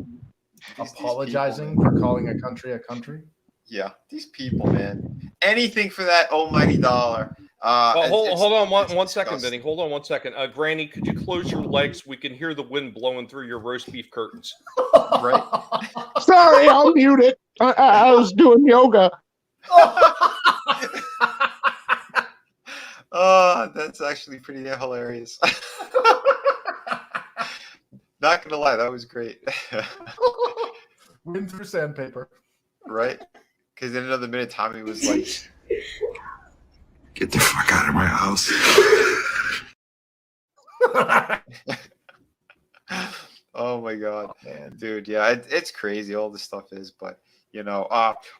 Apologizing for calling a country a country. Yeah, these people, man. Anything for that almighty dollar. Hold on one second, Vinny. Hold on 1 second. Granny, could you close your legs? We can hear the wind blowing through your roast beef curtains. Right. Sorry, I'll mute it. I was doing yoga. Oh, that's actually pretty hilarious. Not gonna lie, that was great. Wind through sandpaper. Right? Because in another minute, Tommy was like, "Get the fuck out of my house." Oh my god, man, dude, yeah, it's crazy. All this stuff is, but you know,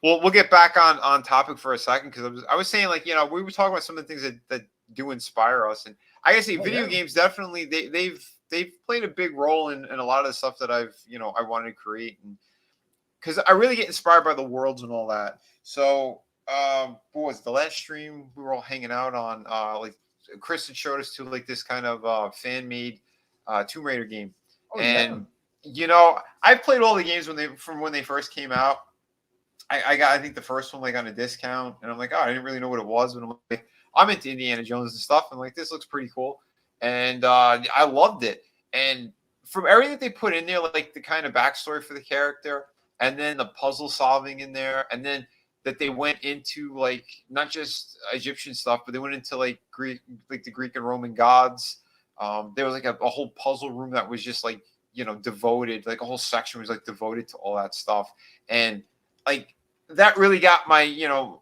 we'll get back on topic for a second because I was saying, like, you know, we were talking about some of the things that do inspire us, and I gotta say, video games definitely they've played a big role in a lot of the stuff that I wanted to create, and because I really get inspired by the worlds and all that. So, boys, the last stream we were all hanging out on, like Chris had showed us to like this kind of fan made Tomb Raider game. And you know, I played all the games when they first came out. I think the first one like on a discount, and I'm like, oh, I didn't really know what it was, but I'm into Indiana Jones and stuff. I'm like, this looks pretty cool, and I loved it. And from everything that they put in there, like the kind of backstory for the character, and then the puzzle solving in there, and then that they went into like not just Egyptian stuff, but they went into like Greek, like the Greek and Roman gods. There was like a whole puzzle room that was just like, you know, devoted, like a whole section was like devoted to all that stuff. And like that really got my, you know,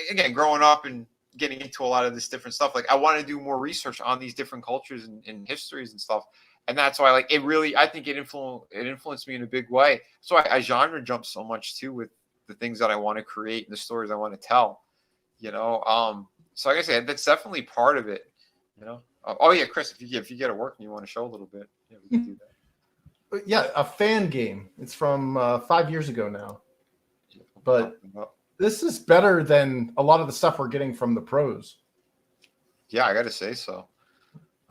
again, growing up and getting into a lot of this different stuff. Like I want to do more research on these different cultures and histories and stuff. And that's why, like, it really, I think it influenced me in a big way. So I genre jump so much too with the things that I want to create and the stories I want to tell, you know? So like I said, that's definitely part of it, you know? Oh yeah, Chris, if you get it working, you want to show a little bit, yeah, we can do that. Yeah, a fan game. It's from 5 years ago now, but this is better than a lot of the stuff we're getting from the pros. Yeah, I got to say so.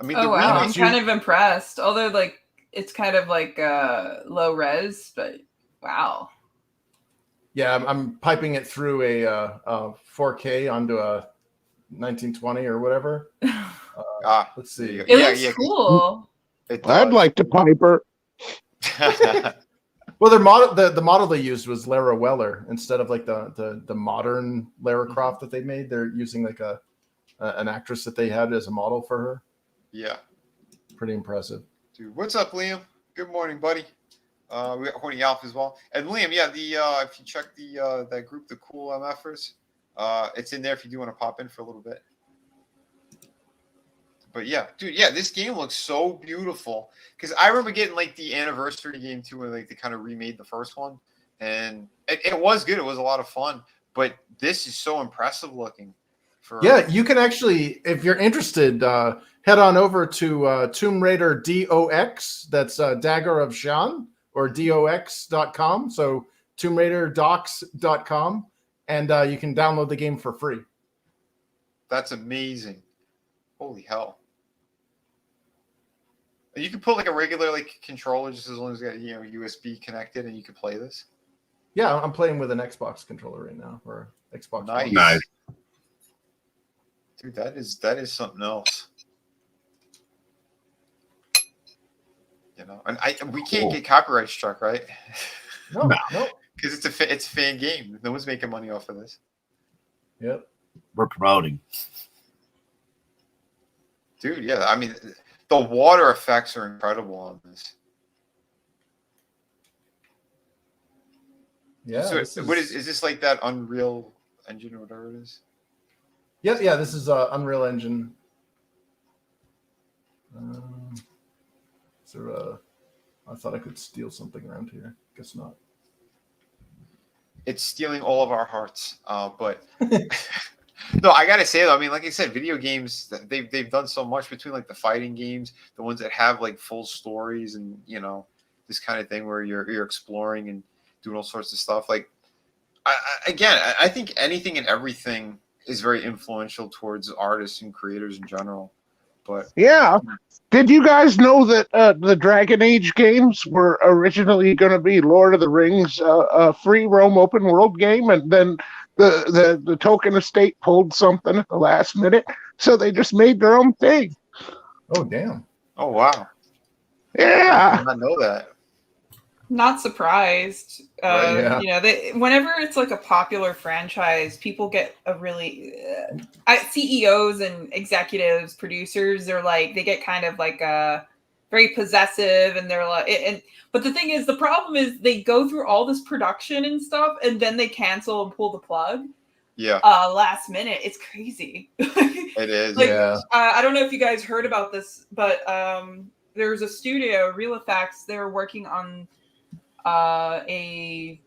I mean, wow, I'm kind of impressed. Although, like, it's kind of like low res, but wow. Yeah, I'm piping it through a 4K onto a 1920 or whatever. Let's see. It looks cool. I'd like to pipe her. Well, their model, the model they used was Lara Weller instead of like the modern Lara Croft that they made. They're using like an actress that they had as a model for her. Yeah, pretty impressive. Dude, what's up, Liam? Good morning, buddy. We got Horny Alf as well. And Liam, yeah, if you check that group, the Cool MFers, it's in there if you do want to pop in for a little bit. But yeah, dude, yeah, this game looks so beautiful. Because I remember getting like the anniversary game too, when like they kind of remade the first one, and it was good. It was a lot of fun. But this is so impressive looking Yeah, you can actually, if you're interested, head on over to Tomb Raider DOX. That's Dagger of Shan, or DOX.com. So TombRaiderDocs.com, and you can download the game for free. That's amazing. Holy hell. You can put like a regular controller just as long as you got USB connected, and you can play this. Yeah, I'm playing with an Xbox controller right now, or Xbox. Nice. Nice. Dude, that is something else. And we can't get copyright struck, right? No. Because it's a fan game. No one's making money off of this. Yep. We're promoting. Dude, yeah. I mean, the water effects are incredible on this. Yeah. So what is this like that Unreal Engine or whatever it is? Yeah. This is Unreal Engine. I thought I could steal something around here. Guess not. It's stealing all of our hearts. But no, I gotta say though, I mean, like I said, video games, they've done so much between like the fighting games, the ones that have like full stories, and this kind of thing where you're exploring and doing all sorts of stuff. Like, I think anything and everything is very influential towards artists and creators in general. But yeah, did you guys know that the Dragon Age games were originally going to be Lord of the Rings, a free roam open world game, and then the Tolkien estate pulled something at the last minute, so they just made their own thing. Oh damn! Oh wow! Yeah, I did not know that. Not surprised. Right, yeah. Whenever it's like a popular franchise, people get a really CEOs and executives, producers. They get kind of like very possessive, and they're like, but the thing is, the problem is they go through all this production and stuff, and then they cancel and pull the plug. Yeah. Last minute, it's crazy. It is. Yeah. I don't know if you guys heard about this, but there's a studio, Real Effects. They're working on a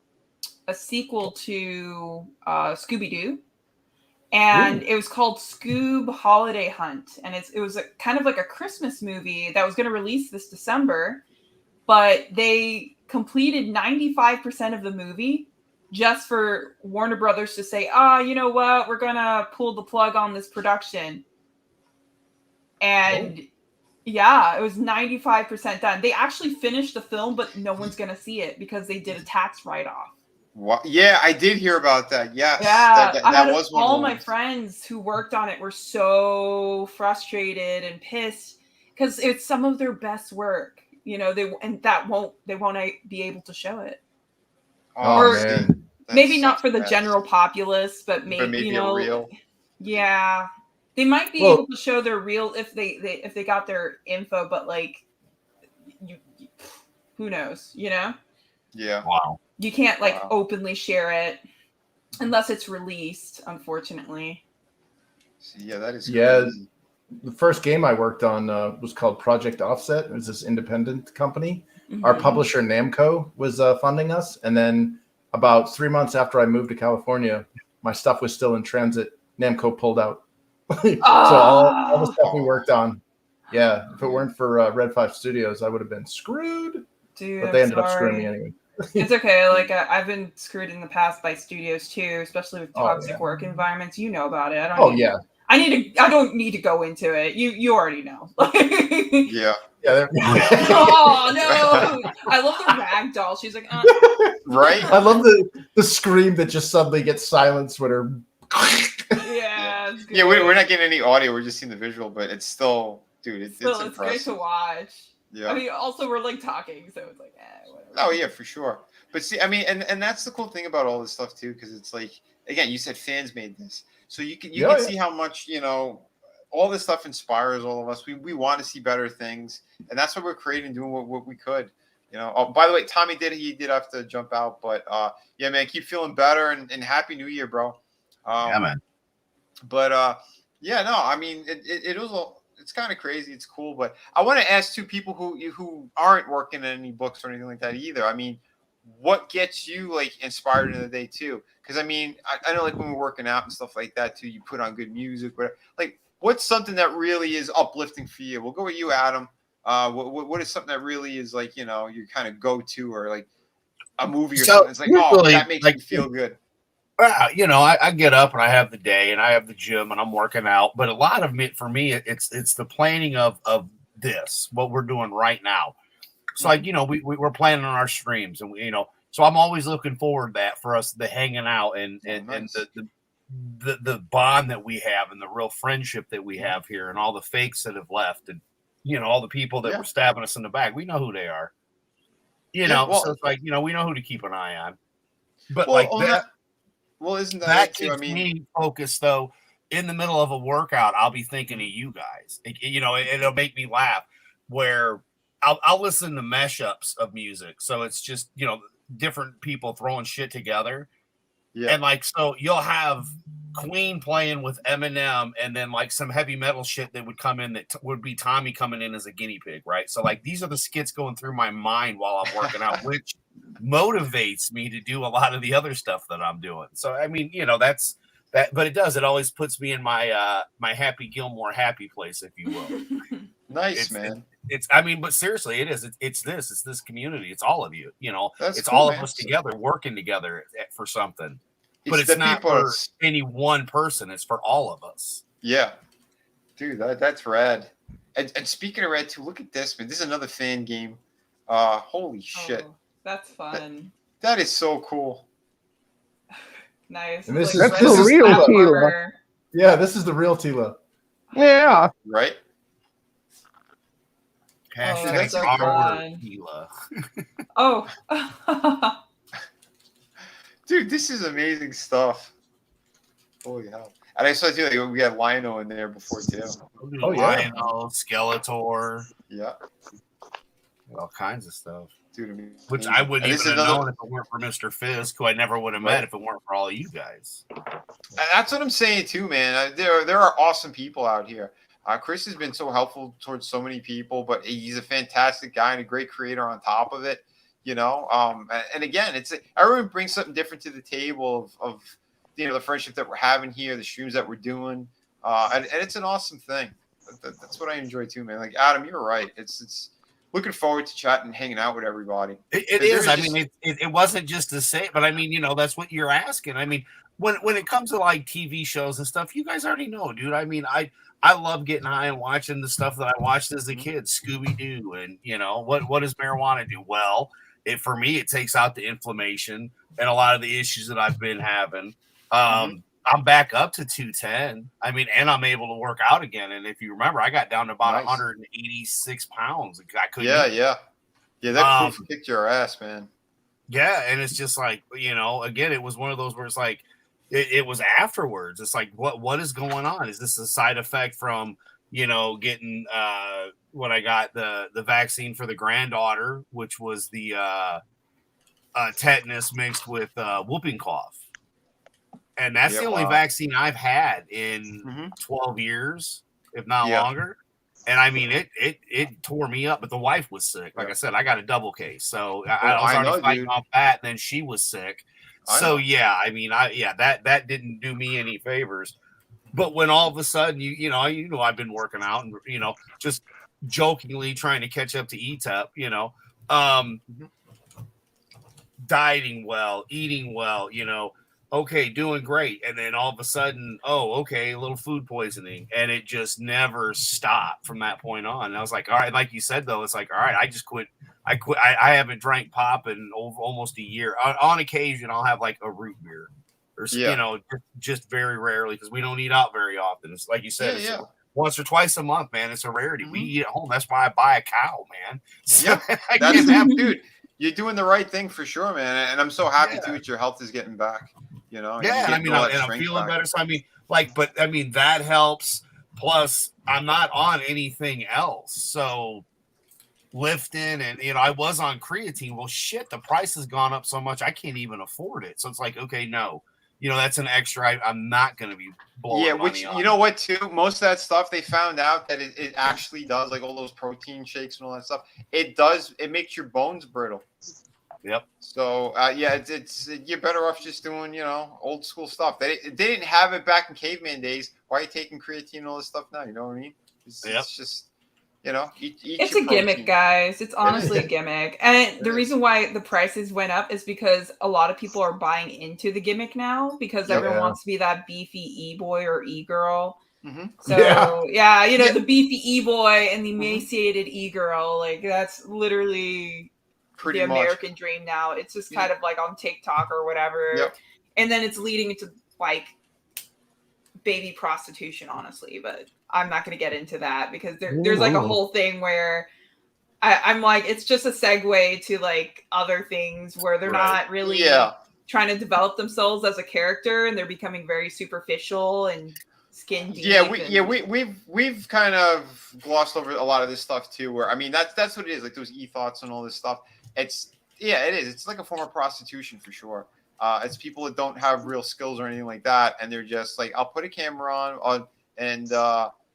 sequel to Scooby-Doo, and it was called Scoob Holiday Hunt, and it was kind of like a Christmas movie that was going to release this December, but they completed 95% of the movie just for Warner Brothers to say, you know what, we're gonna pull the plug on this production. And yeah, it was 95% done. They actually finished the film, but no one's going to see it because they did a tax write-off. What? Yeah, I did hear about that. Yes. Yeah, that was one all of the my ones. friends who worked on it were so frustrated and pissed because it's some of their best work. They won't be able to show it. Oh, man. Maybe not for the general populace, but maybe real. Yeah. They might be able to show their real if they got their info, but who knows? Yeah. Wow. You can't openly share it unless it's released. Unfortunately. Yeah, that is crazy. Yeah. The first game I worked on was called Project Offset. It was this independent company. Mm-hmm. Our publisher Namco was funding us, and then about 3 months after I moved to California, my stuff was still in transit. Namco pulled out. So all the stuff we worked on, if it weren't for Red 5 Studios, I would have been screwed. Dude, but they ended up screwing me anyway. It's okay. I've been screwed in the past by studios too, especially with toxic work environments. You know about it. I don't need to go into it. You already know. Yeah. Oh no! I love the rag doll. She's like, right. I love the scream that just suddenly gets silenced when her. Yeah. Yeah, we're not getting any audio. We're just seeing the visual, but it's still, dude, it's great impressive. to watch. Yeah. I mean, also we're talking, so it's whatever. Oh yeah, for sure. But see, I mean, and that's the cool thing about all this stuff too, because it's again, you said fans made this, so you can see how much all this stuff inspires all of us. We want to see better things, and that's what we're creating, doing what we could. Oh, by the way, Tommy did have to jump out, but yeah, man, keep feeling better and Happy New Year, bro. Yeah, man. But yeah, no, I mean, it's kind of crazy. It's cool, but I want to ask two people who aren't working in any books or anything like that either. I mean, what gets you like inspired in the day too? Because I mean, I know like when we're working out and stuff like that too, you put on good music, whatever. Like, what's something that really is uplifting for you? We'll go with you, Adam. What is something that really is like, you know, you kind of go to, or like a movie or something? It's like, oh, that makes me feel good. Well, you know, I get up and I have the day and I have the gym and I'm working out, but a lot of it for me, it's the planning of this, what we're doing right now. So like, you know, we're planning on our streams, and you know, so I'm always looking forward to that, for us, the hanging out and the bond that we have and the real friendship that we have here, and all the fakes that have left, and you know, all the people that were stabbing us in the back. We know who they are. You know, so it's like, you know, we know who to keep an eye on. But like that. Well, isn't that gets me focused though? In the middle of a workout, I'll be thinking of you guys. You know, it'll make me laugh. Where I'll listen to mashups of music, so it's just, you know, different people throwing shit together. Yeah, and like, so you'll have Queen playing with Eminem, and then like some heavy metal shit that would come in that would be Tommy coming in as a guinea pig, right? So like, these are the skits going through my mind while I'm working out, which motivates me to do a lot of the other stuff that I'm doing. So I mean, you know, that's that, but it always puts me in my my Happy Gilmore happy place, if you will. Nice, man. It's I mean, but seriously, it is. It's this community. It's all of you. You know, that's it's cool, all man. of us together working together for something. It's but it's not for any one person. It's for all of us. Yeah, dude, that's rad. And speaking of rad too, look at this, man. This is another fan game. Holy shit. That's fun. That is so cool. Nice. And this like, is the real Tila. Yeah, this is the real Tila. Yeah. Right. Hashtag so Tila. Oh. Dude, this is amazing stuff. Holy hell. And I saw too, like, we had Lino in there before too. Oh yeah. Lino, Skeletor. Yeah. All kinds of stuff. Dude, which I wouldn't even have known if it weren't for Mr. Fisk, who I never would have met if it weren't for all of you guys. That's what I'm saying too, man. There are awesome people out here. Chris has been so helpful towards so many people, but he's a fantastic guy and a great creator on top of it. You know, and again, everyone brings something different to the table of you know, the friendship that we're having here, the streams that we're doing, and it's an awesome thing. That's what I enjoy too, man. Like Adam, you're right. It's looking forward to chatting and hanging out with everybody. It is. I mean, it wasn't just to say, but I mean, you know, that's what you're asking. I mean, when it comes to like TV shows and stuff, you guys already know, dude. I mean, I love getting high and watching the stuff that I watched as a kid, Scooby-Doo, and you know, what does marijuana do? Well, for me, it takes out the inflammation and a lot of the issues that I've been having. I'm back up to 210. I mean, and I'm able to work out again. And if you remember, I got down to about 186 pounds. I couldn't. Yeah. That proof kicked your ass, man. Yeah, and it's just like, you know, again, it was one of those where it's like, it was afterwards. It's like, what is going on? Is this a side effect from, you know, getting when I got the vaccine for the granddaughter, which was the tetanus mixed with whooping cough. And that's the only vaccine I've had in 12 years, if not longer. And I mean, it tore me up, but the wife was sick. Like I said, I got a double case. So I was already fighting off that. Then she was sick. So yeah, I mean, that didn't do me any favors. But when all of a sudden, you know, I've been working out and, you know, just jokingly trying to catch up to ETEP, you know, dieting well, eating well, you know, okay, doing great. And then all of a sudden, okay, a little food poisoning. And it just never stopped from that point on. And I was like, all right, like you said, though, it's like, all right, I just quit. I haven't drank pop in almost a year. On occasion, I'll have like a root beer or, you know, just very rarely because we don't eat out very often. It's like you said, once or twice a month, man. It's a rarity. We eat at home. That's why I buy a cow, man. So Dude, you're doing the right thing for sure, man. And I'm so happy too that your health is getting back. You know, and I mean, I'm feeling better. So I mean, but I mean that helps. Plus, I'm not on anything else. So lifting and, you know, I was on creatine. Well, shit, the price has gone up so much I can't even afford it. So it's like, okay, no, you know, that's an extra. I'm not going to be blowing money on. You know what, too? Most of that stuff they found out that it actually does, like all those protein shakes and all that stuff. It makes your bones brittle. Yep. So yeah, it's you're better off just doing old school stuff. They didn't have it back in caveman days. Why are you taking creatine and all this stuff now? You know what I mean? It's just eat It's your a gimmick, protein. guys. It's honestly is. a gimmick. And the reason why the prices went up is because a lot of people are buying into the gimmick now because everyone wants to be that beefy e-boy or e-girl. So yeah, the beefy e-boy and the emaciated e-girl, like that's literally Pretty the much. American dream now. It's just kind of like on TikTok or whatever. Yep. And then it's leading into like baby prostitution, honestly, but I'm not going to get into that because there's like a whole thing where I'm like, it's just a segue to like other things where they're not really trying to develop themselves as a character and they're becoming very superficial and skin deep. We've kind of glossed over a lot of this stuff too, where I mean that's what it is, like those e-thoughts and all this stuff. It is. It's like a form of prostitution for sure. It's people that don't have real skills or anything like that, and they're just like, I'll put a camera on and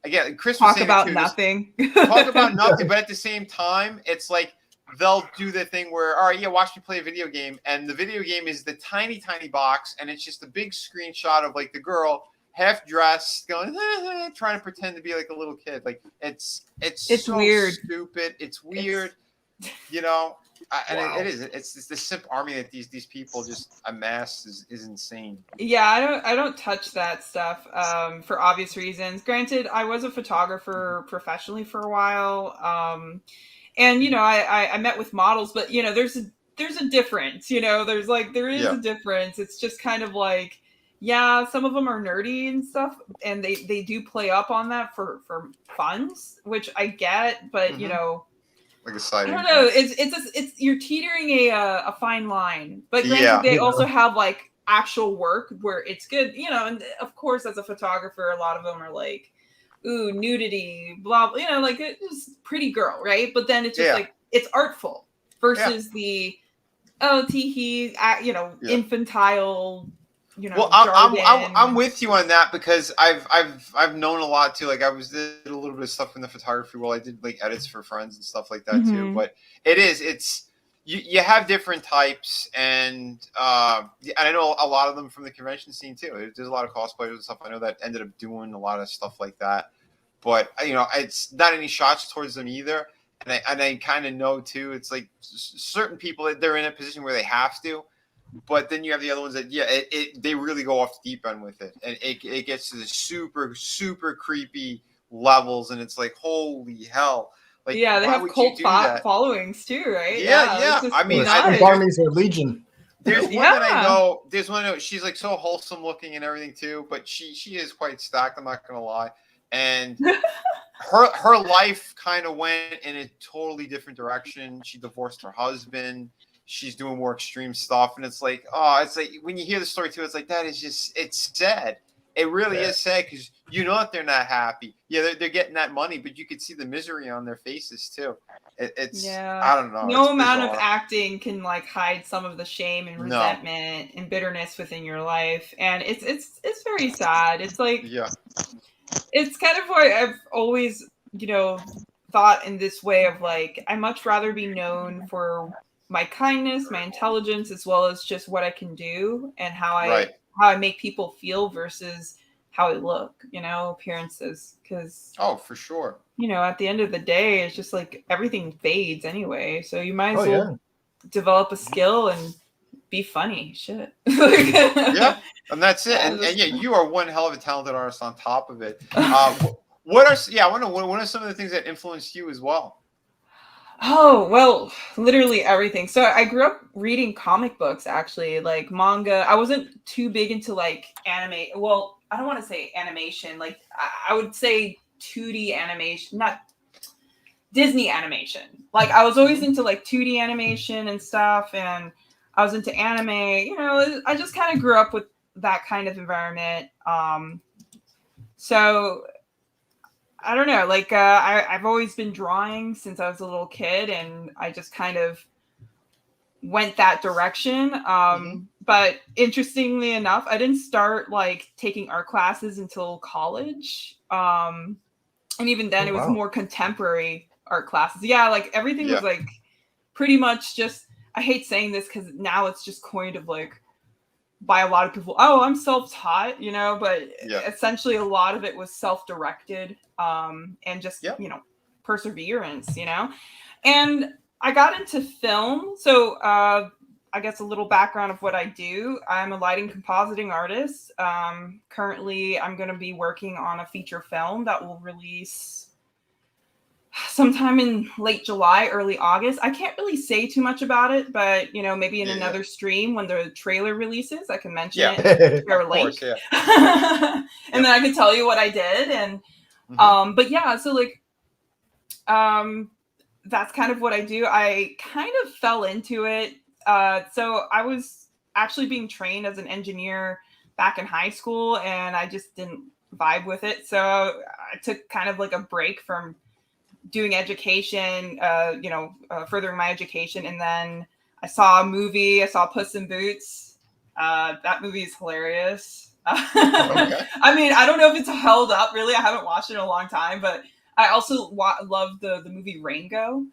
again, Chris was saying talk about nothing. Talk about nothing, but at the same time, it's like they'll do the thing where, all right, yeah, watch me play a video game, and the video game is the tiny box, and it's just a big screenshot of like the girl half dressed, going trying to pretend to be like a little kid. Like it's so weird, stupid. It's weird, And it is. It's the simp army that these people just amass is insane. Yeah, I don't touch that stuff for obvious reasons. Granted, I was a photographer professionally for a while, and I met with models, but there's a difference. There is a difference. It's just kind of like, yeah, some of them are nerdy and stuff, and they do play up on that for funds, which I get, but like a side. I don't know. It's you're teetering a fine line, but granted, they also have like actual work where it's good, and of course, as a photographer, a lot of them are like, ooh, nudity, blah, blah, like it's pretty girl, right? But then it's just like it's artful versus the infantile. Well, I'm with you on that because I've known a lot too. Like I did a little bit of stuff in the photography world. I did like edits for friends and stuff like that too. But it's you have different types, and I know a lot of them from the convention scene too. There's a lot of cosplayers and stuff I know that ended up doing a lot of stuff like that. But it's not any shots towards them either. And I kind of know too. It's like certain people, they're in a position where they have to. But then you have the other ones that, they really go off the deep end with it. And it gets to the super, super creepy levels. And it's like, holy hell. Like, yeah, they have cult followings too, right? Yeah. I mean, armies are legion. There's one that I know. There's one she's like so wholesome looking and everything too. But she is quite stacked, I'm not going to lie. And her life kind of went in a totally different direction. She divorced her husband. She's doing more extreme stuff, and it's like when you hear the story too, it's like it's sad. It really is sad because that they're not happy. Yeah, they're getting that money, but you could see the misery on their faces too. It's I don't know. No amount of acting can like hide some of the shame and resentment and bitterness within your life, and it's very sad. It's like it's kind of why I've always thought in this way of like I much rather be known for my kindness, my intelligence, as well as just what I can do and how I make people feel versus how I look, appearances. Because for sure, at the end of the day, it's just like everything fades anyway. So you might as well develop a skill and be funny. Shit. And that's it. And you are one hell of a talented artist on top of it. What are some of the things that influenced you as well? Oh, well, literally everything. So I grew up reading comic books, actually, like manga. I wasn't too big into like anime. Well, I don't want to say animation. Like I would say 2D animation, not Disney animation. Like I was always into like 2D animation and stuff. And I was into anime, I just kind of grew up with that kind of environment. So I don't know, like I've always been drawing since I was a little kid, and I just kind of went that direction. But interestingly enough, I didn't start like taking art classes until college. And even then it was more contemporary art classes. Yeah, like everything was like pretty much just I hate saying this because now it's just coined of like by a lot of people. Oh, I'm self-taught, you know, but essentially a lot of it was self-directed, and just perseverance, you know. And I got into film, so I guess a little background of what I do. I'm a lighting compositing artist. Currently, I'm going to be working on a feature film that will release sometime in late July, early August. I can't really say too much about it, but you know, maybe in another stream when the trailer releases, I can mention it. Share a link. Course, and then I can tell you what I did. And but yeah, so like that's kind of what I do. I kind of fell into it. So I was actually being trained as an engineer back in high school, and I just didn't vibe with it. So I took kind of like a break from doing education, furthering my education. And then I saw a movie. I saw Puss in Boots. That movie is hilarious. I mean, I don't know if it's held up really. I haven't watched it in a long time, but I also love the movie Rango.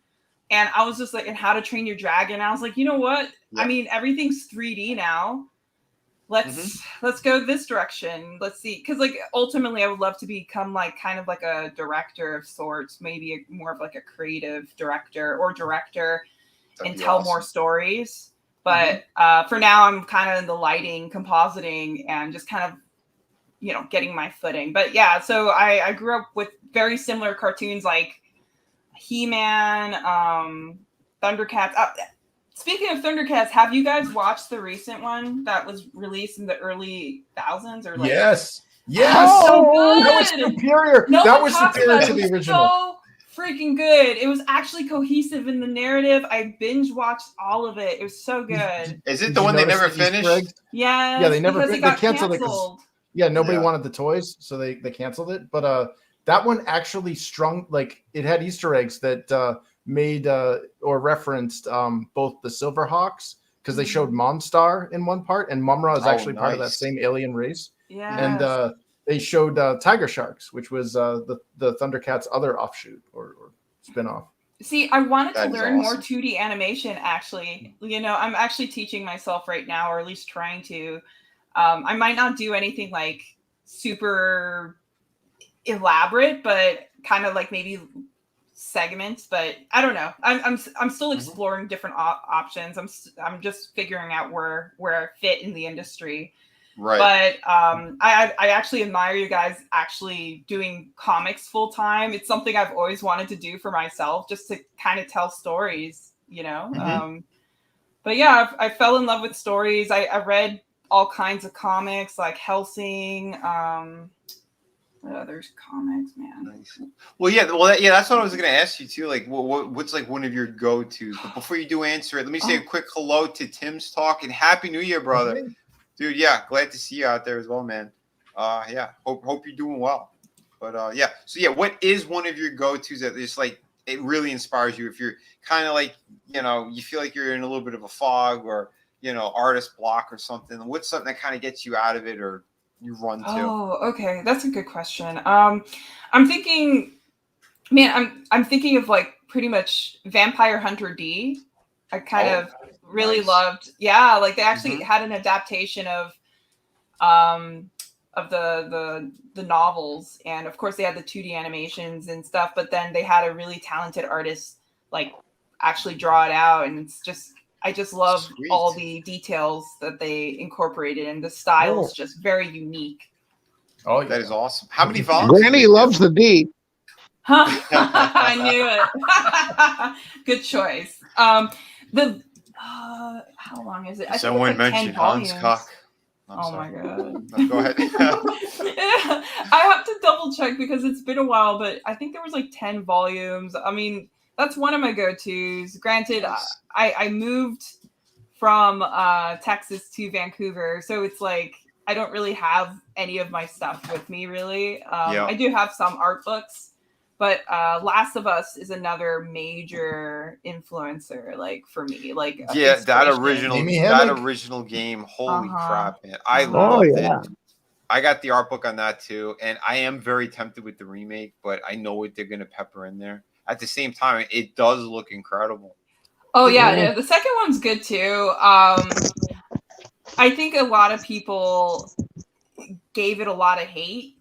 And I was just like, and How to Train Your Dragon. I was like, you know what? I mean, everything's 3D now. Let's go this direction. Let's see. Because like ultimately I would love to become like kind of like a director of sorts, maybe more of like a creative director and tell more stories. But for now I'm kind of in the lighting, compositing, and just kind of, you know, getting my footing. But yeah, so I grew up with very similar cartoons like He-Man, Thundercats. Speaking of Thundercats, have you guys watched the recent one that was released in the early thousands? Or like, yes, so good. That was superior. That was superior to the original. So freaking good. It was actually cohesive in the narrative. I binge watched all of it. It was so good. Is it the one they never finished? Yeah, they never because it got canceled it. Nobody Yeah. wanted the toys, so they canceled it. But that one actually it had Easter eggs that made or referenced both the Silverhawks, because they showed Monstar in one part, and Mumra is actually part of that same alien race. Yeah. And they showed Tiger Sharks, which was the Thundercats' other offshoot or spinoff. See, I wanted to That is learn more awesome. 2D animation, actually. You know, I'm actually teaching myself right now, or at least trying to. I might not do anything like super elaborate, but kind of like maybe segments. But I don't know. I'm still exploring different options. I'm just figuring out where I fit in the industry. Right. But I actually admire you guys actually doing comics full time. It's something I've always wanted to do for myself, just to kind of tell stories, you know. But yeah, I fell in love with stories. I read all kinds of comics like Helsing. What others comics, man? Well, that's what I was going to ask you too. Like, what's like one of your go-tos? But before you do answer it, let me say a quick hello to Tim's Talk and Happy New Year, brother. Dude, yeah, glad to see you out there as well, man. Hope you're doing well. But what is one of your go-tos that is like it really inspires you? If you're kind of like, you know, you feel like you're in a little bit of a fog or, you know, artist block or something. What's something that kind of gets you out of it or you run to? Oh, okay, that's a good question. I'm thinking of like pretty much Vampire Hunter D. I kind of really loved. Yeah, like they actually had an adaptation of the novels, and of course they had the 2D animations and stuff, but then they had a really talented artist like actually draw it out, and it's just I just love all the details that they incorporated, and the style is just very unique. Oh, that is awesome. How many volumes? Granny loves the D. Huh? I knew it. Good choice. How long is it? Someone mentioned Hans Cock. Oh my god. Go ahead. I have to double check because it's been a while, but I think there was like 10 volumes. I mean, that's one of my go-tos. Granted, I moved from Texas to Vancouver, so it's like I don't really have any of my stuff with me, really. I do have some art books, but Last of Us is another major influencer, like for me. Like that original game. Holy crap, man! I loved it. I got the art book on that too, and I am very tempted with the remake, but I know what they're gonna pepper in there. At the same time, it does look incredible. Oh yeah, the second one's good too. I think a lot of people gave it a lot of hate.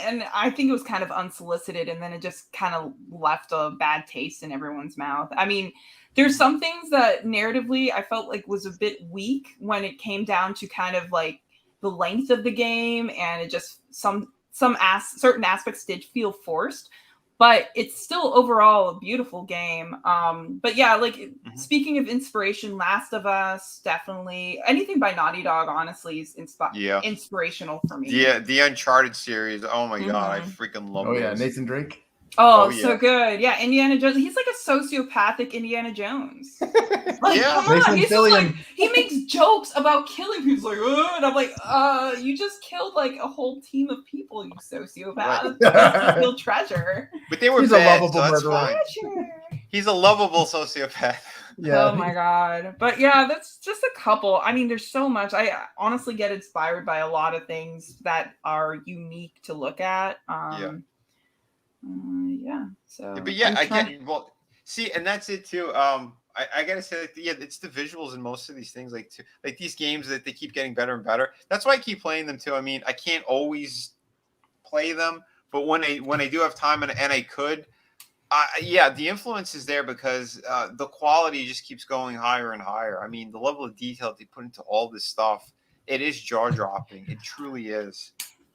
And I think it was kind of unsolicited, and then it just kind of left a bad taste in everyone's mouth. I mean, there's some things that narratively I felt like was a bit weak when it came down to kind of like the length of the game, and it just certain aspects did feel forced, but it's still overall a beautiful game. But yeah, like speaking of inspiration, Last of Us, definitely anything by Naughty Dog, honestly, is inspirational for me. The Uncharted series. Oh my god, I freaking love those. Oh yeah, Nathan Drake. Oh, so good. Yeah, Indiana Jones. He's like a sociopathic Indiana Jones. Like, come on. He's just like, he makes jokes about killing people. He's like, and I'm like, you just killed like a whole team of people, you sociopath. Right. Steal treasure. But they were He's bad, a lovable so that's fine. He's a lovable sociopath. Yeah. Oh my god. But yeah, that's just a couple. I mean, there's so much. I honestly get inspired by a lot of things that are unique to look at. Yeah. So. But yeah, I get. Well, see, and that's it too. I gotta say, like, yeah, it's the visuals in most of these things, like these games that they keep getting better and better. That's why I keep playing them too. I mean, I can't always play them, but when I do have time and I could, yeah, the influence is there because the quality just keeps going higher and higher. I mean, the level of detail they put into all this stuff, it is jaw dropping. It truly is.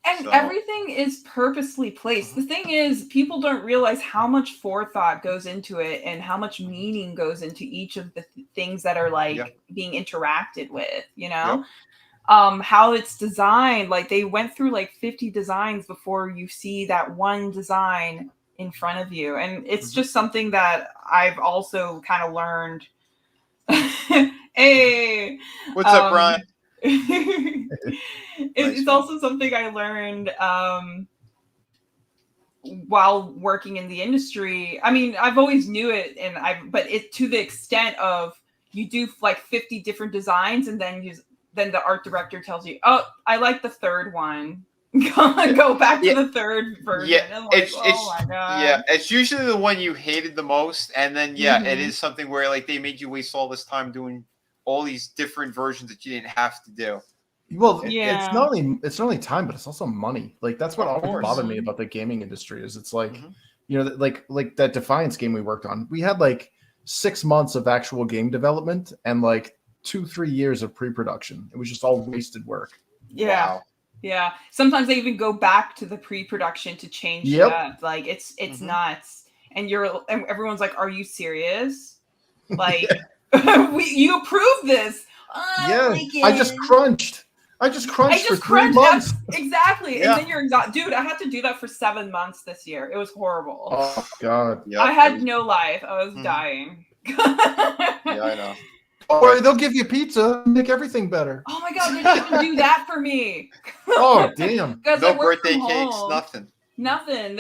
And everything is purposely placed. The thing is, people don't realize how much forethought goes into it and how much meaning goes into each of the things that are like being interacted with, you know? How it's designed. Like they went through like 50 designs before you see that one design in front of you. And it's just something that I've also kind of learned. Hey! What's up, Brian? It's also something I learned while working in the industry. I mean, I've always knew it, but it to the extent of you do like 50 different designs, and then the art director tells you, "Oh, I like the third one. Go back to the third version." Yeah, Like, oh my god. Yeah, it's usually the one you hated the most, and then it is something where like they made you waste all this time doing all these different versions that you didn't have to do. Well, it's not only time, but it's also money. Like that's what always bothered me about the gaming industry is it's like, you know, like that Defiance game we worked on. We had like 6 months of actual game development and like 2-3 years of pre-production. It was just all wasted work. Yeah. Wow. Yeah. Sometimes they even go back to the pre-production to change it up. Like it's nuts. And everyone's like, "Are you serious? Like you approved this." I just crunched for 3 months. Exactly. And then you're dude, I had to do that for 7 months this year. It was horrible. Oh god. I had no life. I was dying. Yeah, I know. Don't worry, they'll give you pizza, make everything better. Oh my god, they didn't even do that for me. Oh damn. No birthday cakes, nothing. Nothing.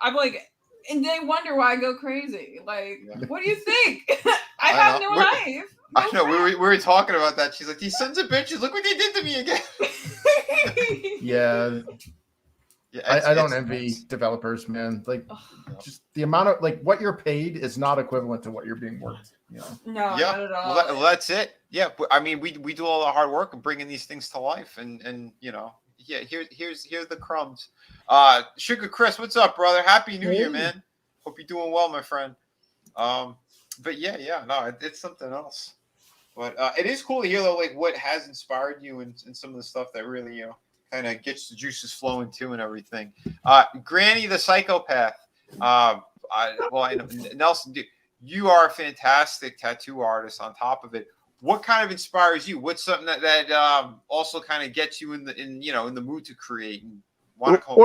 I'm like, and they wonder why I go crazy. Like, what do you think? I have no life. I know. We were talking about that. She's like, "These sons of bitches! Look what they did to me again." I don't envy developers, man. Like, just the amount of like what you're paid is not equivalent to what you're being worth. You know? No, not at all. Well, that's it. Yeah, I mean, we do all the hard work of bringing these things to life, and you know, here's the crumbs. Sugar Chris, what's up, brother? Happy New Year, man. Hope you're doing well, my friend. But no, it's something else. But it is cool to hear though, like what has inspired you and some of the stuff that really, you know, kind of gets the juices flowing too and everything. Granny the psychopath. I know Nelson, you are a fantastic tattoo artist. On top of it, what kind of inspires you? What's something that also kind of gets you in the mood to create and want to come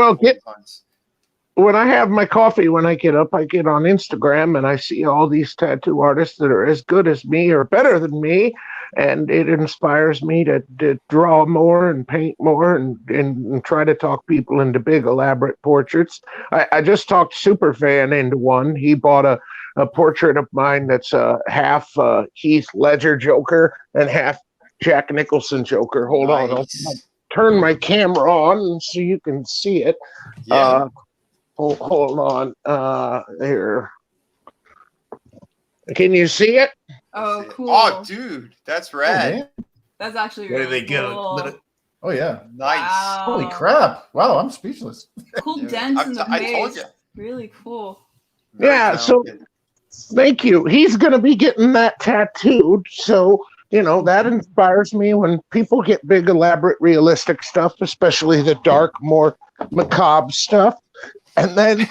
when I have my coffee, when I get up, I get on Instagram and I see all these tattoo artists that are as good as me or better than me. And it inspires me to draw more and paint more and try to talk people into big, elaborate portraits. I just talked Superfan into one. He bought a portrait of mine that's half Heath Ledger Joker and half Jack Nicholson Joker. Hold on. I'll turn my camera on so you can see it. Yeah. Hold on. There. Can you see it? Oh, cool. Oh, dude, that's Oh, rad. man. That's actually Where do really they get cool. it? Oh, yeah. Nice. Wow. Holy crap. Wow, I'm speechless. Cool Dude, dents in the I told face. you. Really cool. Very Yeah, so talented. thank you. He's going to be getting that tattooed. So, that inspires me when people get big, elaborate, realistic stuff, especially the dark, more macabre stuff. And then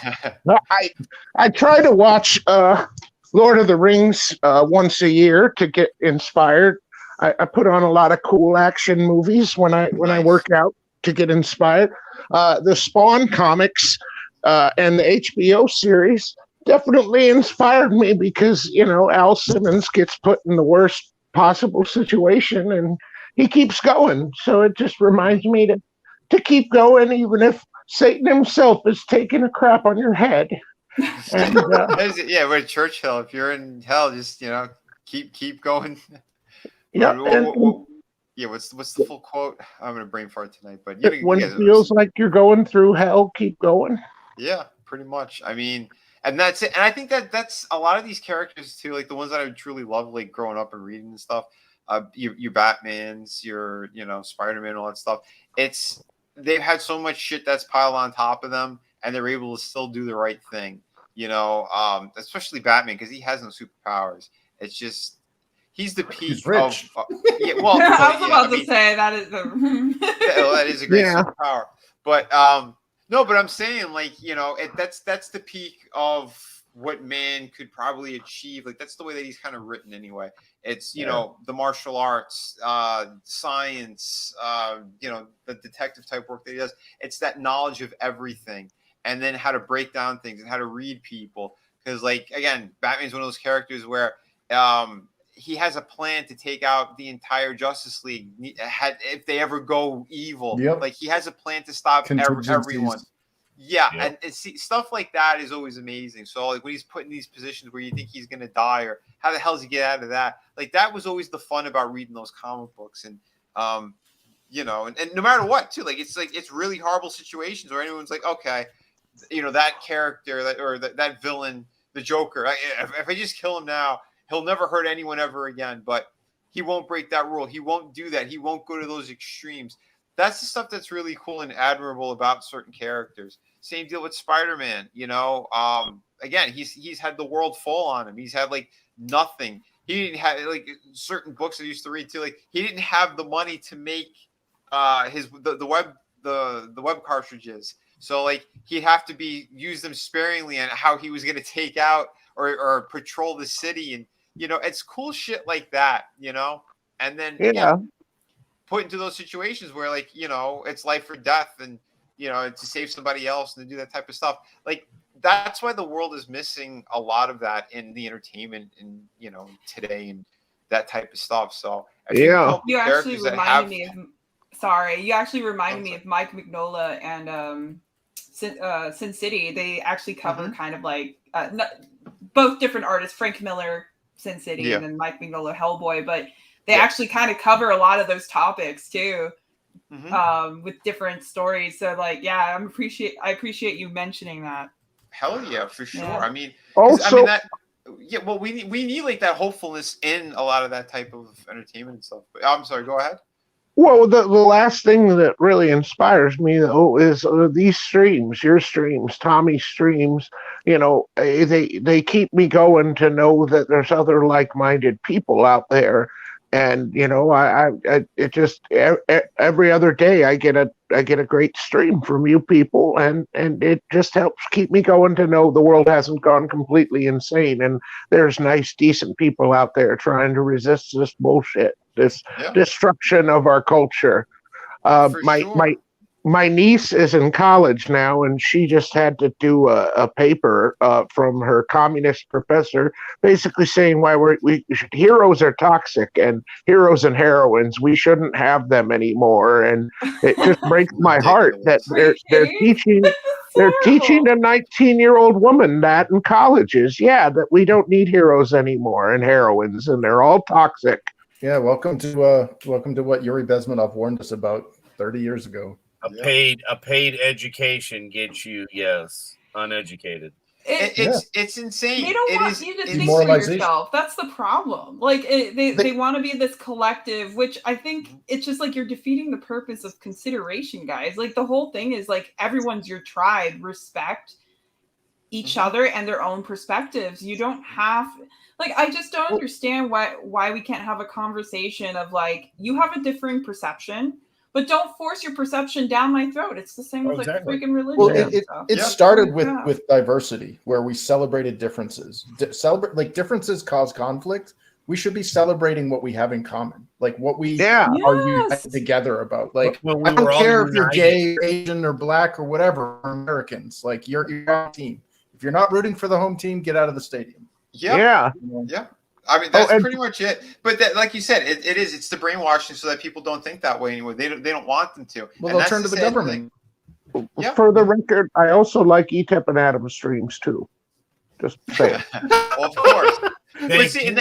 I try to watch Lord of the Rings once a year to get inspired. I put on a lot of cool action movies when I work out to get inspired. The Spawn comics and the HBO series definitely inspired me because Al Simmons gets put in the worst possible situation and he keeps going. So it just reminds me to keep going, even if Satan himself is taking a crap on your head. And Yeah, with Churchill, if you're in hell, just keep going. yeah, Yeah, what's the full quote? I'm gonna brain fart tonight, but when it feels like you're going through hell, keep going. Yeah, pretty much. I mean, and that's it. And I think that's a lot of these characters too, like the ones that I truly love, like growing up and reading and stuff. Your Batmans, your Spider-Man, all that stuff. They've had so much shit that's piled on top of them, and they're able to still do the right thing. Especially Batman, because he has no superpowers. It's just he's the peak He's rich. of yeah. Well, I was about I mean, to say that is the. that is a great Yeah. superpower. But no, but I'm saying that's the peak of what man could probably achieve. Like that's the way that he's kind of written anyway. It's the martial arts, science, the detective type work that he does. It's that knowledge of everything, and then how to break down things and how to read people. Because again, Batman's one of those characters where he has a plan to take out the entire Justice League if they ever go evil. Yep. Like he has a plan to stop everyone. Yeah, Yep. and stuff like that is always amazing. So when he's put in these positions where you think he's gonna die, or how the hell does he get out of that? Like that was always the fun about reading those comic books, and and no matter what too, it's really horrible situations where anyone's like, okay, that character that villain, the Joker, if I just kill him now, he'll never hurt anyone ever again. But he won't break that rule. He won't do that. He won't go to those extremes. That's the stuff that's really cool and admirable about certain characters. Same deal with Spider-Man. Again, he's had the world fall on him. He's had nothing. He didn't have certain books I used to read too. He didn't have the money to make the web cartridges. So he'd have to use them sparingly on how he was going to take out or patrol the city, and it's cool shit like that. And then again, put into those situations where it's life or death, and to save somebody else and to do that type of stuff. That's why the world is missing a lot of that in the entertainment and today and that type of stuff. So Yeah. You actually reminded me of. Sorry, you actually reminded me of Mike Mignola and Sin City. They actually cover kind of both different artists, Frank Miller, Sin City, and then Mike Mignola, Hellboy. But they actually kind of cover a lot of those topics too, with different stories. So I appreciate you mentioning that. Hell yeah, for sure. Yeah. I mean, Also, well, we need that hopefulness in a lot of that type of entertainment and stuff. But I'm sorry, go ahead. well, the last thing that really inspires me though is these streams, your streams, Tommy's streams. They keep me going to know that there's other like-minded people out there. And it just every other day I get a great stream from you people, and it just helps keep me going to know the world hasn't gone completely insane, and there's nice, decent people out there trying to resist this bullshit, this destruction of our culture. My niece is in college now, and she just had to do a paper from her communist professor, basically saying why heroes are toxic, and heroes and heroines, we shouldn't have them anymore. And it just breaks my heart that they're teaching a 19-year-old woman that in colleges, that we don't need heroes anymore and heroines, and they're all toxic. Yeah, welcome to what Yuri Bezmenov warned us about 30 years ago. A paid education gets you, uneducated. It's insane. They don't It want is you to think for demoralization. yourself. That's the problem. Like they want to be this collective, which I think it's just like you're defeating the purpose of consideration, guys. Like the whole thing is like everyone's your tribe. Respect each other and their own perspectives. You don't have like I just don't understand why we can't have a conversation of like you have a differing perception. But don't force your perception down my throat. It's the same with like freaking religion. Well, and it stuff. started with diversity, where we celebrated differences. Like differences cause conflict. We should be celebrating what we have in common, like what we are united together about. Like I don't care if you're gay, Asian, or black or whatever. We're Americans. Like you're on team. If you're not rooting for the home team, get out of the stadium. Yeah. I mean, that's pretty much it. But that, like you said, it's the brainwashing so that people don't think that way anymore. They don't want them to. Well, they'll turn to the government. For the record, I also like E-Tip and Adam streams too. Just saying. Of course. But see,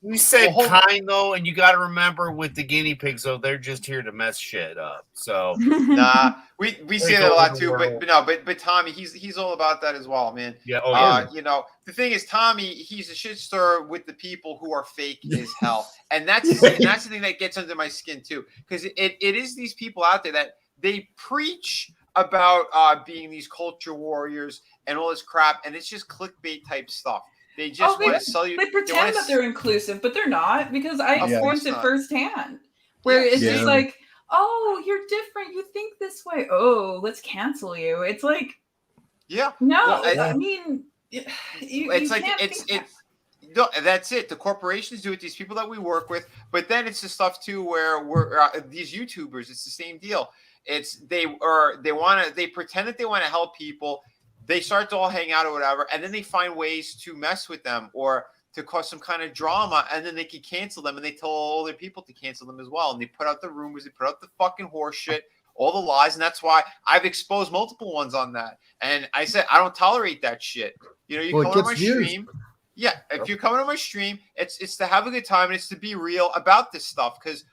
you said kind though, and you got to remember with the guinea pigs though, they're just here to mess shit up. So nah, we say that a lot too. But Tommy, he's all about that as well, man. Yeah. You know, the thing is, Tommy, he's a shit stirrer with the people who are fake as hell, and that's the thing that gets under my skin too, because it is these people out there that they preach about being these culture warriors and all this crap, and it's just clickbait type stuff. They just want to sell you. They pretend that they're inclusive, but they're not, because I experienced it firsthand. Where it's just like, oh, you're different. You think this way. Oh, let's cancel you. It's like, no. Well, I mean, it's like it's no, that's it. The corporations do it. These people that we work with, but then it's the stuff too where we're these YouTubers. It's the same deal. It's they pretend that they want to help people. They start to all hang out or whatever, and then they find ways to mess with them or to cause some kind of drama, and then they can cancel them, and they tell all their people to cancel them as well. And they put out the rumors, they put out the fucking horse shit, all the lies, and that's why I've exposed multiple ones on that. And I said I don't tolerate that shit. You know, you come on my stream. Yeah, if you're coming on my stream, it's to have a good time and it's to be real about this stuff, because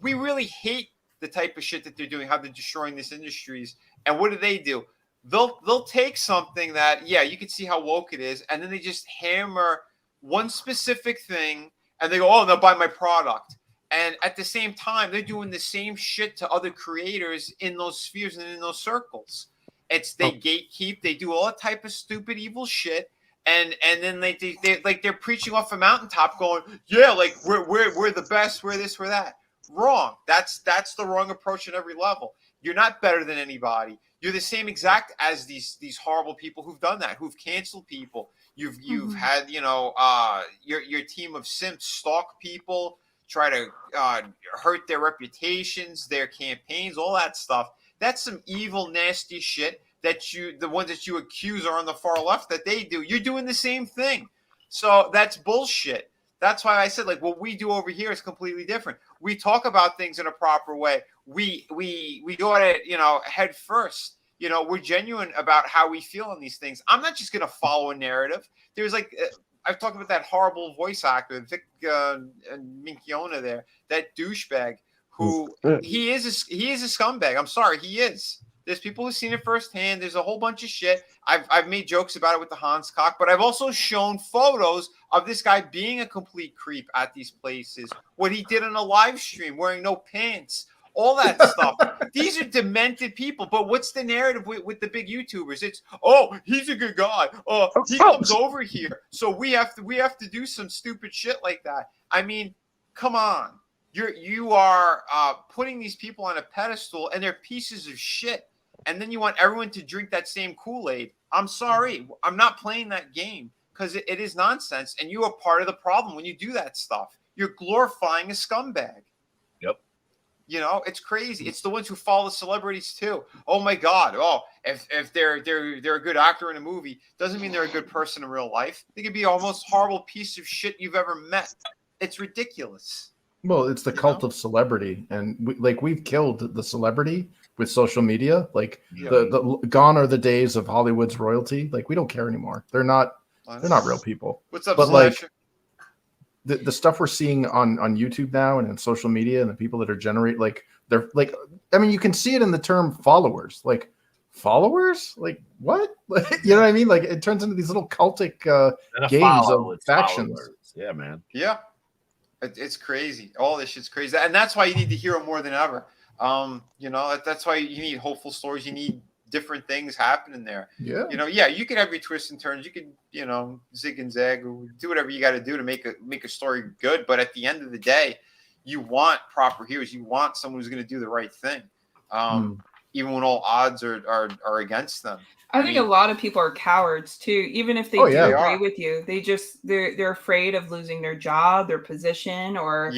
we really hate the type of shit that they're doing, how they're destroying these industries. And what do? They'll take something that, you can see how woke it is, and then they just hammer one specific thing, and they go, oh, they'll buy my product. And at the same time, they're doing the same shit to other creators in those spheres and in those circles. It's they gatekeep, they do all that type of stupid, evil shit, and then they're preaching off a mountaintop, going, yeah, like we're the best, we're this, we're that. Wrong. That's the wrong approach at every level. You're not better than anybody. You're the same exact as these horrible people who've done that, who've canceled people. You've had, your team of simps stalk people, try to hurt their reputations, their campaigns, all that stuff. That's some evil, nasty shit that the ones that you accuse are on the far left that they do. You're doing the same thing. So that's bullshit. That's why I said, like, what we do over here is completely different. We talk about things in a proper way. We go at it, head first. We're genuine about how we feel on these things. I'm not just going to follow a narrative. There's like, I've talked about that horrible voice actor, Vic Minchiona there, that douchebag who he is a scumbag. I'm sorry, he is. There's people who've seen it firsthand. There's a whole bunch of shit. I've made jokes about it with the Hans cock, but I've also shown photos of this guy being a complete creep at these places. What he did on a live stream, wearing no pants, all that stuff. These are demented people. But what's the narrative with the big YouTubers? It's, oh, he's a good guy. He comes over here, so we have to do some stupid shit like that. I mean, come on. You are putting these people on a pedestal, and they're pieces of shit. And then you want everyone to drink that same Kool-Aid. I'm sorry. I'm not playing that game, because it is nonsense. And you are part of the problem when you do that stuff. You're glorifying a scumbag. Yep. It's crazy. It's the ones who follow the celebrities too. Oh my God. Oh, if they're a good actor in a movie, doesn't mean they're a good person in real life. They could be the most horrible piece of shit you've ever met. It's ridiculous. Well, it's the cult of celebrity, and we've killed the celebrity with social media. Like the gone are the days of Hollywood's royalty. Like, we don't care anymore. They're not real people. What's up, but Slash? Like the stuff we're seeing on YouTube now and in social media, and the people that are they're like, I mean, you can see it in the term followers. Like, followers? Like what? You know what I mean? Like it turns into these little cultic And a games follow, of it's factions. followers. Yeah, man. Yeah, it's crazy. All this shit's crazy, and that's why you need the hero more than ever. That's why you need hopeful stories. You need different things happening there. Yeah. You can have your twists and turns. You can, zig and zag, do whatever you got to do to make a story good. But at the end of the day, you want proper heroes. You want someone who's going to do the right thing, even when all odds are against them. I think a lot of people are cowards too, even if they do agree with you. They're afraid of losing their job, their position, or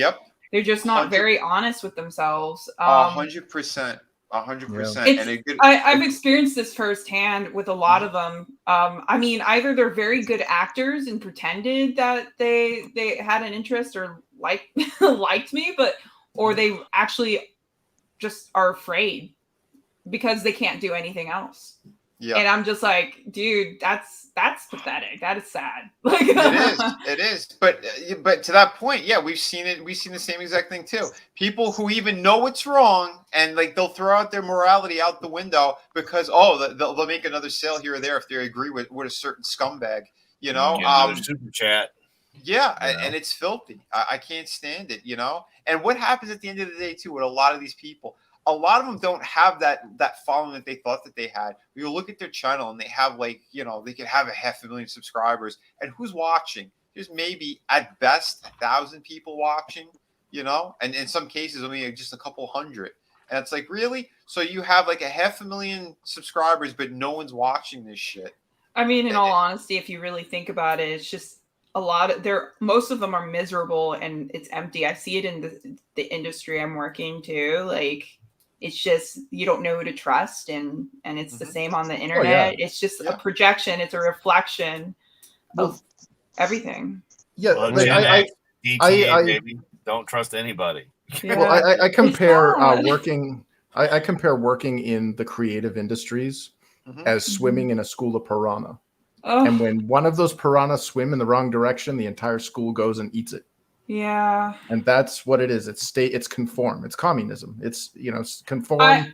they're just not very honest with themselves. 100%. 100%. I've experienced this firsthand with a lot of them. Either they're very good actors and pretended that they had an interest or liked me, or they actually just are afraid because they can't do anything else. Yeah. And I'm just like, dude, that's pathetic. That is sad. It is. But to that point, yeah, we've seen it. We've seen the same exact thing too. People who even know it's wrong and they'll throw out their morality out the window because they'll make another sale here or there if they agree with a certain scumbag. Super chat. Yeah, and it's filthy. I can't stand it. And what happens at the end of the day too with a lot of these people? A lot of them don't have that following that they thought that they had. You look at their channel and they have they could have 500,000 subscribers, and who's watching? There's maybe at best 1,000 people watching, and in some cases only just a couple hundred. And it's like, really? So you have 500,000 subscribers, but no one's watching this shit. In all honesty, if you really think about it, it's just most of them are miserable and it's empty. I see it in the industry I'm working too. It's just you don't know who to trust, and it's the same on the internet. It's just a projection. It's a reflection of everything. Yeah, baby. Don't trust anybody. Yeah. Well, I compare working. I compare working in the creative industries as swimming in a school of piranha. Oh. And when one of those piranhas swim in the wrong direction, the entire school goes and eats it. Yeah. And that's what it is. It's conform. It's communism. It's, conform.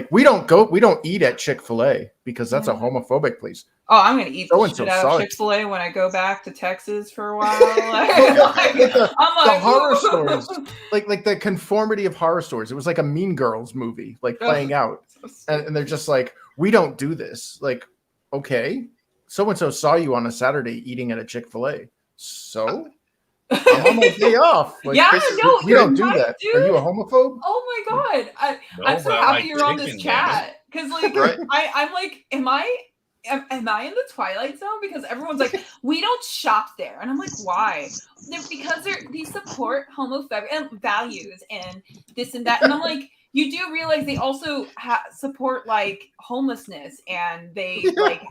We don't eat at Chick-fil-A because that's a homophobic place. Oh, I'm going to eat the shit out of Chick-fil-A when I go back to Texas for a while. The horror stories, like the conformity of horror stories. It was like a Mean Girls movie, playing out. And they're just like, we don't do this. Okay, so-and-so saw you on a Saturday eating at a Chick-fil-A. So... I'm on my day off. We don't do that. Dude. Are you a homophobe? Oh my god! I'm so happy you're on this chat because I'm like, am I in the Twilight Zone? Because everyone's like, we don't shop there, and I'm like, why? Because they support homophobic values and this and that, and I'm like. You do realize they also support homelessness, and they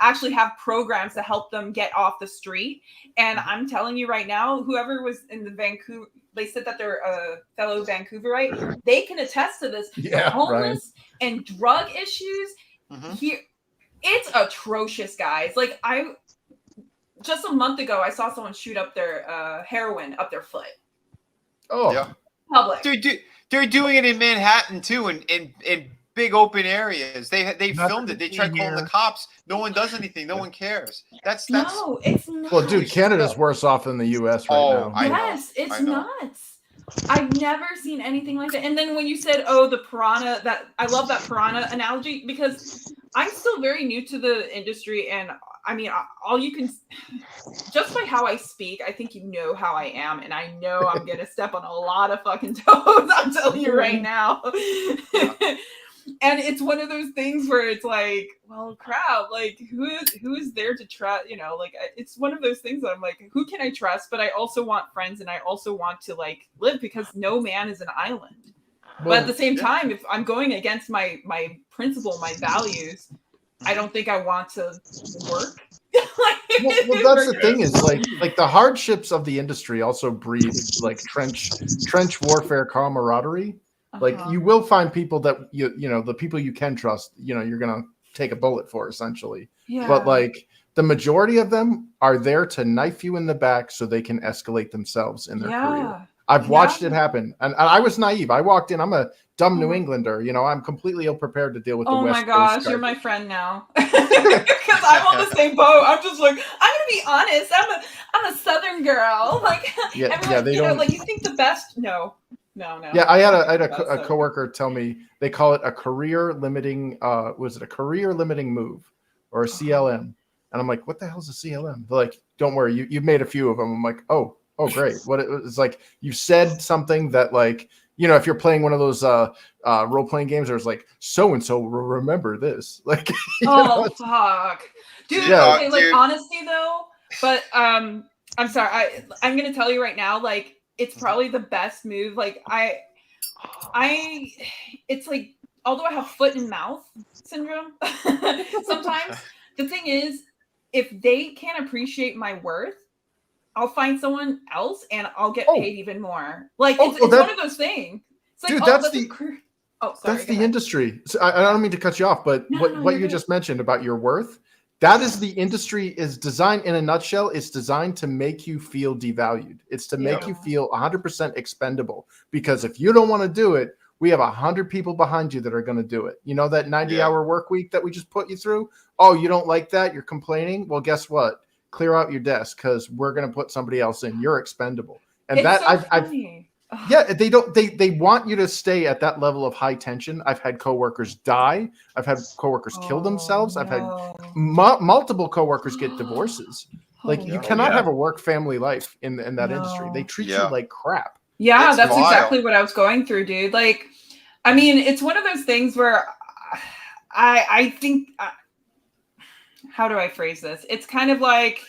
actually have programs to help them get off the street. And I'm telling you right now, whoever was in the Vancouver, they said that they're a fellow Vancouverite. They can attest to this. Yeah, the homeless and drug issues here, it's atrocious, guys. Just a month ago, I saw someone shoot up their heroin up their foot. Oh, yeah. Public. They're doing it in Manhattan too, in big open areas. They filmed it. They tried calling the cops. No one does anything. No one cares. No, it's not. Well, dude, Canada's worse off than the U.S. right now. Yes, it's nuts. I've never seen anything like that. And then when you said, the piranha, I love that piranha analogy because I'm still very new to the industry, and all you can, just by how I speak, I think you know how I am, and I know I'm gonna step on a lot of fucking toes. I'm telling you right now. And it's one of those things where it's like, well, crap, who is there to trust? It's one of those things that I'm like, who can I trust? But I also want friends, and I also want to live because no man is an island. Well, but at the same time, if I'm going against my principle, my values, I don't think I want to work. well, that's the thing is the hardships of the industry also breed trench warfare camaraderie. You will find people that the people you can trust, you're gonna take a bullet for essentially. Yeah. But the majority of them are there to knife you in the back so they can escalate themselves in their career. I've watched it happen, and I was naive. I walked in. I'm a dumb New Englander. You know, I'm completely ill prepared to deal with the Oh West my gosh, Coast you're garbage. my friend now. Because I'm on the same boat. I'm just like, I'm gonna be honest. I'm a Southern girl. Like Yeah, everyone, they you know, don't. like you think the best. No. Yeah, I had don't a think the best, so. coworker tell me they call it a career limiting. Was it a career limiting move or a CLM? And I'm like, what the hell is a CLM? They're like, don't worry, you've made a few of them. I'm like, oh, great. What it's like? You said something that like. You know, if you're playing one of those role playing games, there's like so and so will remember this. Like, Oh fuck, dude. Yeah. Okay, like Dude. honestly though, but I'm sorry. I'm gonna tell you right now. Like, it's probably the best move. Like, it's like although I have foot and mouth syndrome, sometimes the thing is, if they can't appreciate my worth, I'll find someone else and I'll get paid even more. Like it's one of those things. It's like, dude, oh, that's a the career. Oh, sorry. that's the industry. So I don't mean to cut you off, but what you're you good. just mentioned about your worth, that is the industry is designed in a nutshell. It's designed to make you feel devalued. It's to make you feel 100% expendable. Because if you don't want to do it, we have 100 people behind you that are going to do it. You know that 90-hour work week that we just put you through? Oh, you don't like that? You're complaining? Well, guess what? Clear out your desk because we're going to put somebody else in. You're expendable. And It's that so I've funny. they want you to stay at that level of high tension. I've had coworkers die. I've had coworkers kill themselves. I've had multiple coworkers get divorces. Like you cannot have a work family life in that industry. They treat you like crap. Yeah, It's that's vile. exactly what I was going through, dude. Like, I mean, it's one of those things where I think, how do I phrase this? It's kind of like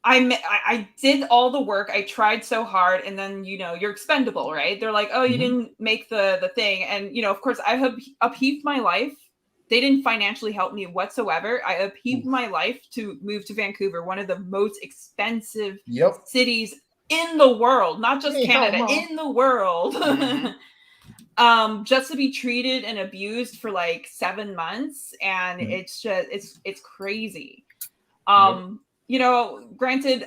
I did all the work. I tried so hard, and then you're expendable, right? They're like, oh, you didn't make the thing, and of course, I have upheaved my life. They didn't financially help me whatsoever. I upheaved my life to move to Vancouver, one of the most expensive cities in the world, not just Canada, in the world. Just to be treated and abused for like 7 months, and it's just it's crazy. Granted,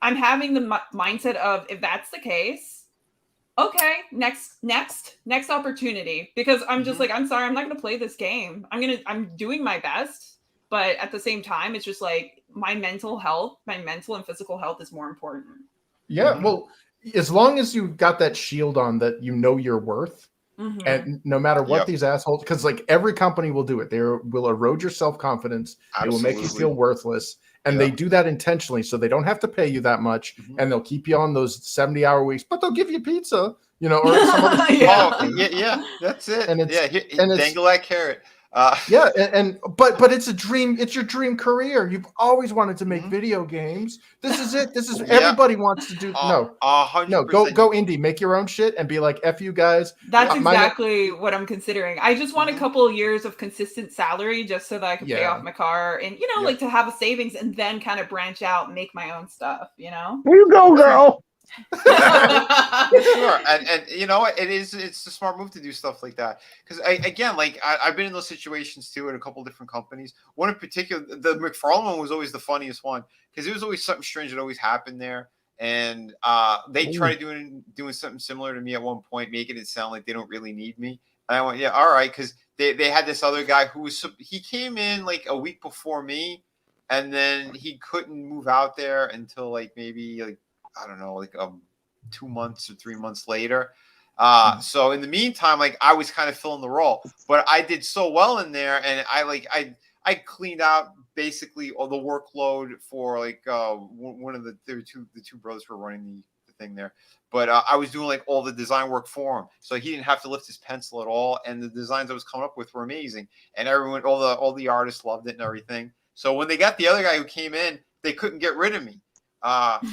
I'm having the mindset of, if that's the case, okay, next opportunity, because I'm just like, I'm sorry, I'm not going to play this game. I'm doing my best, but at the same time, it's just like my mental and physical health is more important. Yeah, well, as long as you got that shield on that you know your worth, and no matter what these assholes, because like every company will do it, they will erode your self-confidence. They will make you feel worthless, and they do that intentionally so they don't have to pay you that much, and they'll keep you on those 70-hour weeks, but they'll give you pizza, or some other that's it. And it's and dangle that carrot. But it's a dream. It's your dream career. You've always wanted to make video games. This is it. This is everybody wants to do. No, 100%. Go indie. Make your own shit and be like, F you guys. That's exactly what I'm considering. I just want a couple of years of consistent salary just so that I can pay off my car and like to have a savings and then kind of branch out and make my own stuff. You go, girl. Sure, and you know what, it's a smart move to do stuff like that, because I've been in those situations too at a couple different companies. One in particular, the McFarland one, was always the funniest one, because there was always something strange that always happened there, and they tried doing something similar to me at one point, making it sound like they don't really need me, and I went, yeah, all right, because they had this other guy he came in like a week before me, and then he couldn't move out there until like maybe like, I don't know, like 2 months or 3 months later. So in the meantime, like I was kind of filling the role, but I did so well in there, and I cleaned out basically all the workload for like one of the two brothers who were running the thing there. But I was doing like all the design work for him, so he didn't have to lift his pencil at all. And the designs I was coming up with were amazing, and everyone, all the artists loved it and everything. So when they got the other guy who came in, they couldn't get rid of me.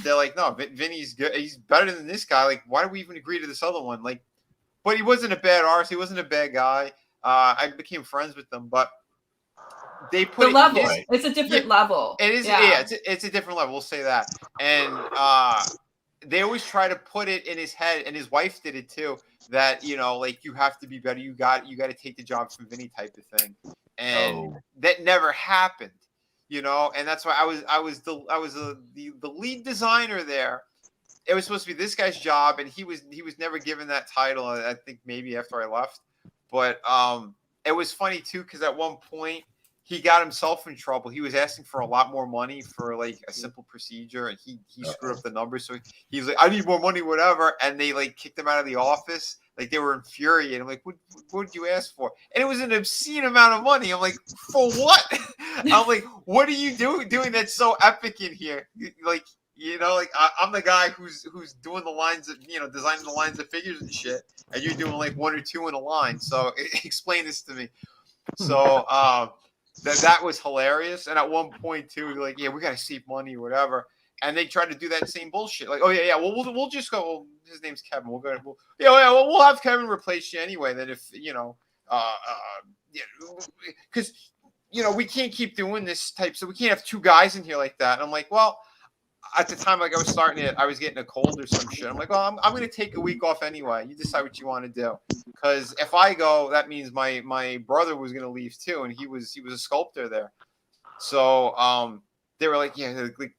They're like, no, Vinny's good. He's better than this guy. Like, why do we even agree to this other one? Like, but he wasn't a bad artist. He wasn't a bad guy. I became friends with them, but they put the levels. It's a different level. It is. Yeah, it's a different level. We'll say that. And they always try to put it in his head, and his wife did it too, that like you have to be better. You got to take the job from Vinny type of thing, and that never happened. And that's why I was the lead designer there, it was supposed to be this guy's job, and he was never given that title. I think maybe after I left, but it was funny too because at one point he got himself in trouble. He was asking for a lot more money for like a simple procedure, and he screwed up the numbers. So he's like, "I need more money, whatever," and they like kicked him out of the office. Like they were infuriated. I'm like, what did you ask for? And it was an obscene amount of money. I'm like, for what? I'm like, what are you doing that's so epic in here? Like, you know, like I'm the guy who's doing the lines of, you know, designing the lines of figures and shit, and you're doing like one or two in a line. So explain this to me. So that was hilarious. And at one point too, they're like, yeah, we gotta save money or whatever. And they tried to do that same bullshit. Like, oh yeah, well we'll just go. Well, his name's Kevin. We'll go. We'll have Kevin replace you anyway. Then if you know, because you know we can't keep doing this type. So we can't have two guys in here like that. And I'm like, well, at the time, like I was starting it, I was getting a cold or some shit. I'm like, well, I'm gonna take a week off anyway. You decide what you want to do. Because if I go, that means my brother was gonna leave too, and he was a sculptor there. So they were like, yeah, like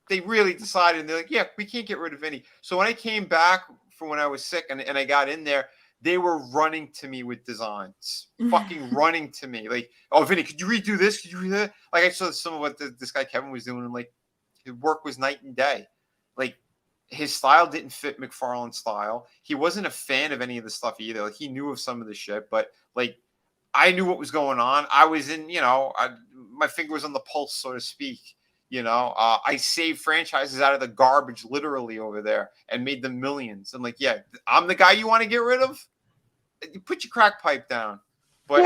they really decided, and they're like, yeah, we can't get rid of Vinny. So when I came back from when I was sick and I got in there, they were running to me with designs, fucking running to me. Like, oh, Vinny, could you redo this? Could you redo that? Like, I saw some of what this guy Kevin was doing, and like, his work was night and day. Like, his style didn't fit McFarlane's style. He wasn't a fan of any of the stuff either. Like, he knew of some of the shit, but like, I knew what was going on. I was in, you know, my finger was on the pulse, so to speak. You know, I saved franchises out of the garbage literally over there and made them millions. I'm like, yeah, I'm the guy you want to get rid of. Put your crack pipe down. But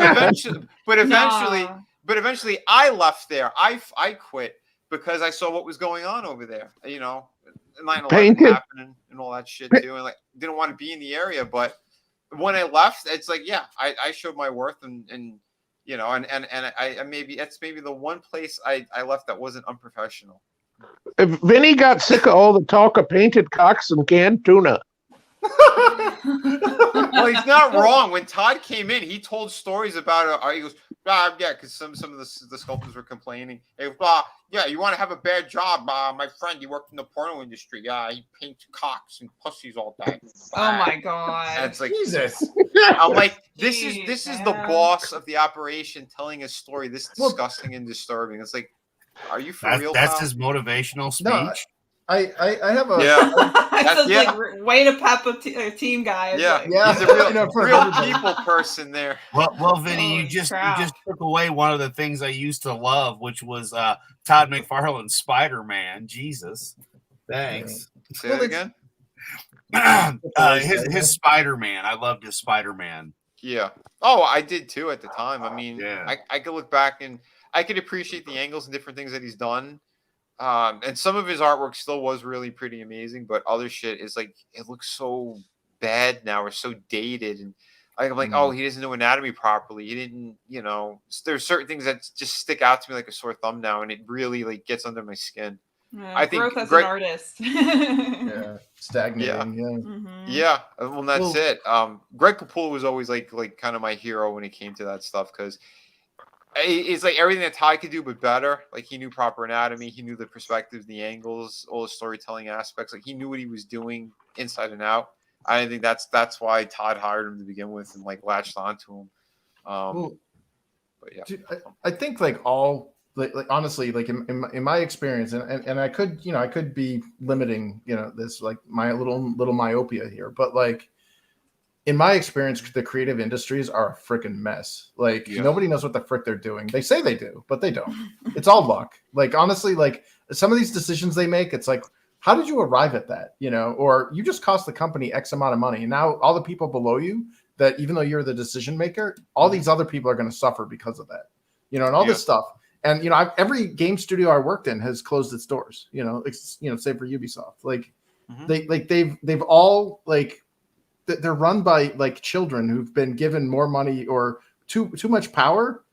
eventually, I left there. I quit because I saw what was going on over there. You know, 9/11 happening and all that shit too, and like didn't want to be in the area. But when I left, it's like, yeah, I showed my worth and. You know, and I maybe that's maybe the one place I left that wasn't unprofessional. Vinny got sick of all the talk of painted cocks and canned tuna. Well, he's not wrong. When Todd came in, he told stories about it. He goes, yeah, because some of the sculptors were complaining. He goes, yeah, you want to have a bad job? My friend, he worked in the porno industry. Yeah, he paints cocks and pussies all day. Oh my god! And it's like, Jesus. I'm like, this is the boss of the operation telling a story this disgusting and disturbing. It's like, are you for real? That's pal? his motivational speech. No, I have a That's like way to pep a team guy. Yeah, like, he's a real people person there. Well, Vinny, you just took away one of the things I used to love, which was Todd McFarlane's Spider-Man. Jesus, thanks. Say that again. His Spider-Man. I loved his Spider-Man. Yeah. Oh, I did too at the time. I mean, I could look back and I could appreciate the angles and different things that he's done. And some of his artwork still was really pretty amazing, but other shit is like, it looks so bad now or so dated. And I'm like, oh, he doesn't know anatomy properly. He didn't, you know, there's certain things that just stick out to me like a sore thumb now. And it really like gets under my skin. I think growth as an artist. Stagnating. Yeah. Well, that's it. Greg Capullo was always like kind of my hero when it came to that stuff. Cause it's like everything that Ty could do, but better. Like he knew proper anatomy, he knew the perspectives, the angles, all the storytelling aspects. Like he knew what he was doing inside and out. I think that's why Todd hired him to begin with and like latched onto him. But yeah, dude, I think like all like honestly, like in my experience, and I could be limiting this like my little myopia here, but like. In my experience, the creative industries are a freaking mess. Like nobody knows what the frick they're doing. They say they do, but they don't. It's all luck. Like honestly, like some of these decisions they make, it's like, how did you arrive at that? Or you just cost the company X amount of money, and now all the people below you that even though you're the decision maker, all these other people are going to suffer because of that. And all this stuff. And every game studio I worked in has closed its doors. Save for Ubisoft. Like they've all like. They're run by like children who've been given more money or too much power,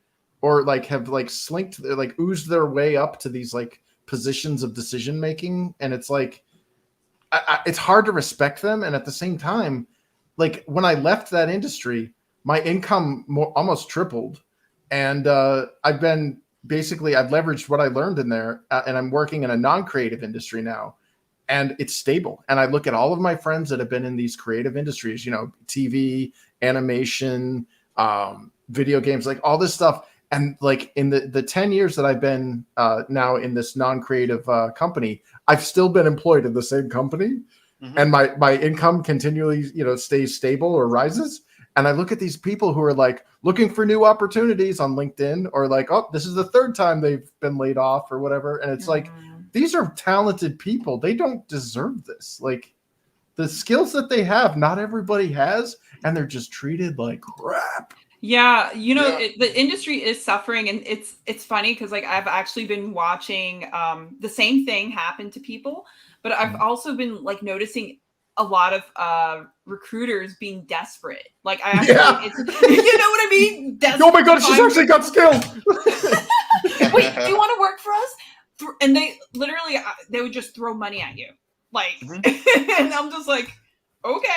or like have like slinked, like oozed their way up to these like positions of decision making, and it's like it's hard to respect them. And at the same time, like when I left that industry, my income almost tripled, and I've leveraged what I learned in there, and I'm working in a non-creative industry now. and it's stable. And I look at all of my friends that have been in these creative industries, TV, animation, video games, like all this stuff. And like in the 10 years that I've been now in this non-creative company, I've still been employed in the same company. And my income continually, stays stable or rises. And I look at these people who are like looking for new opportunities on LinkedIn, or like, oh, this is the third time they've been laid off or whatever. And it's like, these are talented people. They don't deserve this. Like, the skills that they have, not everybody has, and they're just treated like crap. Yeah, the industry is suffering, and it's funny because like I've actually been watching the same thing happen to people, but I've also been like noticing a lot of recruiters being desperate. Like I actually, it's, you know what I mean? Oh my God, she's actually got skills. Wait, do you want to work for us? And they literally they would just throw money at you, like, and I'm just like, okay.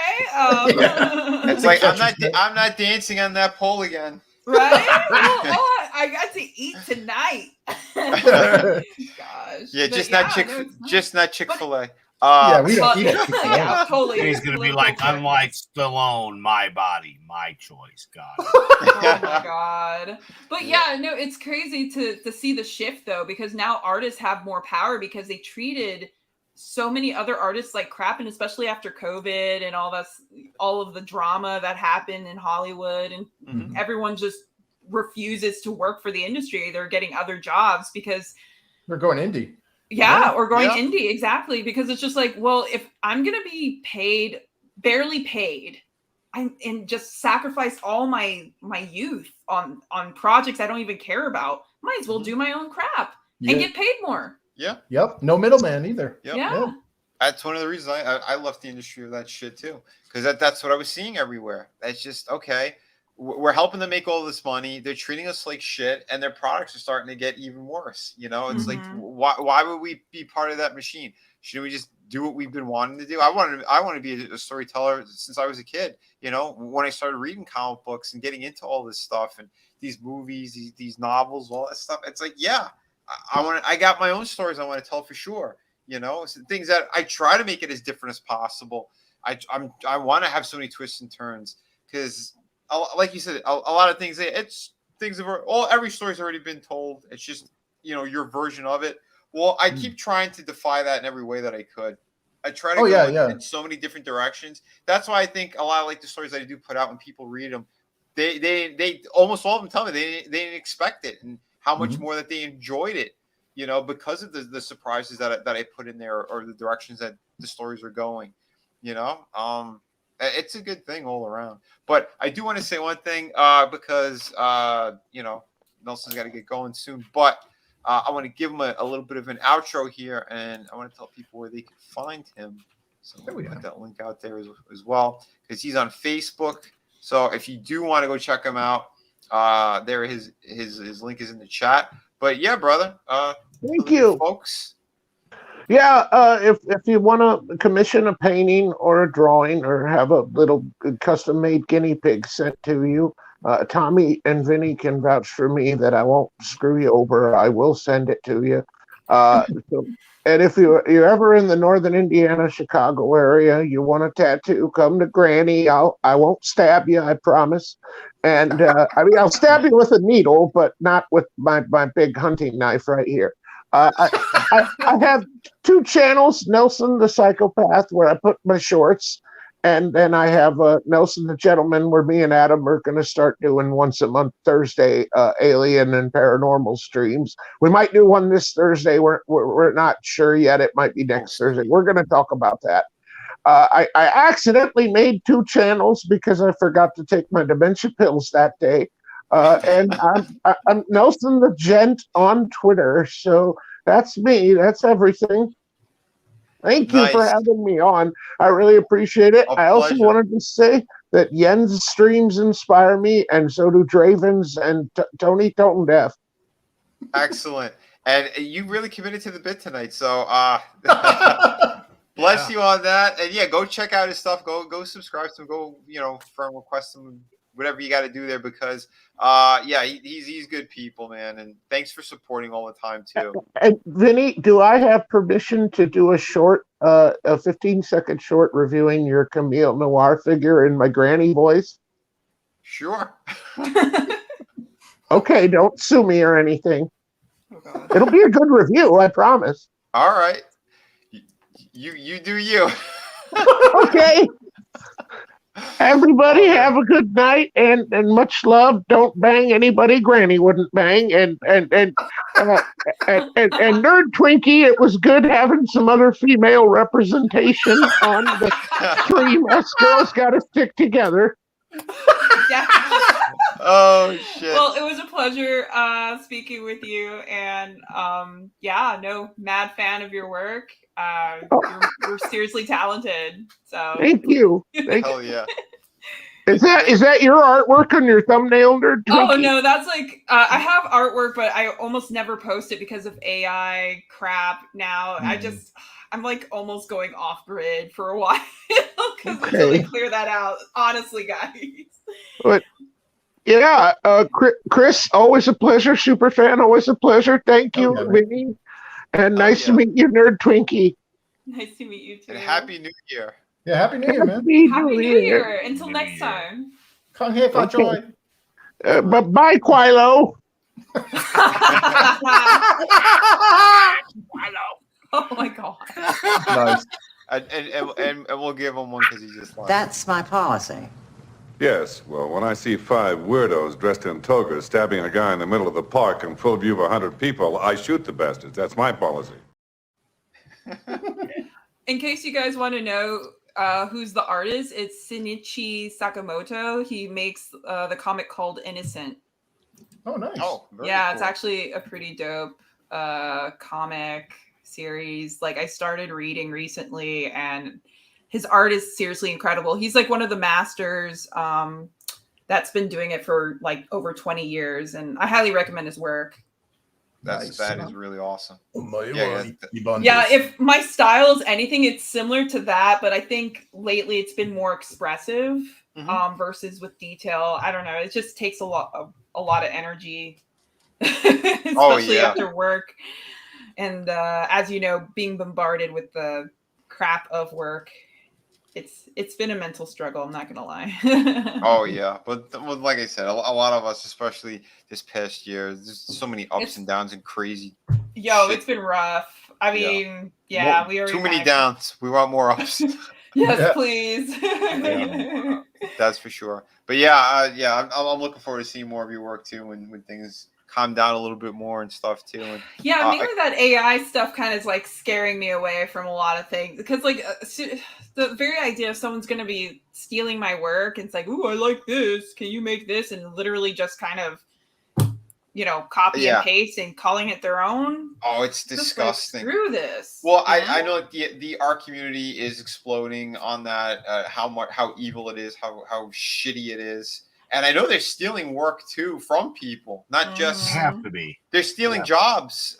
It's like I'm not dancing on that pole again. Right? I got to eat tonight. Gosh. Yeah, But just not Chick-fil-A. We don't eat it. Yeah, totally. He's gonna be like, unlike Stallone, my body, my choice. God. Oh my God. But yeah, no, it's crazy to see the shift though, because now artists have more power because they treated so many other artists like crap, and especially after COVID and all of the drama that happened in Hollywood, and everyone just refuses to work for the industry. They're getting other jobs because they're going indie. Yeah, or going indie, exactly. Because it's just like, well, if I'm gonna be paid, barely paid, and just sacrifice all my youth on projects I don't even care about, might as well do my own crap and get paid more. Yeah. Yep. No middleman either. Yep. Yeah. That's one of the reasons I left the industry of that shit too, because that's what I was seeing everywhere. That's just okay. We're helping them make all this money. They're treating us like shit, and their products are starting to get even worse. It's like, why would we be part of that machine? Shouldn't we just do what we've been wanting to do? I want to be a storyteller since I was a kid. When I started reading comic books and getting into all this stuff and these movies, these novels, all that stuff. It's like, yeah, I got my own stories I want to tell for sure. So things that I try to make it as different as possible. I want to have so many twists and turns because, like you said, a lot of things. Every story's already been told. It's just your version of it. Well, I keep trying to defy that in every way that I could. I try to go in so many different directions. That's why I think a lot of like the stories that I do put out, when people read them, they almost all of them tell me they didn't expect it, and how much more that they enjoyed it. Because of the surprises that I put in there, or the directions that the stories are going. It's a good thing all around. But I do want to say one thing because Nelson's got to get going soon. But I want to give him a little bit of an outro here, and I want to tell people where they can find him. So we'll put that link out there as well, because he's on Facebook. So if you do want to go check him out, there his link is in the chat. But yeah, brother. Thank you, folks. Yeah, if you want to commission a painting or a drawing or have a little custom-made guinea pig sent to you, Tommy and Vinny can vouch for me that I won't screw you over. I will send it to you. And if you're ever in the northern Indiana, Chicago area, you want a tattoo, come to Granny. I won't stab you, I promise. And I'll stab you with a needle, but not with my big hunting knife right here. I have 2 channels, Nelson the Psychopath, where I put my shorts, and then I have Nelson the Gentleman, where me and Adam are going to start doing once a month Thursday alien and paranormal streams. We might do one this Thursday. We're not sure yet. It might be next Thursday. We're going to talk about that. I accidentally made 2 channels because I forgot to take my dementia pills that day. And I'm Nelson the Gent on Twitter. So that's me. That's everything. Thank you for having me on. I really appreciate it. I also wanted to say that Yen's streams inspire me, and so do Draven's and Tony Toten Death. Excellent. And you really committed to the bit tonight. So bless you on that. And yeah, go check out his stuff. Go subscribe to him. Go, friend request him. whatever you got to do there, because he's good people, man, and thanks for supporting all the time too. And Vinny, do I have permission to do a 15-second short reviewing your Camille Noir figure in my granny voice? Sure. Okay, don't sue me or anything. It'll be a good review, I promise. All right. You do you. Okay. Everybody have a good night and much love. Don't bang anybody Granny wouldn't bang. And Nerd Twinkie, it was good having some other female representation on the stream. Us girls got to stick together. Yeah. Oh shit. Well, it was a pleasure speaking with you, and mad fan of your work. You're seriously talented. So thank you. Hell yeah. Is that your artwork on your thumbnail, Nerd Twinkie? Oh no, that's like I have artwork, but I almost never post it because of AI crap. Now I'm like almost going off grid for a while until they clear that out. Honestly, guys. But yeah, Chris, always a pleasure. Superfan, always a pleasure. Thank you, Vinny, and nice to meet you, Nerd Twinkie. Nice to meet you too. And Happy New Year. Yeah, Happy New Year, man. Happy New Year. Until next time. Come here for joy. Bye, Quilo. Oh my god. Nice. And we'll give him one because he just lied. That's my policy. Yes, well, when I see 5 weirdos dressed in togas stabbing a guy in the middle of the park in full view of 100 people, I shoot the bastards. That's my policy. In case you guys want to know who's the artist, it's Shinichi Sakamoto. He makes the comic called Innocent. Oh, nice. Oh, yeah, cool. It's actually a pretty dope comic series. Like I started reading recently, and his art is seriously incredible. He's like one of the masters that's been doing it for like over 20 years, and I highly recommend his work. That is really awesome. Yeah, if my style is anything, it's similar to that, but I think lately it's been more expressive versus with detail. I don't know. It just takes a lot of energy, especially after work. And as you know, being bombarded with the crap of work, it's been a mental struggle. I'm not gonna lie. Oh yeah, but like I said, a lot of us, especially this past year, there's so many ups and downs and crazy. Yo, it's been rough. I mean, yeah, we are too many downs. We want more ups. Yes, please. Yeah, that's for sure. But I'm looking forward to seeing more of your work too, when things calm down a little bit more and stuff too. And yeah, mainly that AI stuff kind of is like scaring me away from a lot of things, because like the very idea of someone's going to be stealing my work and it's like, ooh, I like this, can you make this, and literally just kind of copy and paste and calling it their own. Oh, it's disgusting. Like, screw this. Well, I know the art community is exploding on that, how evil it is, how shitty it is. And I know they're stealing work too from people, not just have to be. They're stealing jobs.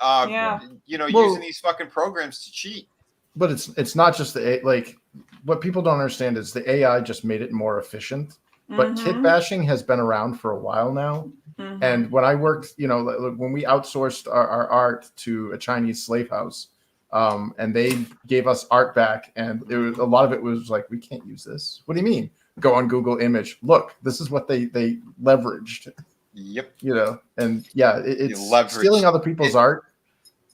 Using these fucking programs to cheat. But it's not just what people don't understand is the AI just made it more efficient. But kit bashing has been around for a while now. And when I worked, when we outsourced our art to a Chinese slave house, and they gave us art back, and a lot of it was like, we can't use this. What do you mean? Go on Google Image. Look, this is what they leveraged. Yep. It's stealing other people's art.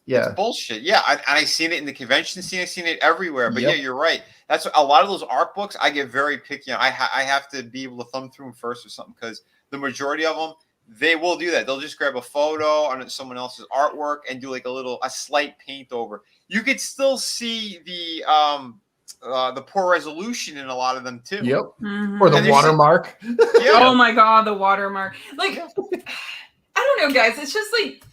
Yeah. It's bullshit. Yeah. I seen it in the convention scene. I've seen it everywhere. But yeah, you're right. That's a lot of those art books I get very picky on. I have to be able to thumb through them first or something, because the majority of them, they will do that. They'll just grab a photo on someone else's artwork and do like a slight paint over. You could still see the poor resolution in a lot of them too. Yep. Or the watermark. Yeah. Oh my god, the watermark. Like, I don't know, guys. It's just like,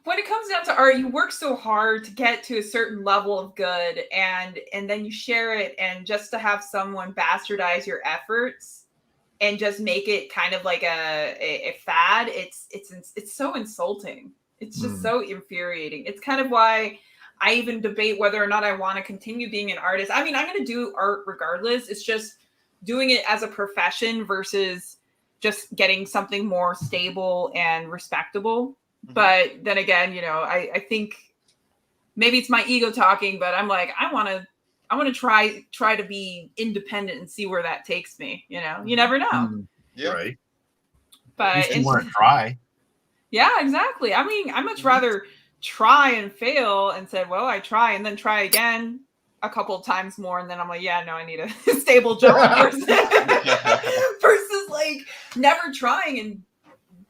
when it comes down to art, you work so hard to get to a certain level of good, and then you share it, and just to have someone bastardize your efforts and just make it kind of like a fad, it's so insulting. It's just so infuriating. It's kind of why I even debate whether or not I want to continue being an artist. I mean, I'm going to do art regardless. It's just doing it as a profession versus just getting something more stable and respectable. But then again, I think maybe it's my ego talking, but I'm like, I want to try to be independent and see where that takes me. You never know. Yeah. Right. But you want to try. Yeah, exactly. I mean, I much rather try and fail and say, well, I try and then try again a couple of times more. And then I'm like, yeah, no, I need a stable job versus like never trying and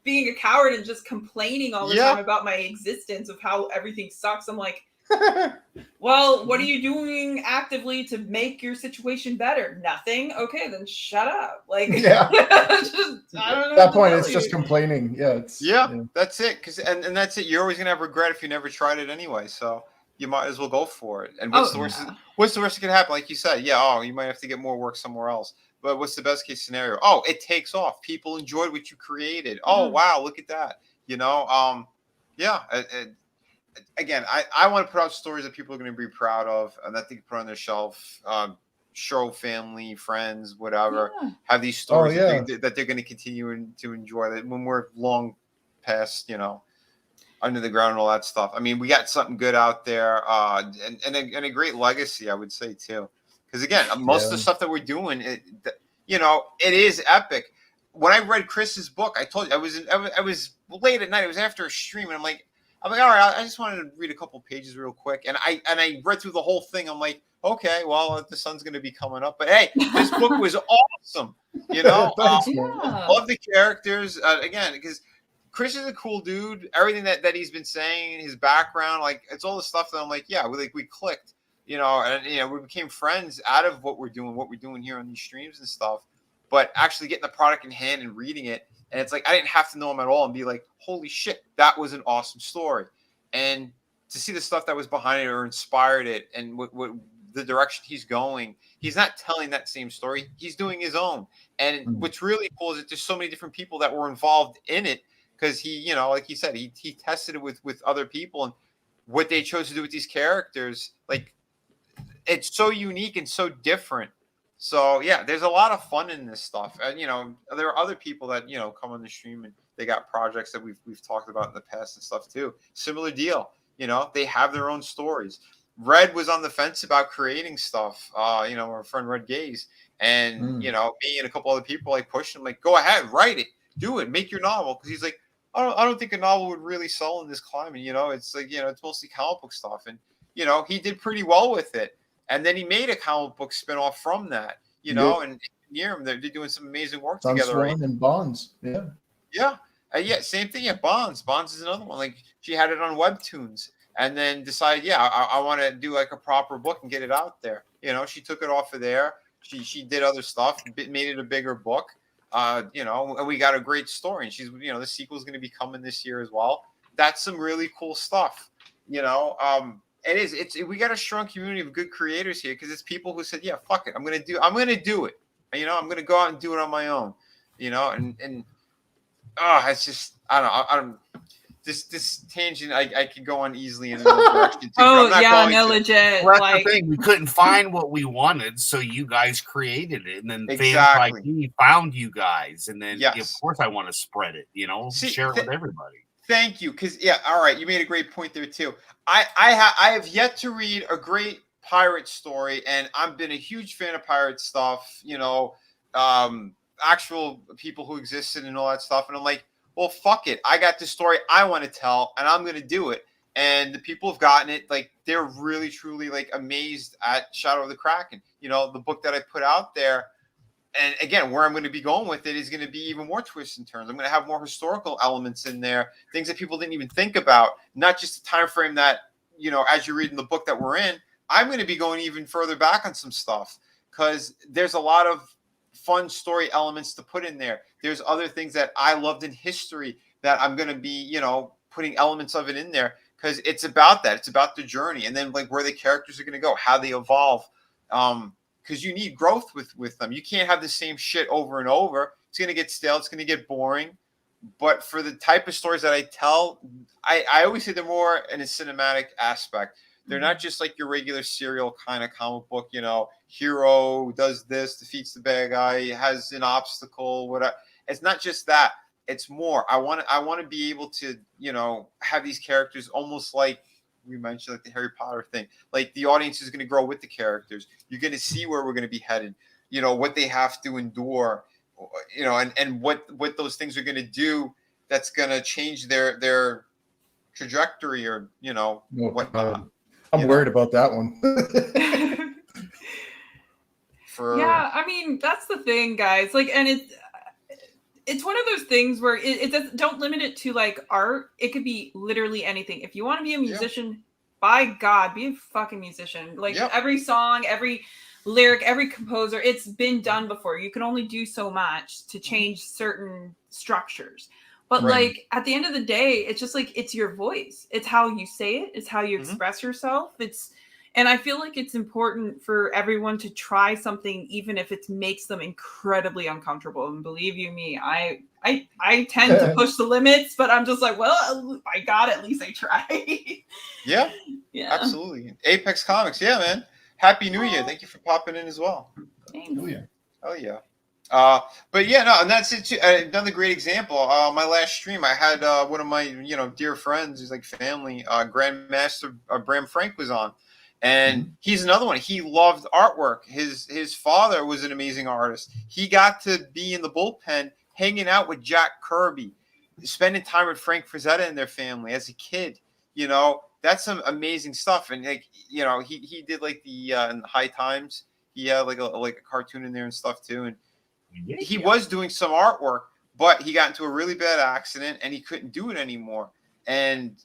being a coward and just complaining all the time about my existence of how everything sucks. I'm like, well, what are you doing actively to make your situation better? Nothing. Okay, then shut up. Like, Yeah. I don't know. At that point, it's just complaining. Yeah, that's it. Because and that's it. You're always gonna have regret if you never tried it anyway. So you might as well go for it. And what's the worst? What's the worst that could happen? Like you said, you might have to get more work somewhere else. But what's the best case scenario? Oh, it takes off. People enjoyed what you created. Oh, wow, look at that. Again, I want to put out stories that people are going to be proud of and that they can put on their shelf, show family, friends, whatever. Have these stories that they're going to continue to enjoy. That when we're long past, under the ground and all that stuff. I mean, we got something good out there, and a great legacy, I would say too. Because again, most of the stuff that we're doing, it is epic. When I read Chris's book, I told you I was late at night. It was after a stream, and I'm like, all right, I just wanted to read a couple pages real quick, and I read through the whole thing. I'm like, okay, well, the sun's going to be coming up, but hey, this book was awesome. Love the characters again because Chris is a cool dude. Everything that he's been saying, his background, like it's all the stuff that I'm like, yeah, we clicked, and we became friends out of what we're doing here on these streams and stuff. But actually getting the product in hand and reading it. And it's like, I didn't have to know him at all and be like, holy shit, that was an awesome story. And to see the stuff that was behind it or inspired it and what the direction he's going, he's not telling that same story. He's doing his own. And what's really cool is that there's so many different people that were involved in it because he, like he said, he tested it with other people and what they chose to do with these characters. Like, it's so unique and so different. So yeah, there's a lot of fun in this stuff, and there are other people that come on the stream and they got projects that we've talked about in the past and stuff too. Similar deal, they have their own stories. Red was on the fence about creating stuff, our friend Red Gaze, and me and a couple other people like pushed him, like, go ahead, write it, do it, make your novel, because he's like, I don't think a novel would really sell in this climate. It's like it's mostly comic book stuff, and he did pretty well with it. And then he made a comic book spinoff from that, and near him, they're doing some amazing work together. Right? And Bonds, Same thing. Yeah, Bonds is another one. Like she had it on Webtoons, and then decided, I want to do like a proper book and get it out there. She took it off of there. She did other stuff, made it a bigger book. And we got a great story. And she's, the sequel is going to be coming this year as well. That's some really cool stuff. We got a strong community of good creators here because it's people who said, yeah, fuck it. I'm going to do it. I'm going to go out and do it on my own, it's just, I don't this tangent, I could go on easily in another direction too. Legit. Well, that's the thing. We couldn't find what we wanted, so you guys created it, and then fans like me found you guys, and then of course I want to spread it. Share it with everybody. Thank you, because all right, you made a great point there too. I have yet to read a great pirate story, and I've been a huge fan of pirate stuff. Actual people who existed and all that stuff, and I'm like, well, fuck it. I got the story I want to tell, and I'm going to do it. And the people have gotten it. Like, they're really, truly, like, amazed at Shadow of the Kraken. The book that I put out there. And, again, where I'm going to be going with it is going to be even more twists and turns. I'm going to have more historical elements in there, things that people didn't even think about, not just the time frame that, as you're reading the book that we're in. I'm going to be going even further back on some stuff because there's a lot of fun story elements to put in there. There's other things that I loved in history that I'm going to be, putting elements of it in there because it's about that. It's about the journey and then like where the characters are going to go, how they evolve. Because you need growth with them. You can't have the same shit over and over. It's going to get stale. It's going to get boring. But for the type of stories that I tell, I always say they're more in a cinematic aspect. They're not just like your regular serial kind of comic book, hero does this, defeats the bad guy, has an obstacle, whatever. it's not just that. It's more. I want to be able to, you know, have these characters almost like we mentioned, like the Harry Potter thing. Like the audience is going to grow with the characters. You're going to see where we're going to be headed. You know, what they have to endure. You know, and what those things are going to do. That's going to change their trajectory, or you know, whatnot. I'm worried about that one. Yeah, I mean, that's the thing, guys. Like, and it's one of those things where it does, don't limit it to like art. It could be literally anything. If you want to be a musician, by God, be a fucking musician. Like every song, every lyric, every composer, it's been done before. You can only do so much to change certain structures. But like at the end of the day, it's just like it's your voice. It's how you say it. It's how you express yourself. And I feel like it's important for everyone to try something, even if it makes them incredibly uncomfortable. And believe you me, I tend to push the limits, but I'm just like, well, by God, at least I try. Yeah, absolutely. Apex Comics, yeah, man. Happy New Year! Thank you for popping in as well. Thanks. Oh yeah. But yeah, no, and that's it too. Another great example. My last stream, I had one of my, you know, dear friends, who's like family, Grandmaster Bram Frank was on, and he's another one. He loved artwork. His father was an amazing artist. He got to be in the bullpen, hanging out with Jack Kirby, spending time with Frank Frazetta and their family as a kid. You know, that's some amazing stuff. And like, you know, he did like the in High Times. He had like a cartoon in there and stuff too, and he was doing some artwork, but he got into a really bad accident and he couldn't do it anymore. And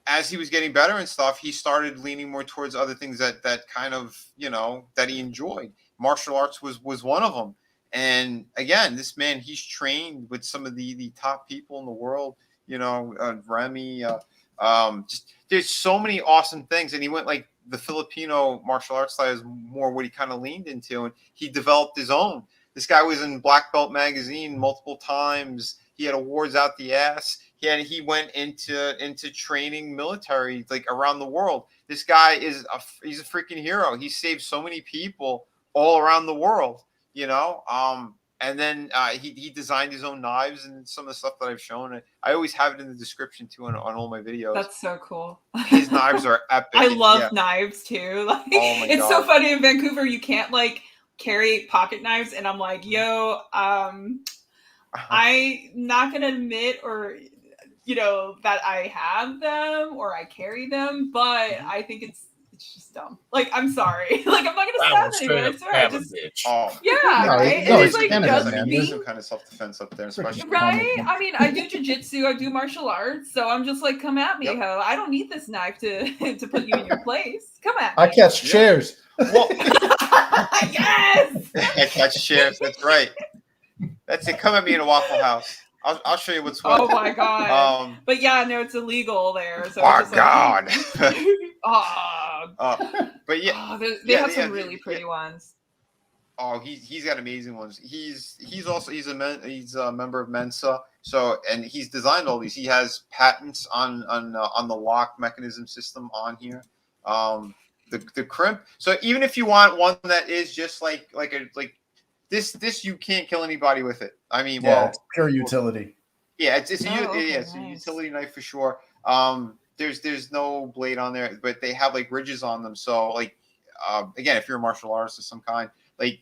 as he was getting better and stuff, he started leaning more towards other things that kind of, you know, that he enjoyed. Martial arts was one of them. And again, this man, he's trained with some of the top people in the world, you know, Remy, just there's so many awesome things. And he went like the Filipino martial arts style is more what he kind of leaned into, and he developed his own. This guy was in Black Belt magazine multiple times. He had awards out the ass. He went into training military like around the world. This guy he's a freaking hero. He saved so many people all around the world, you know. And then he designed his own knives and some of the stuff that I've shown. I always have it in the description too on all my videos. That's so cool. His knives are epic. I love knives too. Like, it's so funny in Vancouver. You can't like carry pocket knives, and I'm like, yo, I'm not gonna admit or you know that I have them or I carry them, but I think it's just dumb. Like, I'm sorry. Like, I'm not gonna stab anyone. I swear. I just right. No, it's like just there's some kind of self-defense up there, especially right. I mean, I do jujitsu. I do martial arts, so I'm just like, come at me, ho. I don't need this knife to put you in your place. Come at me. I catch chairs. Well, yes. I catch chairs. That's right. That's it. Come at me in a Waffle House. I'll show you what's what. Oh my God. But yeah, no, it's illegal there. So oh it's just God. Like, but yeah, they have some really pretty ones. Oh, he's got amazing ones. He's a member of Mensa. So, and he's designed all these. He has patents on the lock mechanism system on here. The crimp. So even if you want one that is just like this, you can't kill anybody with it. I mean, it's pure utility. Yeah, it's a utility knife for sure. There's no blade on there, but they have like ridges on them. So like, again, if you're a martial artist of some kind, like,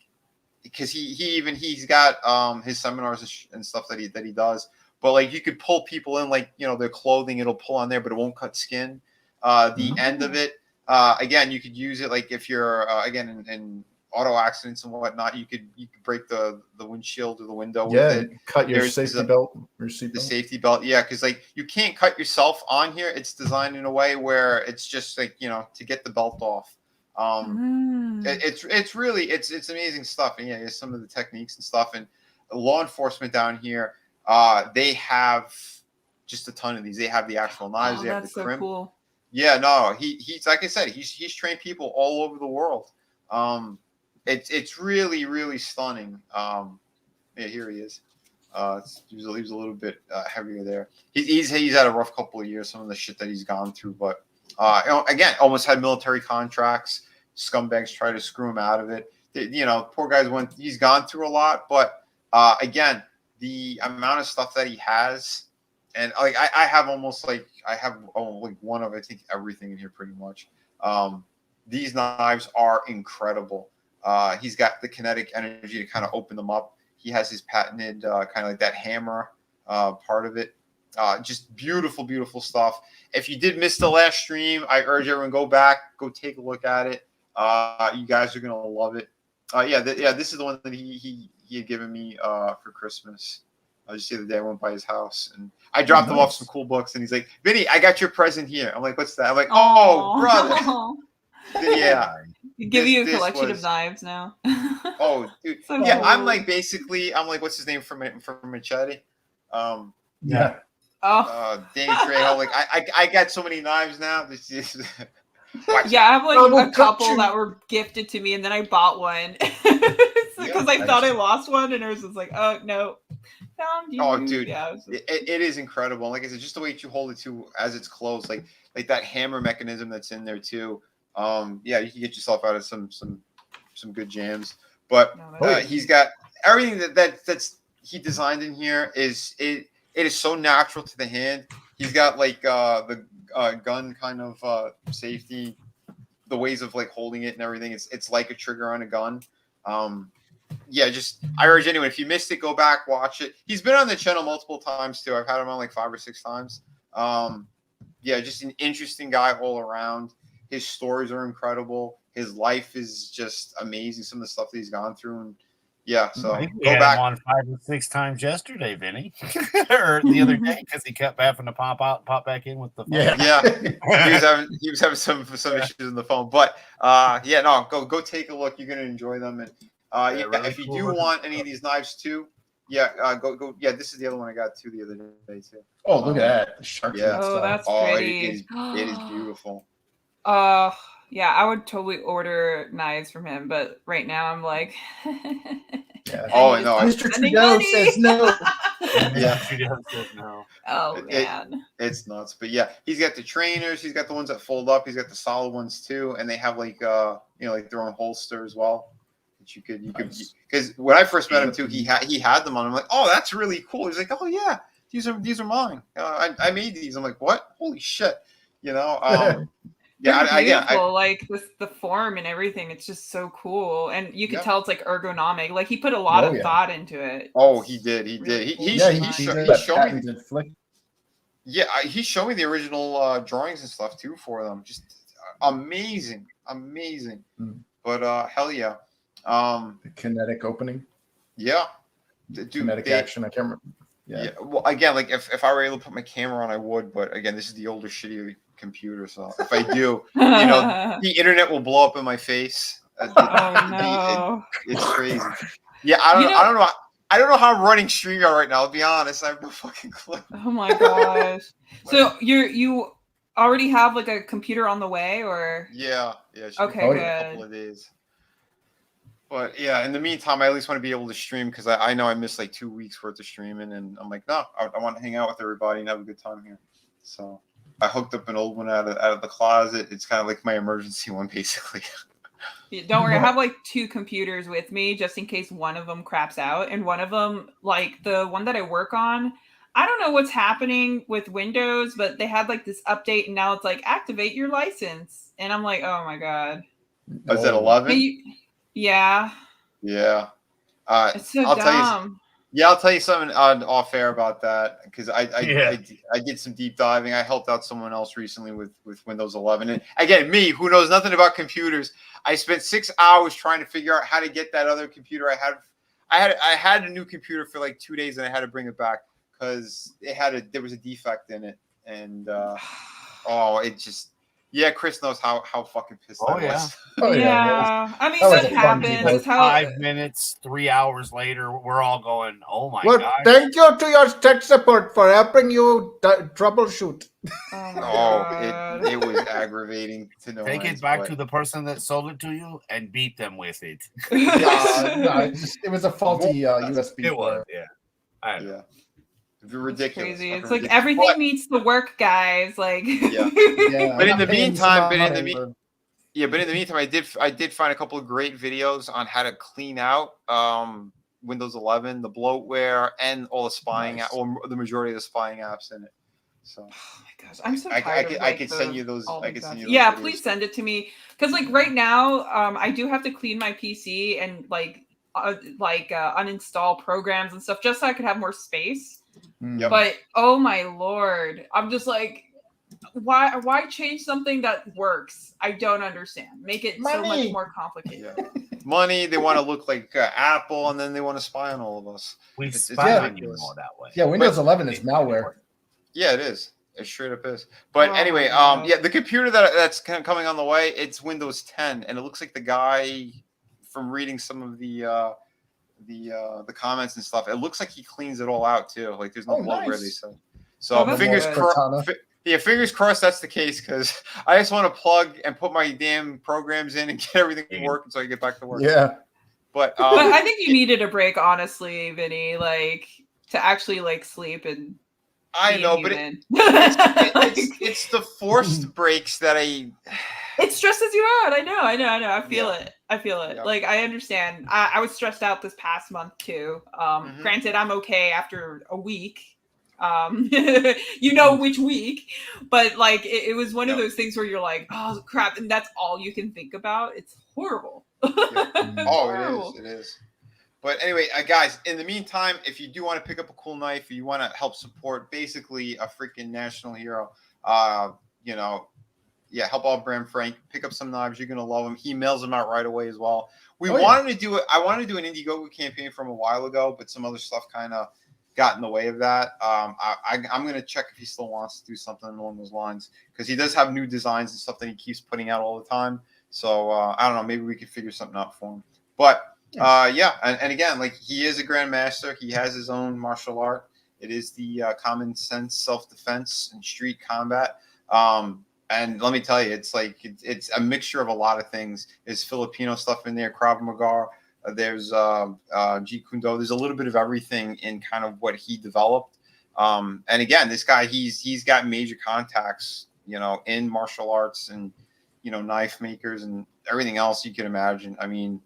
because he's got his seminars and stuff that he does. But like, you could pull people in, like, you know, their clothing, it'll pull on there, but it won't cut skin. The end of it, again, you could use it like if you're again in auto accidents and whatnot, you could break the windshield or the window with it. Cut your safety belt. The safety belt, yeah, because like you can't cut yourself on here. It's designed in a way where it's just like, you know, to get the belt off. It's really it's amazing stuff. And yeah, there's some of the techniques and stuff. And law enforcement down here, they have just a ton of these. They have the actual knives. They have the crimp. So cool. Yeah, no, he's like I said, he's trained people all over the world. It's really, really stunning. Yeah, here he is. He was a little bit heavier there. He's had a rough couple of years, some of the shit that he's gone through, but you know, again, almost had military contracts. Scumbags try to screw him out of it. You know, poor guy's he's gone through a lot, but again, the amount of stuff that he has, and like I have almost like like one of I think everything in here pretty much. These knives are incredible. He's got the kinetic energy to kind of open them up. He has his patented kind of like that hammer part of it. Just beautiful, beautiful stuff. If you did miss the last stream, I urge everyone go back, go take a look at it. You guys are gonna love it. This is the one that he had given me for Christmas. Just the other day I went by his house and I dropped him off some cool books and he's like, Vinny, I got your present here. I'm like, what's that? I'm like, oh, brother. Yeah. Give you a collection of knives now. Oh, dude. So yeah, cool. I'm like what's his name from Machete? Yeah. Danny Trejo. Like I got so many knives now. This is yeah, I have like a couple that were gifted to me, and then I bought one because I thought I lost one, and it was just like, oh no, found you. Oh, dude, yeah, it is incredible. Like I said, just the way you hold it too as it's closed, like that hammer mechanism that's in there too. Yeah, you can get yourself out of some good jams. But he's got everything that's he designed in here it is so natural to the hand. He's got like the gun kind of safety, the ways of like holding it and everything. It's like a trigger on a gun. Yeah, just I urge anyone, if you missed it, go back, watch it. He's been on the channel multiple times too. I've had him on like 5 or 6 times. Yeah, just an interesting guy all around. His stories are incredible. His life is just amazing. Some of the stuff that he's gone through, and yeah, so I think we go had back. him on 5 or 6 times yesterday, Vinny, or the other day because he kept having to pop back in with the phone. Yeah. he was having some issues in the phone, but yeah, no, go take a look. You're gonna enjoy them, and really if you cool do looking want any of these knives too, go. Yeah, this is the other one I got too the other day too. Oh, look at that. Shark Yeah. Oh, that's it pretty. is beautiful. Yeah, I would totally order knives from him, but right now I'm like, Oh no, Mr. Trudeau says no. Yeah. Trudeau says no. Oh man, it's nuts. But yeah, he's got the trainers. He's got the ones that fold up. He's got the solid ones too, and they have like like their own holster as well. That you could because when I first met him too, he had them on. I'm like, oh, that's really cool. He's like, oh yeah, these are mine. I made these. I'm like, what? Holy shit, Yeah, beautiful. Like the form and everything, it's just so cool, and you can tell it's like ergonomic. Like he put a lot of thought into it. Oh, he did. He did. He showed me. Yeah, he showed me the original drawings and stuff too for them. Just amazing. But hell yeah. The kinetic opening. Yeah. Kinetic action. I can't remember. Yeah. Well, again, like if I were able to put my camera on, I would. But again, this is the older, shitty computer, so if I do, the internet will blow up in my face. Oh no, it's crazy. Yeah, I don't know how I'm running StreamYard right now. I'll be honest, I have no fucking clue. Oh my gosh. So you already have like a computer on the way, or? Yeah. Okay, good. good. A couple of days. But yeah, in the meantime, I at least want to be able to stream because I know I missed like 2 weeks worth of streaming, and I'm like, no, I want to hang out with everybody and have a good time here. So I hooked up an old one out of the closet. It's kind of like my emergency one, basically. Don't worry, I have like 2 computers with me just in case one of them craps out, and one of them, like the one that I work on, I don't know what's happening with Windows, but they had like this update, and now it's like activate your license, and I'm like, oh my god. Is that 11? Yeah. Yeah. It's so dumb. I'll tell you something off air about that because I did some deep diving. I helped out someone else recently with Windows 11, and again, me who knows nothing about computers, I spent 6 hours trying to figure out how to get that other computer I had a new computer for like 2 days, and I had to bring it back because there was a defect in it, and Chris knows how fucking pissed I was. Oh, yeah. I mean, that happens. That's how 5 minutes, 3 hours later, we're all going, oh my well, god. Thank you to your tech support for helping you troubleshoot. It was aggravating to know. Take it back to the person that sold it to you and beat them with it. It was a faulty USB. It was, I know. Ridiculous. Crazy. It's like everything needs to work, guys. Like But in the meantime, I did find a couple of great videos on how to clean out Windows 11, the bloatware, and all the spying, Nice. or the majority of the spying apps in it. So, Oh my gosh, I'm so I tired could, of I like could the, send you those. all I the could send you stuff. those. Yeah, videos. please send it to me because like right now, I do have to clean my PC and uninstall programs and stuff just so I could have more space. Mm. But oh my lord, I'm just like, why change something that works? I don't understand. Make it so much Money. more complicated. Money. They want to look like Apple, and then they want to spy on all of us. We It's spy on you ridiculous. more that way. Yeah, Windows 11 is malware. Yeah, it is. It straight up is. But Oh anyway, my God. yeah, the computer that's coming on the way, it's Windows 10, and it looks like the guy from reading some of the comments and stuff. It looks like he cleans it all out too. Like there's no bloatware, they nice. said. So that's fingers good. crossed. Yeah, fingers crossed that's the case because I just want to plug and put my damn programs in and get everything working so I can get back to work. Yeah. But I think you needed a break, honestly, Vinny, like to actually like sleep and. I be know, but human. it's the forced breaks that I. It stresses you out. I know. I feel Yeah. it. I feel it. Yeah. Like I understand. I was stressed out this past month too. Granted, I'm okay after a week. You know which week, but like it was one of those things where you're like, oh crap, and that's all you can think about. It's horrible. Oh, it is. But anyway, guys, in the meantime, if you do want to pick up a cool knife, or you want to help support basically a freaking national hero, help out Bram Frank, pick up some knives. You're going to love him. He mails them out right away as well. I wanted to do an Indiegogo campaign from a while ago, but some other stuff kind of got in the way of that. I'm going to check if he still wants to do something along those lines because he does have new designs and stuff that he keeps putting out all the time. So I don't know, maybe we could figure something out for him. But and again, like he is a grandmaster. He has his own martial art. It is the common sense self-defense and street combat. And let me tell you, it's like it's a mixture of a lot of things. There's Filipino stuff in there, Krav Maga. There's Jeet Kune Do. There's a little bit of everything in kind of what he developed. And again, this guy, he's got major contacts, in martial arts and knife makers and everything else you can imagine. I mean,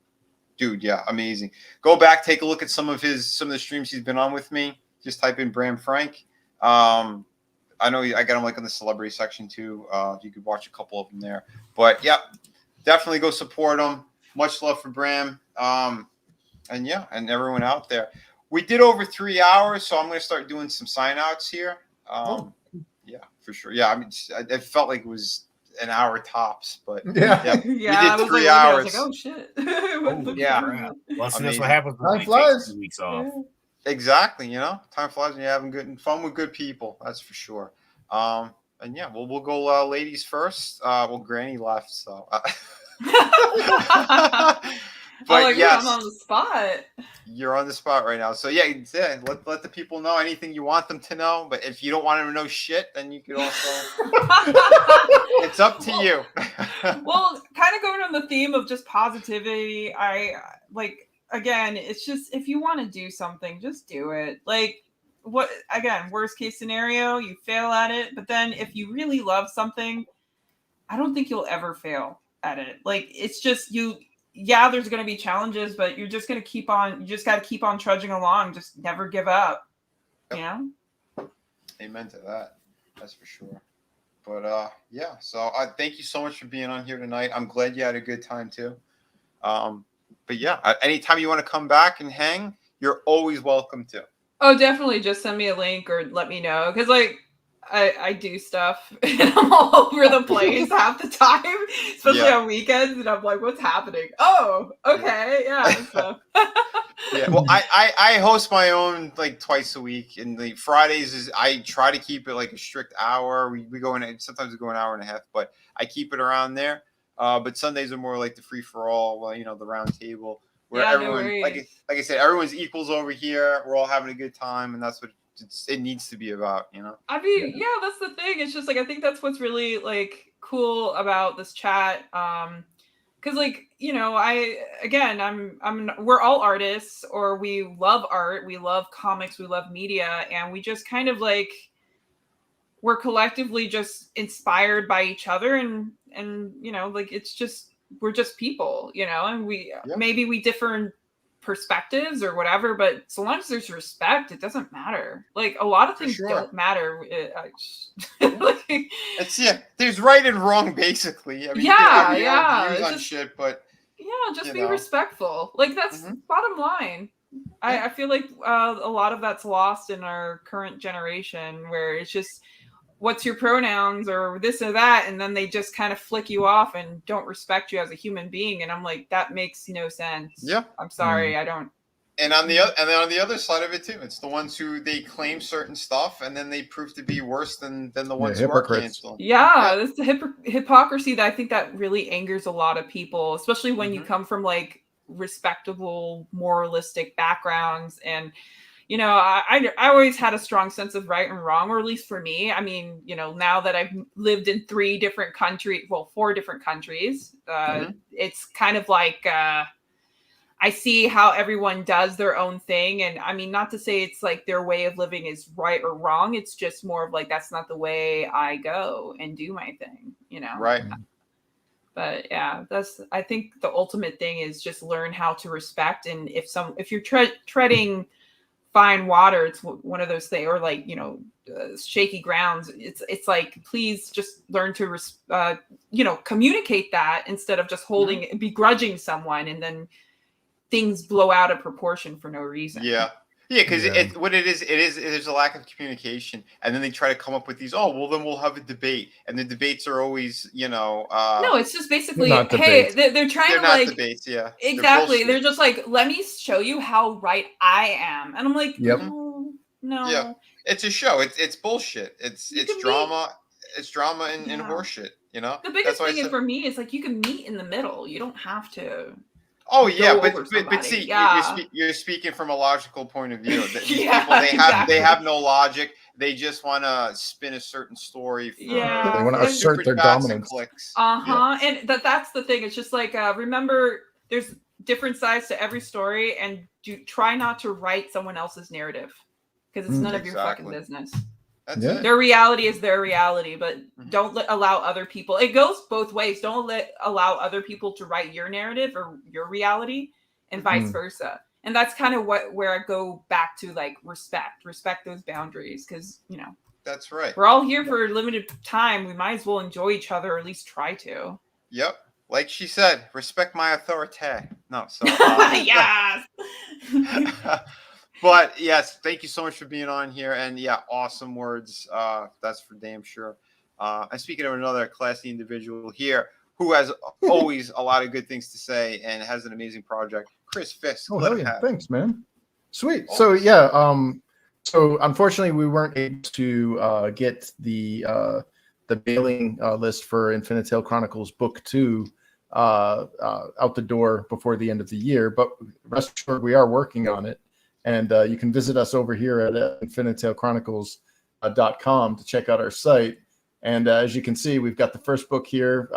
dude, yeah, amazing. Go back, take a look at some of the streams he's been on with me. Just type in Bram Frank. I know I got him like in the celebrity section too. You could watch a couple of them there. But yeah, definitely go support him. Much love for Bram. And everyone out there. We did over 3 hours, so I'm going to start doing some sign outs here. Yeah, for sure. Yeah, I mean, it felt like it was an hour tops, but we did 3 hours. I was like, oh shit. Yeah. Well, see, that's what happens when Time we flies. take 2 weeks off. Exactly, time flies when you're having fun with good people. That's for sure. And yeah, we'll go ladies first. Well, Granny left, so. But yes, I'm on the spot. You're on the spot right now. So yeah, let the people know anything you want them to know. But if you don't want them to know shit, then you could also. It's up to you. Well, kind of going on the theme of just positivity, again, it's just if you want to do something, just do it. Like worst case scenario, you fail at it, but then if you really love something, I don't think you'll ever fail at it. Like it's just there's going to be challenges, but you're just going to you just got to keep on trudging along. Just never give up. Amen to that. That's for sure. But so I thank you so much for being on here tonight. I'm glad you had a good time too. But yeah, anytime you want to come back and hang, you're always welcome to. Oh, definitely. Just send me a link or let me know. Because I do stuff and I'm all over the place half the time, especially on weekends. And I'm like, what's happening? Oh, okay. Yeah. So. Yeah. Well, I host my own like twice a week, and the Fridays I try to keep it like a strict hour. We go in, sometimes we go an hour and a half, but I keep it around there. But Sundays are more like the free for all, the round table where everyone, like I said, everyone's equals over here. We're all having a good time, and that's what it needs to be about, I mean, that's the thing. It's just like I think that's what's really like cool about this chat. Because we're all artists, or we love art, we love comics, we love media, and we just kind of like we're collectively just inspired by each other, and it's just we're just people, and we maybe we differ in perspectives or whatever, but so long as there's respect, it doesn't matter. Like a lot of things don't matter. There's right and wrong basically. I mean, you can have your own views on shit, but just be respectful. Like that's bottom line. I feel like a lot of that's lost in our current generation, where it's just what's your pronouns or this or that, and then they just kind of flick you off and don't respect you as a human being. And I'm like, that makes no sense. Yeah, I'm sorry, I don't. And on the other side of it too, it's the ones who they claim certain stuff and then they prove to be worse than the ones who are canceling. Yeah, that's the hypocrisy that I think that really angers a lot of people, especially when you come from like respectable, moralistic backgrounds. And you know, I always had a strong sense of right and wrong, or at least for me. I mean, you know, now that I've lived in 4 different countries, it's kind of like I see how everyone does their own thing. And I mean, not to say it's like their way of living is right or wrong. It's just more of like, that's not the way I go and do my thing, you know? Right. But yeah, I think the ultimate thing is just learn how to respect. And if you're treading fine water, it's one of those things, or like, you know, shaky grounds. It's like, please just learn to, you know, communicate that instead of just begrudging someone and then things blow out of proportion for no reason. Yeah, because what it is there's a lack of communication, and then they try to come up with these. Oh, well, then we'll have a debate, and the debates are always, you know. No, it's just basically, hey, they're trying to like debates, yeah, exactly. They're just like, let me show you how right I am, and I'm like, no. Yeah, it's a show. It's bullshit. It's drama. It's drama and horseshit. You know. The biggest thing for me is like, you can meet in the middle. You don't have to. Oh yeah, but see, you're speaking from a logical point of view. They have no logic. They just want to spin a certain story. They want to assert their dominance. And that's the thing. It's just like remember, there's different sides to every story, and try not to write someone else's narrative because it's none of your fucking business. Their reality is their reality, but don't allow other people. It goes both ways. Don't allow other people to write your narrative or your reality, and vice versa. And that's kind of where I go back to, like, respect those boundaries, because you know that's right. We're all here for a limited time. We might as well enjoy each other, or at least try to. Yep, like she said, respect my authority. No, so yes. But yes, thank you so much for being on here, and yeah, awesome words. That's for damn sure. And speaking of another classy individual here who has always a lot of good things to say and has an amazing project, Chris Fisk. Oh hell yeah! Thanks, man. Sweet. So yeah, so unfortunately we weren't able to get the mailing list for Infinite Tale Chronicles Book 2 out the door before the end of the year, but rest assured we are working on it. And you can visit us over here at infinitetailchronicles.com to check out our site. And as you can see, we've got the first book here,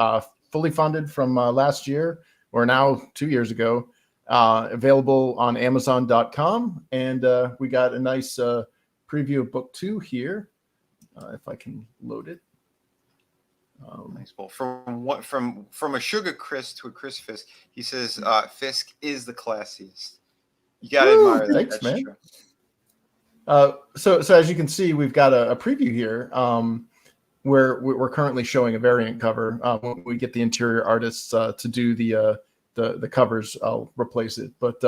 fully funded from last year, or now 2 years ago, available on Amazon.com. And we got a nice preview of book 2 here, if I can load it. Nice. Well, from a Sugar Chris to a Chris Fisk, he says Fisk is the classiest. You gotta admire that. Thanks, man. So as you can see, we've got a preview here where we're currently showing a variant cover. When we get the interior artists to do the covers, I'll replace it. But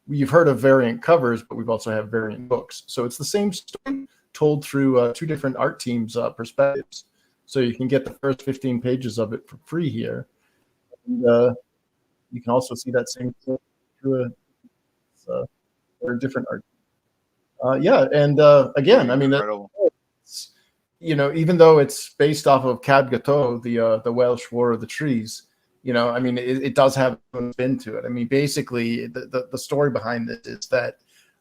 you've heard of variant covers, but we've also have variant books. So it's the same story told through 2 different art teams' perspectives. So you can get the first 15 pages of it for free here. And you can also see that same thing through or different art. And again, I mean, you know, even though it's based off of Cad Gateau, the Welsh War of the Trees, you know, I mean, it does have a spin to it. I mean, basically, the story behind this is that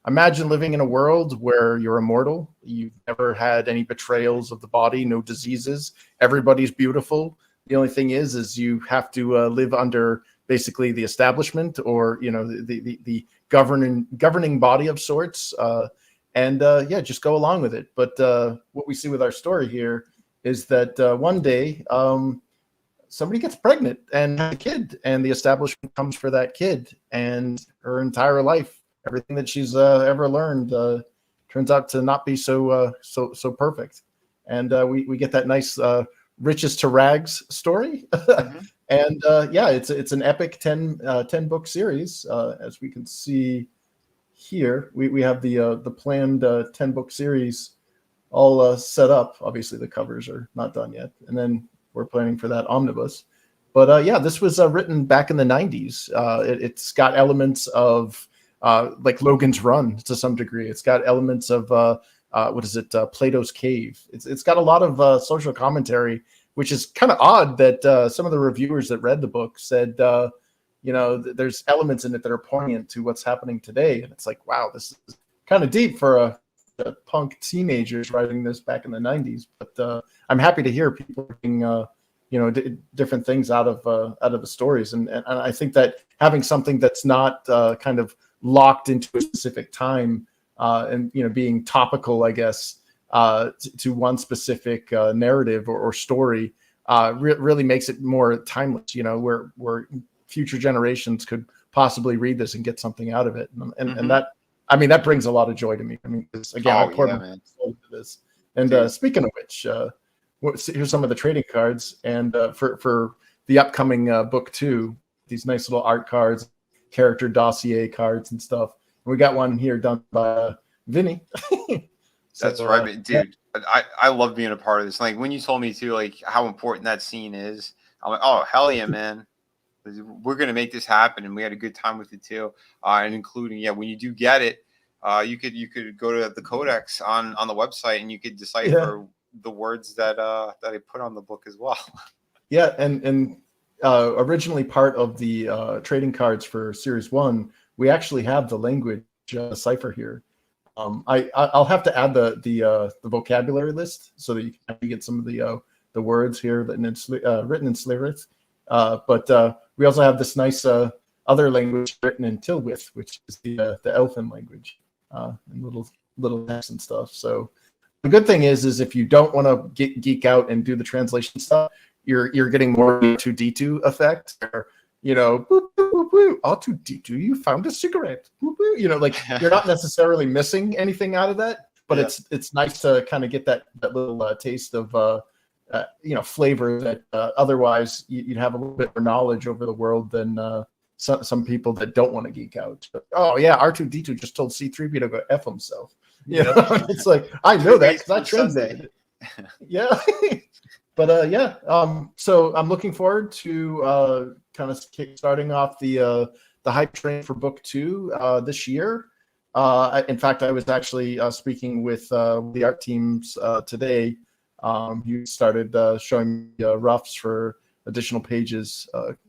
imagine living in a world where you're immortal. You've never had any betrayals of the body, no diseases. Everybody's beautiful. The only thing is you have to live under basically the establishment, or you know, the governing body of sorts, just go along with it. But what we see with our story here is that one day somebody gets pregnant and has a kid, and the establishment comes for that kid, and her entire life, everything that she's ever learned, turns out to not be so perfect. And we get that nice riches to rags story. And yeah, it's an epic 10 book series. As we can see here, we have the planned 10 book series all set up. Obviously, the covers are not done yet, and then we're planning for that omnibus. But yeah, this was written back in the 90s. It's got elements of like Logan's Run to some degree. It's got elements of what is it? Plato's Cave. It's got a lot of social commentary, which is kind of odd that some of the reviewers that read the book said, there's elements in it that are poignant to what's happening today. And it's like, wow, this is kind of deep for a punk teenagers writing this back in the 90s. But I'm happy to hear people bring, different things out of the stories. And I think that having something that's not kind of locked into a specific time and being topical, I guess, to one specific narrative or story really makes it more timeless, where future generations could possibly read this and get something out of it. And that brings a lot of joy to me. I mean, again, I poured my soul into this. And speaking of which, here's some of the trading cards. And for the upcoming book 2, these nice little art cards, character dossier cards and stuff. And we got one here done by Vinny. That's right, dude. I love being a part of this. Like when you told me too, like how important that scene is, I'm like, oh hell yeah, man. We're gonna make this happen, and we had a good time with it too. And including, when you do get it, you could go to the codex on the website, and you could decipher the words that I put on the book as well. Yeah, and originally part of the trading cards for Series 1, we actually have the language cipher here. I'll have to add the vocabulary list so that you can get some of the words here that written in Slyrith. But we also have this nice other language written in Tilwith, which is the Elfin language, and little text and stuff. So the good thing is if you don't want to geek out and do the translation stuff, you're getting more R2D2 effect. Or, boop, boop, boop, boop. R2D2, you found a cigarette. Boop, boop. Like you're not necessarily missing anything out of that, but it's nice to kind of get that little taste of flavor that otherwise you'd have a little bit more knowledge over the world than some people that don't want to geek out. But, oh yeah, R2D2 just told C-3PO to go F himself. It's like, I know that because I translated it. Yeah. But so I'm looking forward to kind of starting off the hype train for book 2 this year. In fact, I was actually speaking with the art teams today. You started showing me roughs for additional pages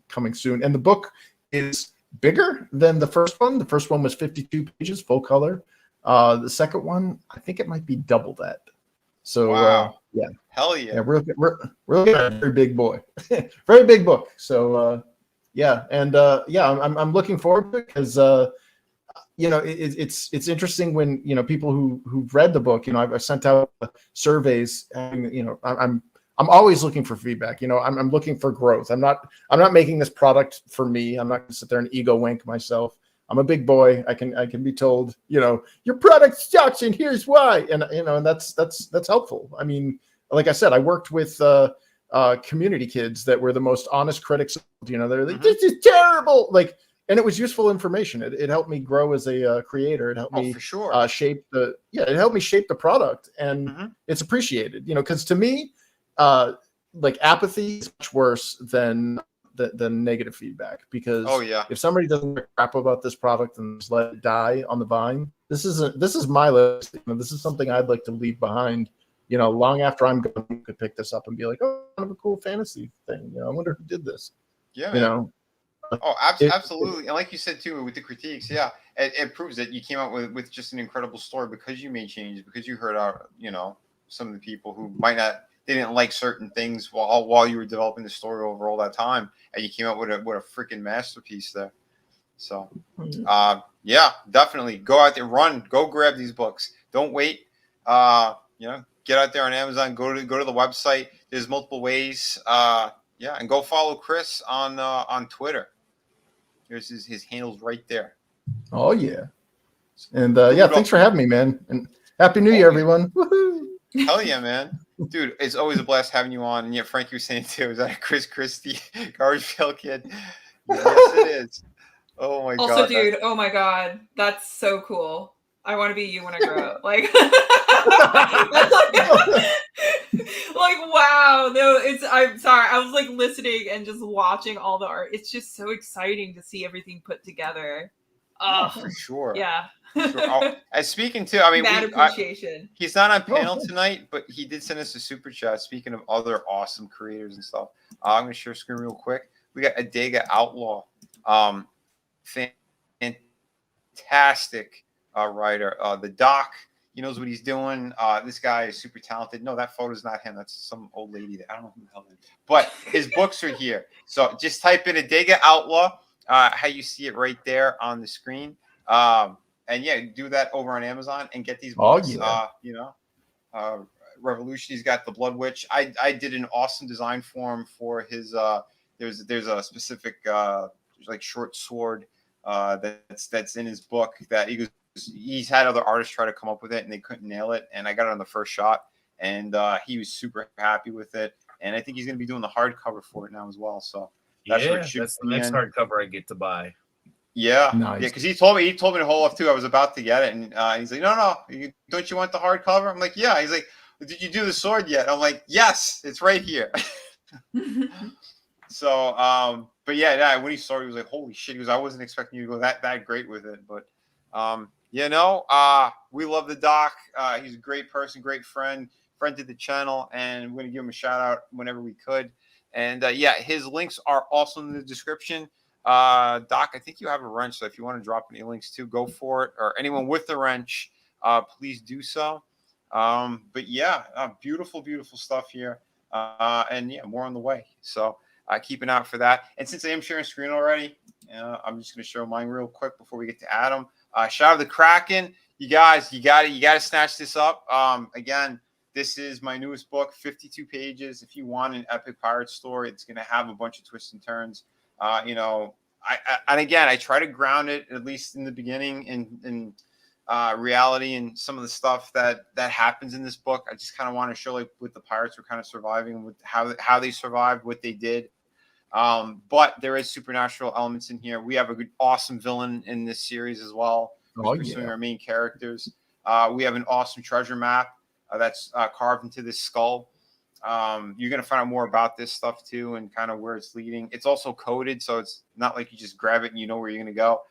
coming soon. And the book is bigger than the first one. The first one was 52 pages, full color. The second one, I think it might be double that. So, wow. Yeah. Hell yeah. We're looking at a very big boy. Very big book. So, yeah. And, I'm looking forward to it because, it's interesting when, people who've read the book, I've sent out surveys and, I'm always looking for feedback. I'm looking for growth. I'm not making this product for me. I'm not going to sit there and ego wank myself. I'm a big boy. I can be told, your product sucks and here's why. And, and that's helpful. I mean, like I said, I worked with community kids that were the most honest critics. They're like, this is terrible. Like, and it was useful information. It helped me grow as a creator. It helped me for sure. It helped me shape the product, and it's appreciated. Because to me, like apathy is much worse than negative feedback. Because if somebody doesn't give a crap about this product and just let it die on the vine, this is my list. This is something I'd like to leave behind. Long after I'm gone, you could pick this up and be like, oh, kind of a cool fantasy thing. I wonder who did this. Yeah. Man. Oh, absolutely. And like you said, too, with the critiques, it proves that you came out with just an incredible story because you made changes, because you heard out, some of the people who they didn't like certain things while you were developing the story over all that time. And you came out with a freaking masterpiece there. So, definitely go out there, go grab these books. Don't wait. Get out there on Amazon, go to the website. There's multiple ways. Yeah, and go follow Chris on Twitter. Here's his handles right there. Oh yeah. And yeah, thanks for having me, man. And Happy New Year, everyone. Woohoo! Hell yeah, man. Dude, it's always a blast having you on. And yeah, Frank, you were saying too, is that a Chris Christie garbage pail kid? Yes, it is. Oh my Also, god. dude, oh my god, that's so cool. I want to be you when I grow up. Like, like wow. No, I'm sorry. I was like listening and just watching all the art. It's just so exciting to see everything put together. Oh, for sure. Yeah. Sure. Oh, and speaking too, I mean, Mad appreciation. He's not on panel tonight, but he did send us a super chat. Speaking of other awesome creators and stuff, I'm going to share screen real quick. We got Adega Outlaw, fantastic writer. The Doc, he knows what he's doing. This guy is super talented. No, that photo's not him. That's some old lady that I don't know who the hell it is. But his books are here. So just type in Adega Outlaw, how you see it right there on the screen. And yeah, do that over on Amazon and get these books. Oh, yeah. Revolution. He's got the Blood Witch. I did an awesome design for him for his. There's a specific like short sword that's in his book that he's had other artists try to come up with it and they couldn't nail it, and I got it on the first shot, and he was super happy with it, and I think he's going to be doing the hardcover for it now as well. So that's that's the next hardcover I get to buy. Yeah, Nice. yeah, because he told me to hold off too. I was about to get it, and he's like, "No, don't you want the hardcover?" I'm like, "Yeah." He's like, "Did you do the sword yet?" I'm like, "Yes, it's right here." So, but yeah, when he saw it, he was like, "Holy shit!" He goes, "I wasn't expecting you to go that great with it." But we love the Doc. He's a great person, great friend to the channel, and we're gonna give him a shout out whenever we could. And his links are also in the description. Doc, I think you have a wrench, so if you want to drop any links too, go for it. Or anyone with the wrench, please do so. But yeah, beautiful stuff here. And yeah, more on the way. So keep an eye out for that. And since I am sharing screen already, I'm just going to show mine real quick before we get to Adam. Shout out to the Kraken. You guys, you got to snatch this up. Again, this is my newest book, 52 pages. If you want an epic pirate story, it's going to have a bunch of twists and turns. I try to ground it, at least in the beginning, in reality and some of the stuff that happens in this book. I just kind of want to show like what the pirates were kind of surviving, with how they survived, what they did. But there is supernatural elements in here. We have a good, awesome villain in this series as well, who's pursuing our main characters. We have an awesome treasure map that's carved into this skull. You're going to find out more about this stuff too, and kind of where it's leading. It's also coded, so it's not like you just grab it and you know where you're going to go.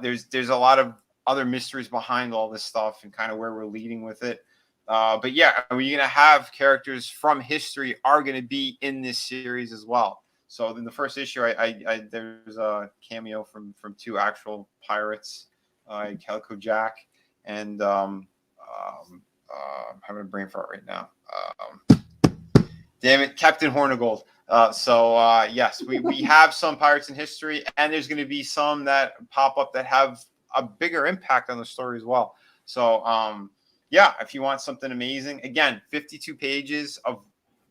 There's a lot of other mysteries behind all this stuff and kind of where we're leading with it. But yeah, you're going to have characters from history are going to be in this series as well. So in the first issue, there's a cameo from two actual pirates, Calico Jack and I'm having a brain fart right now. Damn it, Captain Hornigold. Yes, we have some pirates in history, and there's going to be some that pop up that have a bigger impact on the story as well. So, if you want something amazing, again, 52 pages of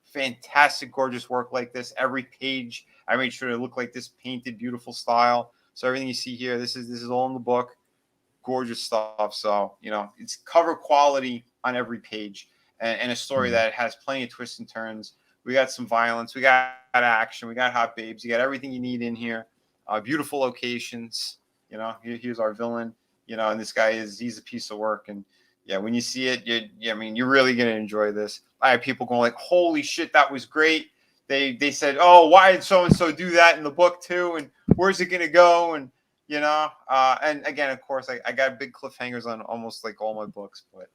fantastic, gorgeous work like this. Every page, I made sure to look like this, painted, beautiful style. So everything you see here, this is all in the book. Gorgeous stuff. So, it's cover quality on every page, and a story that has plenty of twists and turns. We got some violence, we got action, we got hot babes, you got everything you need in here. Beautiful locations. Here's our villain. And this guy he's a piece of work. And yeah, when you see it, you're really gonna enjoy this. I have people going like, "Holy shit, that was great." They said, "Oh, why did so and so do that in the book too? And where's it gonna go?" And and again, of course, I got big cliffhangers on almost like all my books, but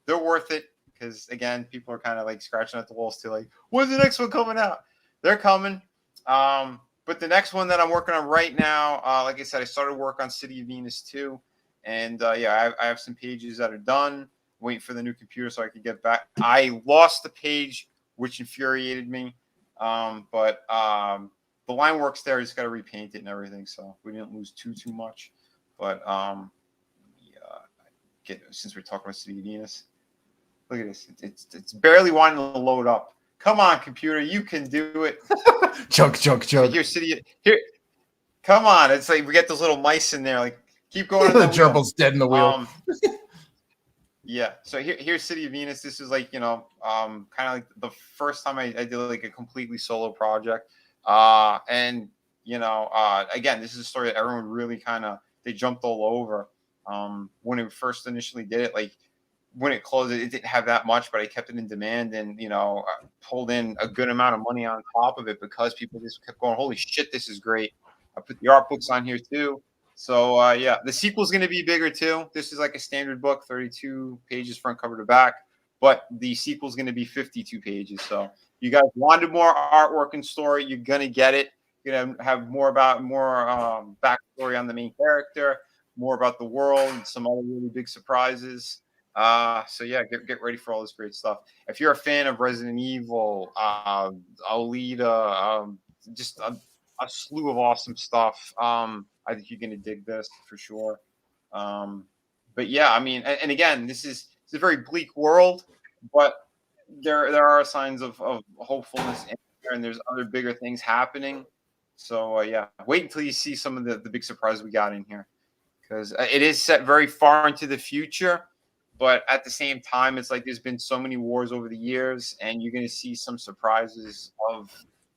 they're worth it. Because again, people are kind of like scratching at the walls too, like, when's the next one coming out? They're coming. But the next one that I'm working on right now, like I said, I started work on City of Venus too. And I have some pages that are done, waiting for the new computer so I could get back. I lost the page, which infuriated me. But the line works there. I just got to repaint it and everything. So we didn't lose too much. But since we're talking about City of Venus, look at this. It's barely wanting to load up. Come on, computer, you can do it. Chunk. Here, City. Here, come on. It's like we get those little mice in there. Like, keep going. The on the wheel. gerbil's dead in the wheel. Yeah. So here's City of Venus. This is like, kind of like the first time I did like a completely solo project. And again, this is a story that everyone really they jumped all over. When we first initially did it, like when it closed, it didn't have that much, but I kept it in demand and, pulled in a good amount of money on top of it because people just kept going, holy shit, this is great. I put the art books on here too. So, the sequel is going to be bigger too. This is like a standard book, 32 pages front cover to back, but the sequel is going to be 52 pages. So you guys wanted more artwork and story, you're going to get it. You're going to have more backstory on the main character, more about the world, and some other really big surprises. So yeah, get ready for all this great stuff. If you're a fan of Resident Evil, Alita, just a slew of awesome stuff, I think you're going to dig this for sure. But yeah, I mean, and again, this is a very bleak world, but there are signs of hopefulness in there, and there's other bigger things happening. So yeah, wait until you see some of the big surprises we got in here, because it is set very far into the future. But at the same time, it's like there's been so many wars over the years, and you're going to see some surprises of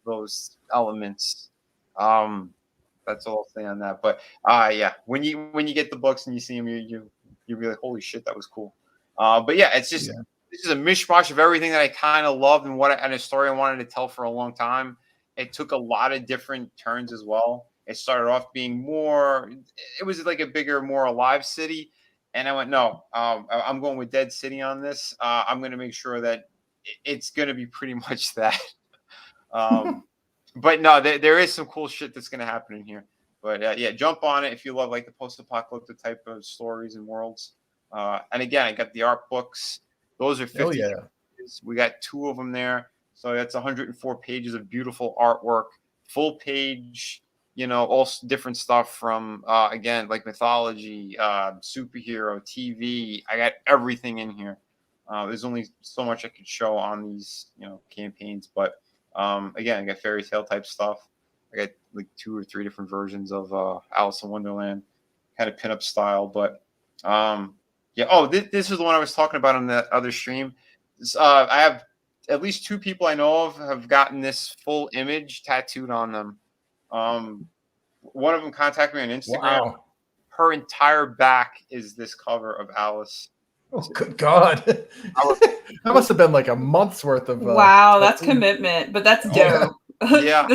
those elements. That's all I'll say on that. But yeah, when you get the books and you see them, you're really, holy shit, that was cool. But yeah, it's just this is a mishmash of everything that I kind of loved and a story I wanted to tell for a long time. It took a lot of different turns as well. It started off being it was like a bigger, more alive city. And I went, no, I'm going with Dead City on this. I'm going to make sure that it's going to be pretty much that. But no, there is some cool shit that's going to happen in here. But yeah, jump on it if you love like the post-apocalyptic type of stories and worlds. And again, I got the art books. Those are 50 pages. We got 2 of them there. So that's 104 pages of beautiful artwork, full page, all different stuff from, again, like mythology, superhero, TV. I got everything in here. There's only so much I could show on these, campaigns. But again, I got fairy tale type stuff. I got like 2 or 3 different versions of Alice in Wonderland, kind of pinup style. But yeah. Oh, this is the one I was talking about on the other stream. I have at least 2 people I know of have gotten this full image tattooed on them. One of them contacted me on Instagram. Wow. Her entire back is this cover of Alice. Oh, good God. That must have been like a month's worth of. Wow, that's commitment, but that's dope. Yeah.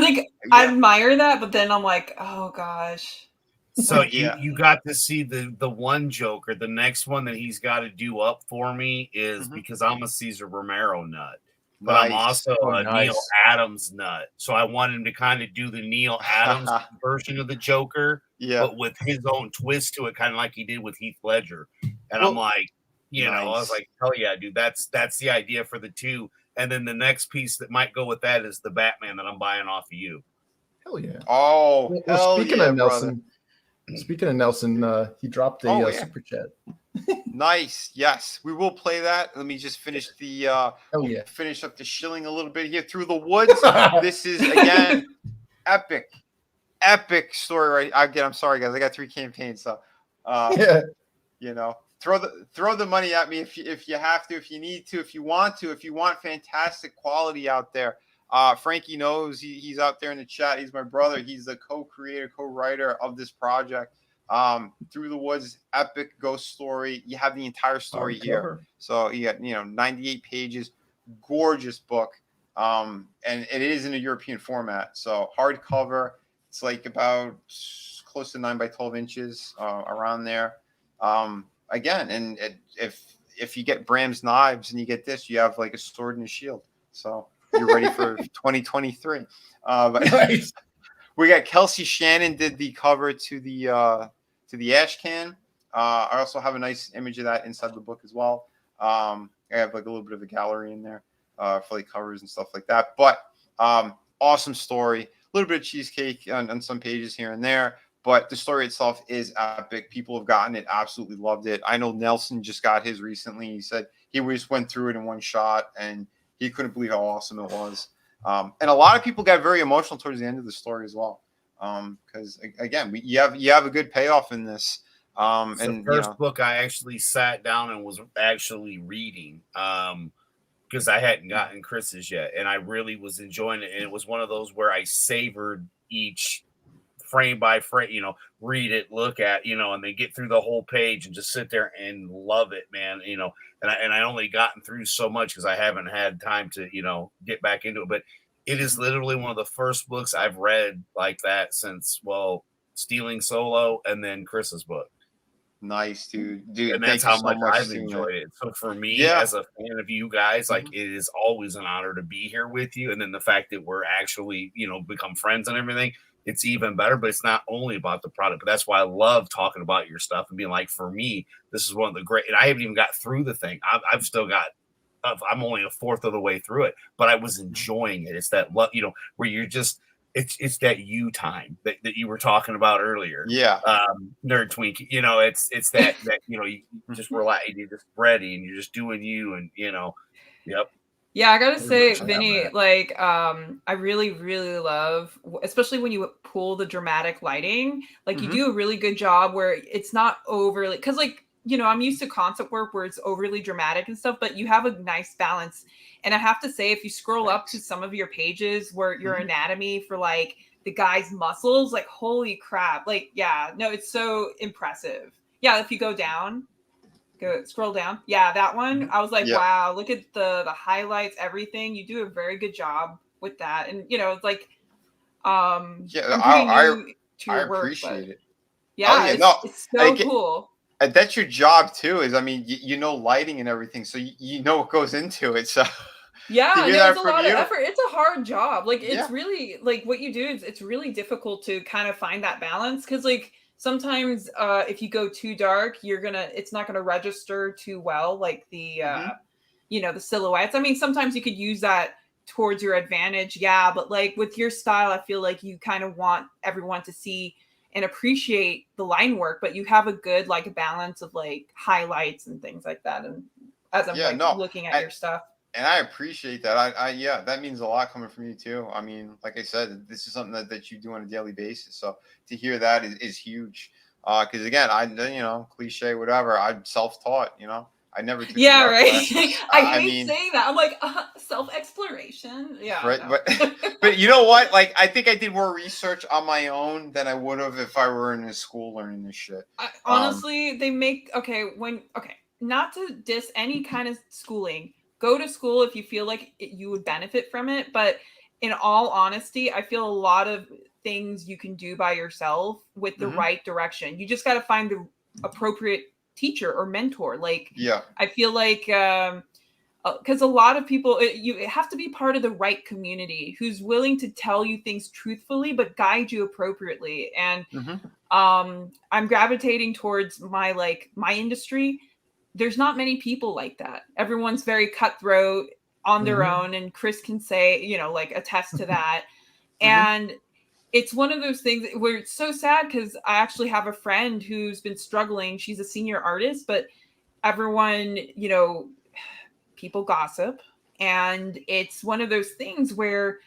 I admire that, but then I'm like, oh gosh. So you got to see the one Joker. The next one that he's got to do up for me is because I'm a Cesar Romero nut, but I'm also a Neil Adams nut. So I want him to kind of do the Neil Adams version of the Joker, but with his own twist to it, kind of like he did with Heath Ledger. And I'm like, I was like, hell yeah, dude, that's the idea for the 2. And then the next piece that might go with that is the Batman that I'm buying off of you. Hell yeah. Oh, well, speaking of Nelson. Speaking of Nelson, he dropped a super chat. Nice. Yes, we will play that. Let me just finish finish up the shilling a little bit here. Through the Woods. This is again epic story. Right? I'm sorry, guys. I got 3 campaigns, so throw the money at me if you have to, if you need to, if you want to, if you want fantastic quality out there. Frankie knows he's out there in the chat. He's my brother. He's the co-creator, co-writer of this project. Through the Woods, epic ghost story. You have the entire story here. So you got 98 pages, gorgeous book. And it is in a European format. So hardcover. It's like about close to 9 by 12 inches, around there. Again, and if you get Bram's knives and you get this, you have like a sword and a shield. So you're ready for 2023. But nice. We got Kelsey Shannon did the cover to the ash can. I also have a nice image of that inside the book as well. I have like a little bit of a gallery in there for like covers and stuff like that. But awesome story. A little bit of cheesecake on some pages here and there. But the story itself is epic. People have gotten it, absolutely loved it. I know Nelson just got his recently. He said he just went through it in one shot, and he couldn't believe how awesome it was. And a lot of people got very emotional towards the end of the story as well. Because again, you have a good payoff in this. It's and the first book I actually sat down and was actually reading. Because I hadn't gotten Chris's yet, and I really was enjoying it. And it was one of those where I savored each frame by frame, read it, look at, and then get through the whole page and just sit there and love it, man. And I only gotten through so much because I haven't had time to, get back into it. But it is literally one of the first books I've read like that since, Stealing Solo and then Chris's book. Nice, dude. And that's how much I've enjoyed it. So for me, as a fan of you guys, like it is always an honor to be here with you. And then the fact that we're actually, become friends and everything, it's even better. But it's not only about the product, but that's why I love talking about your stuff and being like, for me, this is one of the great. And I haven't even got through the thing. I've still got. I'm only a fourth of the way through it, but I was enjoying it. It's that where you're just. It's that you time that you were talking about earlier. Yeah. Nerd Twink. It's that you just relax, you're just ready and you're just doing you and yep. Yeah, I gotta say, Vinny, I really, really love, especially when you pull the dramatic lighting, you do a really good job where it's not overly, because I'm used to concept work where it's overly dramatic and stuff, but you have a nice balance. And I have to say, if you scroll up to some of your pages where your anatomy for the guy's muscles, holy crap. It's so impressive. Yeah, if you go down, scroll down. Yeah, that one. I was like, wow, look at the highlights, everything. You do a very good job with that. And it's I'm pretty new to your work, appreciate it. Yeah, it's so cool. And that's your job too. Lighting and everything, so you know what goes into it. So yeah, it's a lot of effort. It's a hard job. It's really what you do is it's really difficult to kind of find that balance because sometimes if you go too dark, it's not gonna register too well. The the silhouettes. I mean, sometimes you could use that towards your advantage. Yeah, but with your style, I feel like you kind of want everyone to see and appreciate the line work, but you have a good balance of highlights and things like that. And as I'm looking at your stuff, and I appreciate that. I that means a lot coming from you too. I mean, like I said, this is something that you do on a daily basis. So to hear that is huge. Because again, cliche, whatever. I'm self-taught. I never took right. I hate saying that. I'm like self-exploration. Yeah. Right. But you know what? I think I did more research on my own than I would have if I were in a school learning this shit. Honestly, they make not to diss any kind of schooling. Go to school if you feel like you would benefit from it. But in all honesty, I feel a lot of things you can do by yourself with the right direction. You just got to find the appropriate teacher or mentor. I feel because a lot of people, you have to be part of the right community who's willing to tell you things truthfully but guide you appropriately. And I'm gravitating towards my industry. There's not many people like that. Everyone's very cutthroat on their own, and Chris can say attest to that. And it's one of those things where it's so sad because I actually have a friend who's been struggling. She's a senior artist, but everyone, people gossip. And it's one of those things where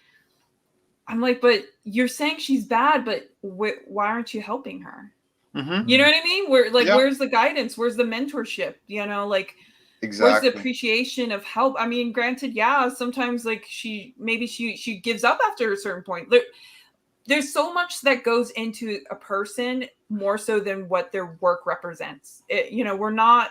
I'm like, but you're saying she's bad, but why aren't you helping her? You know what I mean? Where's the guidance? Where's the mentorship? Exactly. Where's the appreciation of help? I mean, granted, sometimes she gives up after a certain point. There's so much that goes into a person more so than what their work represents. We're not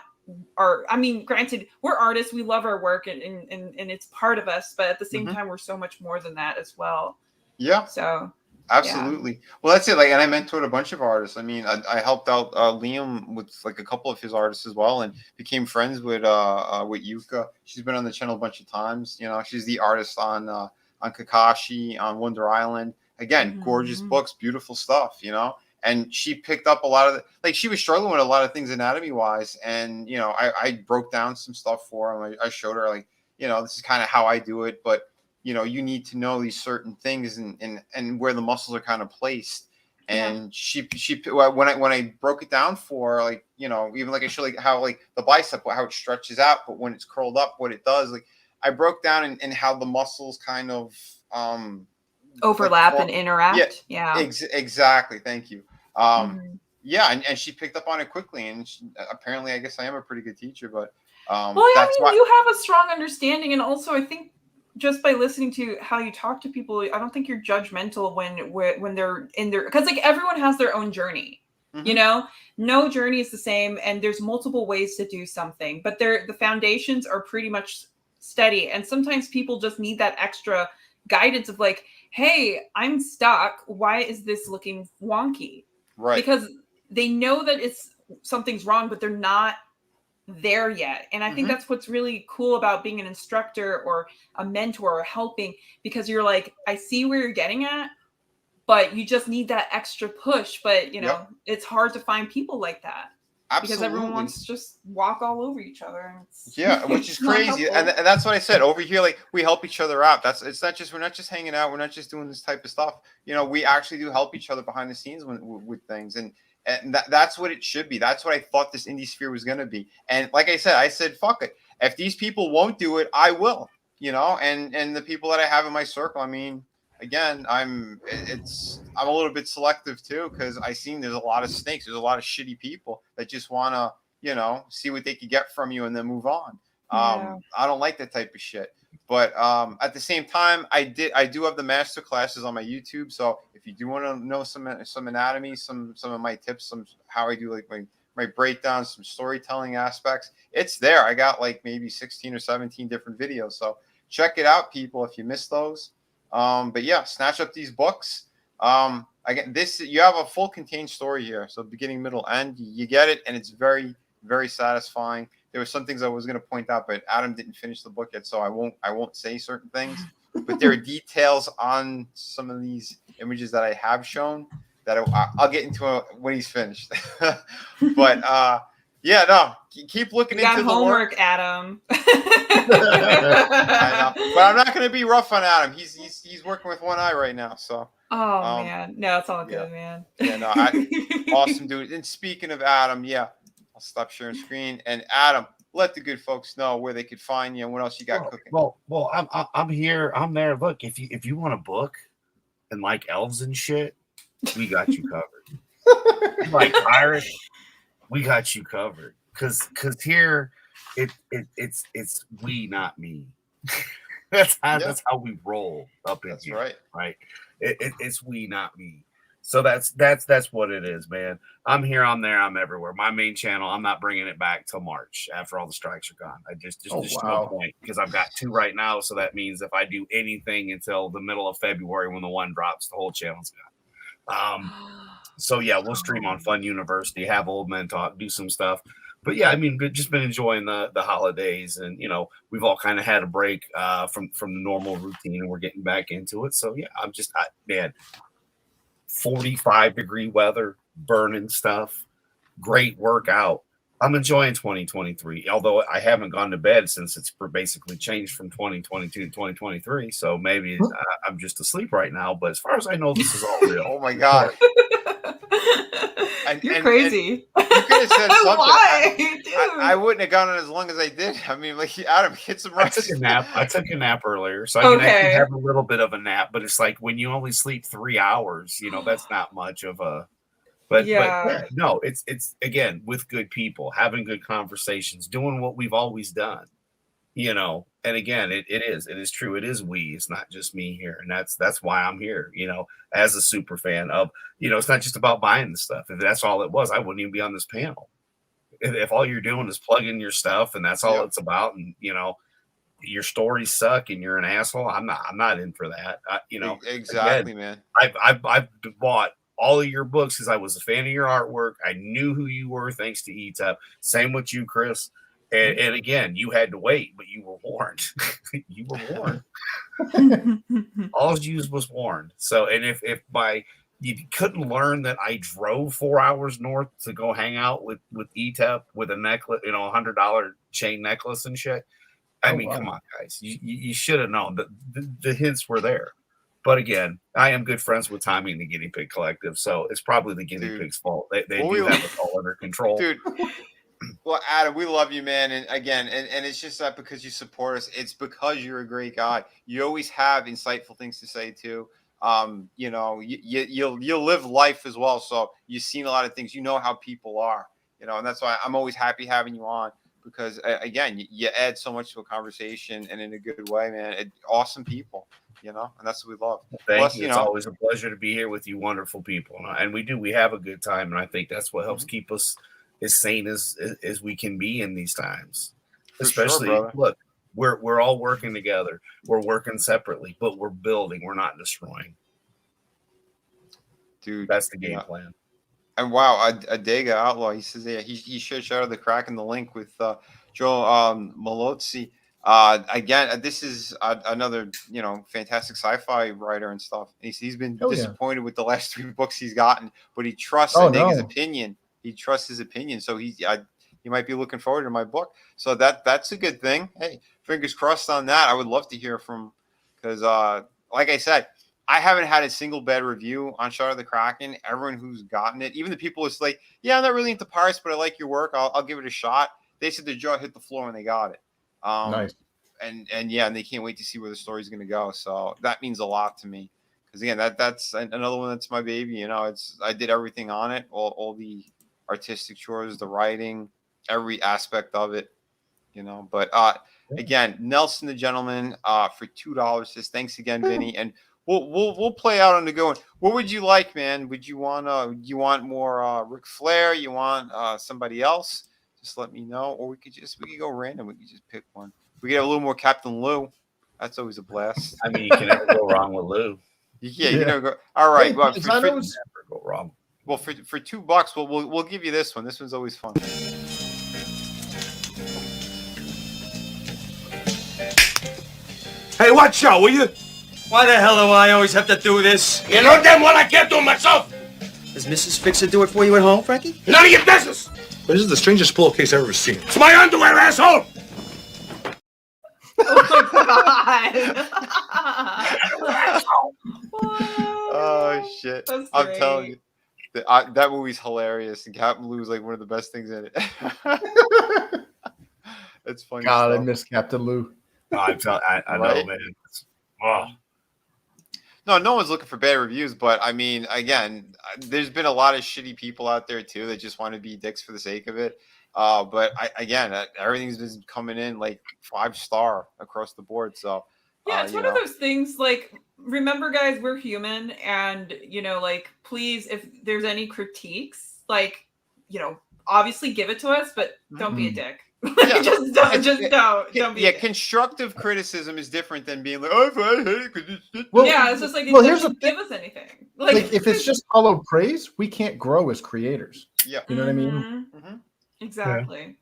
granted, we're artists. We love our work and it's part of us, but at the same time, we're so much more than that as well. Yeah. So absolutely. Yeah. Well, that's it. And I mentored a bunch of artists. I mean, I helped out Liam with a couple of his artists as well, and became friends with Yuka. She's been on the channel a bunch of times. She's the artist on Kakashi, on Wonder Island. Again, gorgeous books, beautiful stuff. And she picked up a lot of she was struggling with a lot of things anatomy wise, and I broke down some stuff for him. I showed her this is kind of how I do it, but you need to know these certain things and where the muscles are kind of placed. And she when I broke it down for even I show how the bicep, how it stretches out, but when it's curled up, what it does, I broke down in how the muscles kind of overlap like, and interact. Yeah. Exactly. Thank you. Mhm. And she picked up on it quickly, and apparently, I guess I am a pretty good teacher. But Well, yeah, that's why you have a strong understanding, and also I think just by listening to how you talk to people, I don't think you're judgmental when they're in their, because like everyone has their own journey. You know, no journey is the same, and there's multiple ways to do something, but the foundations are pretty much steady. And sometimes people just need that extra guidance of like, hey, I'm stuck. Why is this looking wonky? Right. Because they know that something's wrong, but they're not there yet. And I think that's what's really cool about being an instructor or a mentor or helping, because you're like, I see where you're getting at, but you just need that extra push. But you know, it's hard to find people like that. Because everyone wants to just walk all over each other. And which is crazy. And that's what I said over here. Like, we help each other out. We're not just hanging out. We're not just doing this type of stuff. You know, we actually do help each other behind the scenes with things. And that's what it should be. That's what I thought this indie sphere was going to be. And like I said, fuck it. If these people won't do it, I will, you know, and the people that I have in my circle, I mean, again, I'm a little bit selective too, because I seen there's a lot of snakes. There's a lot of shitty people that just want to, you know, see what they could get from you and then move on. I don't like that type of shit. But at the same time, I do have the master classes on my YouTube. So if you do want to know some anatomy, some of my tips, how I do like my breakdowns, some storytelling aspects, it's there. I got like maybe 16 or 17 different videos. So check it out, people, if you missed those. But yeah, snatch up these books. Again, you have a full contained story here. So beginning, middle, end, you get it. And it's very, very satisfying. There were some things I was going to point out, but Adam didn't finish the book yet. So I won't say certain things, but there are details on some of these images that I have shown that I'll get into when he's finished. But, yeah, no, keep looking into the homework, work. Adam. I know, but I'm not going to be rough on Adam. He's working with one eye right now. So. Oh man, no, it's all good, man. Yeah, no, awesome, dude. And speaking of Adam, yeah, I'll stop sharing screen. And Adam, let the good folks know where they could find you and what else you got cooking. Well, I'm here. I'm there. Look, if you want a book and like elves and shit, we got you covered. You like Irish, we got you covered. Cause here it's we, not me. That's how we roll up in here. Right. It's we, not me. So that's what it is, man. I'm here, I'm there, I'm everywhere. My main channel, I'm not bringing it back till March after all the strikes are gone. I just no point, because I've got 2 right now. So that means if I do anything until the middle of February when the 1 drops, the whole channel's gone. So yeah, we'll stream on Fun University, have old men talk, do some stuff. But yeah, I mean, just been enjoying the holidays, and you know, we've all kind of had a break from the normal routine, and we're getting back into it. So yeah, man, 45-degree weather, burning stuff, great workout. I'm enjoying 2023, although I haven't gone to bed since it's basically changed from 2022 to 2023. So maybe I'm just asleep right now. But as far as I know, this is all real. Oh my god. You're crazy. You could have said something. Why? I wouldn't have gone on as long as I did. I mean, like, Adam, get some rest. I took a nap earlier, so I can have a little bit of a nap. But it's like when you only sleep 3 hours, you know, that's not much of a. But no, it's again with good people, having good conversations, doing what we've always done, you know. And again, it is true. It is we. It's not just me here, and that's why I'm here. You know, as a super fan of, you know, it's not just about buying the stuff. If that's all it was, I wouldn't even be on this panel. If all you're doing is plugging your stuff and that's all it's about, and you know, your stories suck and you're an asshole, I'm not in for that. You know, exactly, again, man. I've bought all of your books because I was a fan of your artwork. I knew who you were thanks to ETEP. Same with you, Chris. And again, you had to wait, but you were warned. You were warned. All you used was warned. So, and if you couldn't learn that I drove 4 hours north to go hang out with ETEP with a necklace, you know, $100 chain necklace and shit. I mean, come on, guys. You should have known that the hints were there. But again, I am good friends with Tommy and the Guinea Pig Collective, so it's probably the Guinea Pig's fault. They do have it all under control. Dude, Well, Adam, we love you, man. And again, and it's just that because you support us, it's because you're a great guy. You always have insightful things to say too. You know, you'll live life as well. So you've seen a lot of things. You know how people are, you know, and that's why I'm always happy having you on because again, you add so much to a conversation and in a good way, man. Awesome people, you know, and that's what we love. Thank you. It's always a pleasure to be here with you, wonderful people. And we have a good time. And I think that's what helps keep us as sane as we can be in these times. Especially, sure, look, we're all working together. We're working separately, but we're building. We're not destroying. Dude, that's the game plan. And wow, Adega Outlaw, he says he should shout out the Kraken the link with Joe Malozzi. Again, this is another fantastic sci-fi writer and stuff. He's been disappointed with the last 3 books he's gotten, but he trusts Adega's opinion. He trusts his opinion, so he might be looking forward to my book. So that's a good thing. Hey, fingers crossed on that. I would love to hear from because like I said, I haven't had a single bad review on Shadow of the Kraken. Everyone who's gotten it, even the people who's like, yeah, I'm not really into pirates, but I like your work. I'll give it a shot. They said their jaw hit the floor when they got it. Nice. And they can't wait to see where the story's going to go. So that means a lot to me. Because again, that's another one that's my baby. You know, I did everything on it, all the artistic chores, the writing, every aspect of it. You know, but again, Nelson the gentleman for $2 says thanks again, Vinny, and we'll play out on the go. What would you like, man? Would you want more Ric Flair? You want somebody else? Just let me know, or we could go random. We could just pick one. We could have a little more Captain Lou. That's always a blast. I mean, you can never go wrong with Lou. Yeah, you can never go. All right, well, never go wrong. Well, for $2, we'll give you this one. This one's always fun. Hey, watch out, will you? Why the hell do I always have to do this? You know damn well I can't do it myself. Does Mrs. Fixer do it for you at home, Frankie? None of your business. This is the strangest pillowcase I've ever seen. It's my underwear, asshole. Oh shit! I'm telling you, that movie's hilarious, and Captain Lou is like one of the best things in it. It's funny. God, I miss Captain Lou. I know, man. Oh. No one's looking for bad reviews, but I mean, again, there's been a lot of shitty people out there too that just want to be dicks for the sake of it. But everything's been coming in like 5-star across the board. So yeah, it's one of those things. Like, remember, guys, we're human, and like, please, if there's any critiques, like, obviously give it to us, but don't be a dick. Yeah. just don't be. Yeah, constructive criticism is different than being like, oh, I hate it because it's it's just like, here's give us anything. Like if it's just hollow praise, we can't grow as creators. Yeah, you know what I mean. Mm-hmm. Exactly.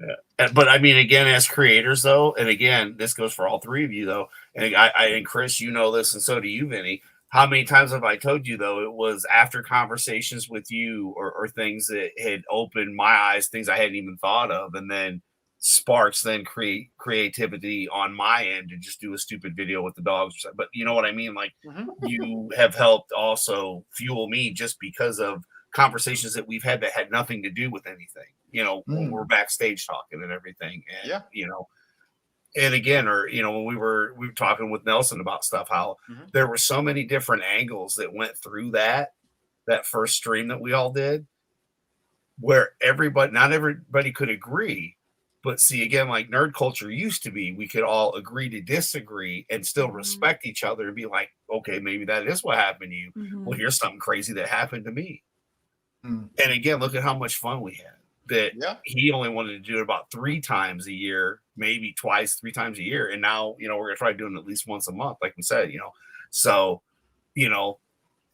Yeah. But I mean, again, as creators, though, and again, this goes for all 3 of you, though, and I and Chris, you know this, and so do you, Vinny. How many times have I told you, though, it was after conversations with you or things that had opened my eyes, things I hadn't even thought of, and then sparks then creativity on my end to just do a stupid video with the dogs. But you know what I mean? Like, you have helped also fuel me just because of conversations that we've had that had nothing to do with anything. When we're backstage talking and everything. And, and again, or when we were talking with Nelson about stuff, how there were so many different angles that went through that first stream that we all did, where not everybody could agree, but see, again, like nerd culture used to be, we could all agree to disagree and still respect each other and be like, okay, maybe that is what happened to you. Well, here's something crazy that happened to me. And again, look at how much fun we had. That he only wanted to do it about 3 times a year, maybe 3 times a year. And now, we're going to try doing it at least once a month, like we said, So, and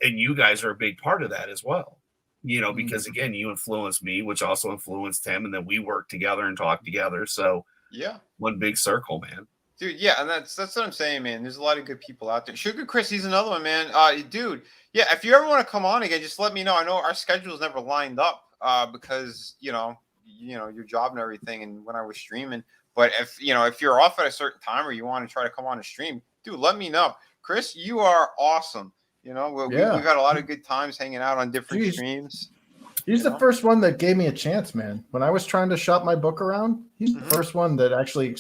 you guys are a big part of that as well, because again, you influenced me, which also influenced him. And then we worked together and talked together. So one big circle, man. Dude, yeah, and that's what I'm saying, man. There's a lot of good people out there. Sugar Chris, he's another one, man. Dude, yeah, if you ever want to come on again, just let me know. I know our schedules never lined up because your job and everything, and when I was streaming. But if you're off at a certain time or you want to try to come on a stream, dude, let me know. Chris, you are awesome. We've had a lot of good times hanging out on different streams. He's the first one that gave me a chance, man. When I was trying to shop my book around, he's the first one that actually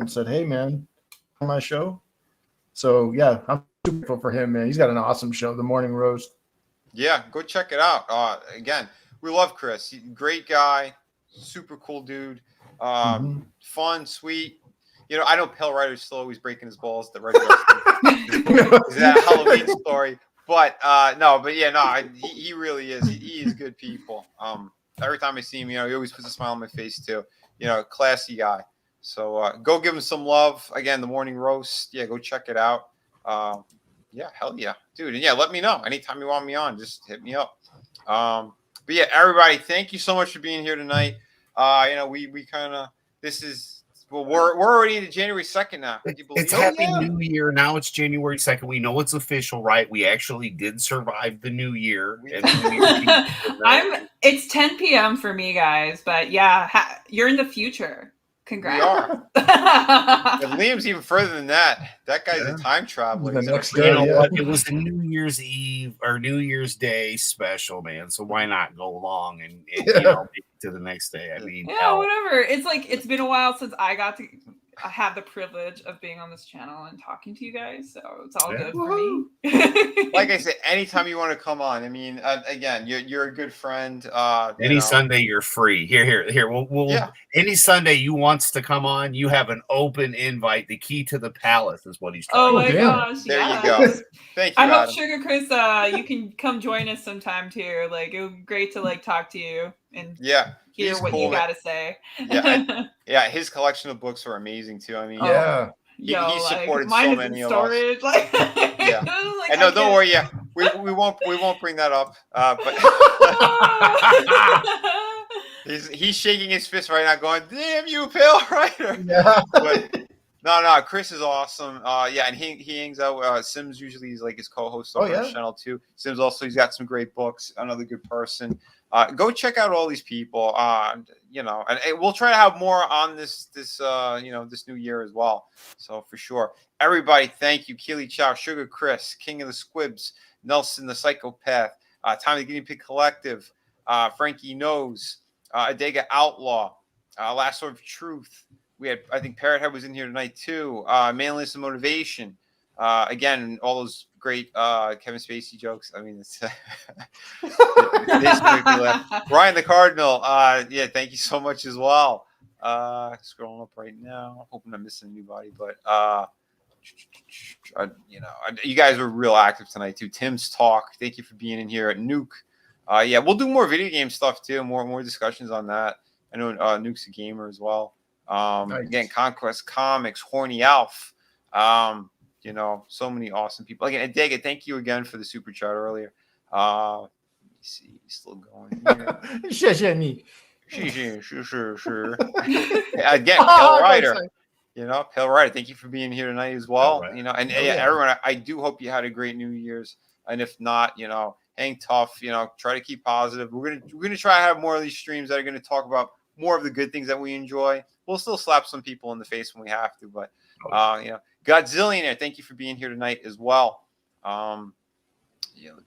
said, "Hey, man, on my show." So yeah, I'm super grateful for him, man. He's got an awesome show, The Morning Roast. Yeah, go check it out. Again, we love Chris. Great guy, super cool dude, fun, sweet. You know, I know Pale Rider's still always breaking his balls. The Red is that Halloween story, but he really is. He is good people. Every time I see him, he always puts a smile on my face too. Classy guy. So go give him some love. Again, The Morning Roast. Yeah, go check it out. Yeah, hell yeah, dude. And yeah, let me know anytime you want me on. Just hit me up. But yeah, everybody, thank you so much for being here tonight. We kind of we're already into January 2nd now. It's Happy New Year now. It's January 2nd. We know it's official, right? We actually did survive the New Year. It's 10 p.m. for me, guys. But yeah, you're in the future. Congrats. We are. And Liam's even further than that. That guy's a time traveler. The next day, it was the New Year's Eve or New Year's Day special, man. So why not go along and make it to the next day? I mean, whatever. It's like it's been a while since I got to have the privilege of being on this channel and talking to you guys, so it's all good for me. Like I said, anytime you want to come on. I mean, again, you're a good friend. Any Sunday you're free. Here. We'll any Sunday you wants to come on, you have an open invite. The key to the palace is what he's trying. Oh my gosh! There you go. Thank you. I hope Adam. Sugar Chris, you can come join us sometime too. Like it would be great to talk to you and hear what you got to say. Yeah, his collection of books are amazing too. I mean, he supported so many of us. And no, don't worry. Yeah, we won't bring that up. But he's shaking his fist right now, going, "Damn you, Pale Rider!" Yeah. But no, Chris is awesome. And he hangs out. Sims usually is like his co-host on the channel too. Sims also, he's got some great books. Another good person. Go check out all these people. And we'll try to have more on this new year as well. So for sure, everybody, thank you, Keely Chow, Sugar Chris, King of the Squibs, Nelson the Psychopath, Tommy the Guinea Pig Collective, Frankie Knows, Adega Outlaw, Last Sword of Truth. We had, I think Parrot Head was in here tonight too. Manliness and Motivation. Again, all those great Kevin Spacey jokes. I mean, it's Ryan the Cardinal. Thank you so much as well. Scrolling up right now, hoping I'm missing anybody, but you guys were real active tonight too. Tim's Talk. Thank you for being in here at Nuke. We'll do more video game stuff too. More discussions on that. I know Nuke's a gamer as well. Nice. Again, Conquest Comics, Horny Alf. So many awesome people. Again, Adega, thank you again for the super chat earlier. Let me see, he's still going here. Sure. Again, Pale Rider. Pale Rider, thank you for being here tonight as well. Everyone, I do hope you had a great New Year's. And if not, hang tough. Try to keep positive. We're gonna try to have more of these streams that are gonna talk about more of the good things that we enjoy. We'll still slap some people in the face when we have to, but Godzillionaire, thank you for being here tonight as well. Let's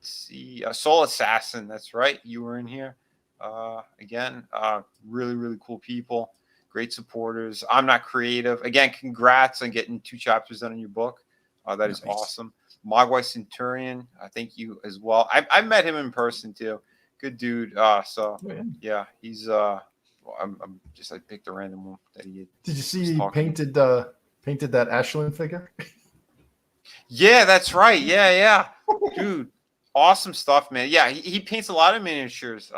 see. Soul Assassin, that's right. You were in here. Again, really, really cool people. Great supporters. I'm Not Creative. Again, congrats on getting 2 chapters done in your book. That is awesome. Mogwai Centurion, thank you as well. I met him in person too. Good dude. He's I picked a random one that he did. You see he painted that Ashland figure? Yeah, that's right. Yeah. Dude, awesome stuff, man. Yeah, he paints a lot of miniatures.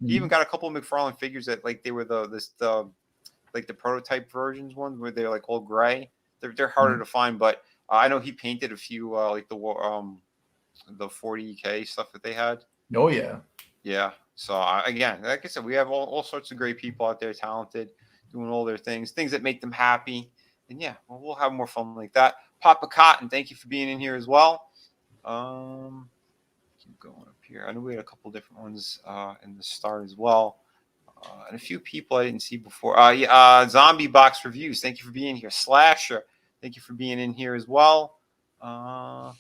He even got a couple of McFarlane figures that they were the prototype versions ones where they're all gray. They're harder to find, but I know he painted a few the 40K stuff that they had. Oh yeah. Yeah. So again, like I said, we have all sorts of great people out there, talented, doing all their things that make them happy. And we'll have more fun like that. Papa Cotton, thank you for being in here as well. Keep going up here. I know we had a couple different ones in the start as well. And a few people I didn't see before. Zombie Box Reviews, thank you for being here. Slasher, thank you for being in here as well. I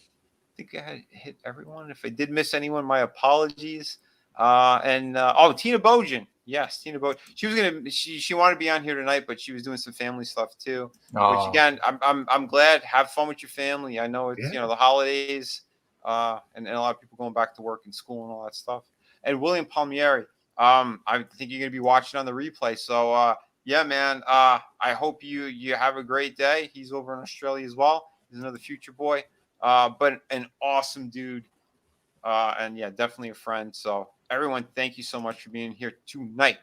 think I had hit everyone. If I did miss anyone, my apologies. Tina Bojan. Yes, Tina Bojan. She was gonna. She wanted to be on here tonight, but she was doing some family stuff too. Which again, I'm glad. Have fun with your family. I know it's the holidays, and a lot of people going back to work and school and all that stuff. And William Palmieri. I think you're gonna be watching on the replay. So yeah, man. I hope you have a great day. He's over in Australia as well. He's another future boy. But an awesome dude. And yeah, definitely a friend. So everyone, thank you so much for being here tonight.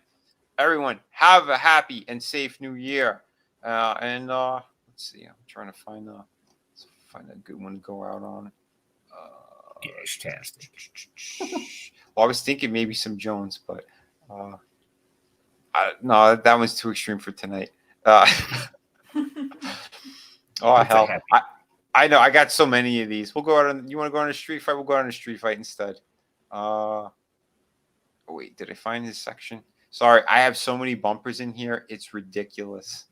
Everyone, have a happy and safe new year. Let's see, I'm trying to find a good one to go out on. Fantastic. Well, I was thinking maybe some Jones, but no, that one's too extreme for tonight. Oh hell, I know. I got so many of these. We'll go out on. You want to go on a street fight? We'll go on a street fight instead. Wait, did I find this section? Sorry, I have so many bumpers in here. It's ridiculous.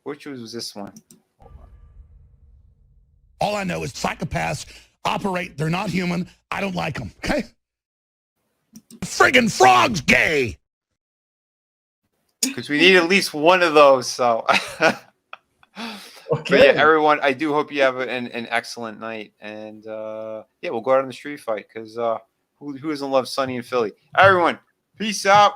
Which was this one? All I know is psychopaths operate. They're not human. I don't like them. Okay. Friggin' frog's gay. Because we need at least one of those. So. Okay. But yeah, everyone, I do hope you have an excellent night. And yeah, we'll go out on the street fight because who doesn't love Sunny in Philly? Everyone, peace out.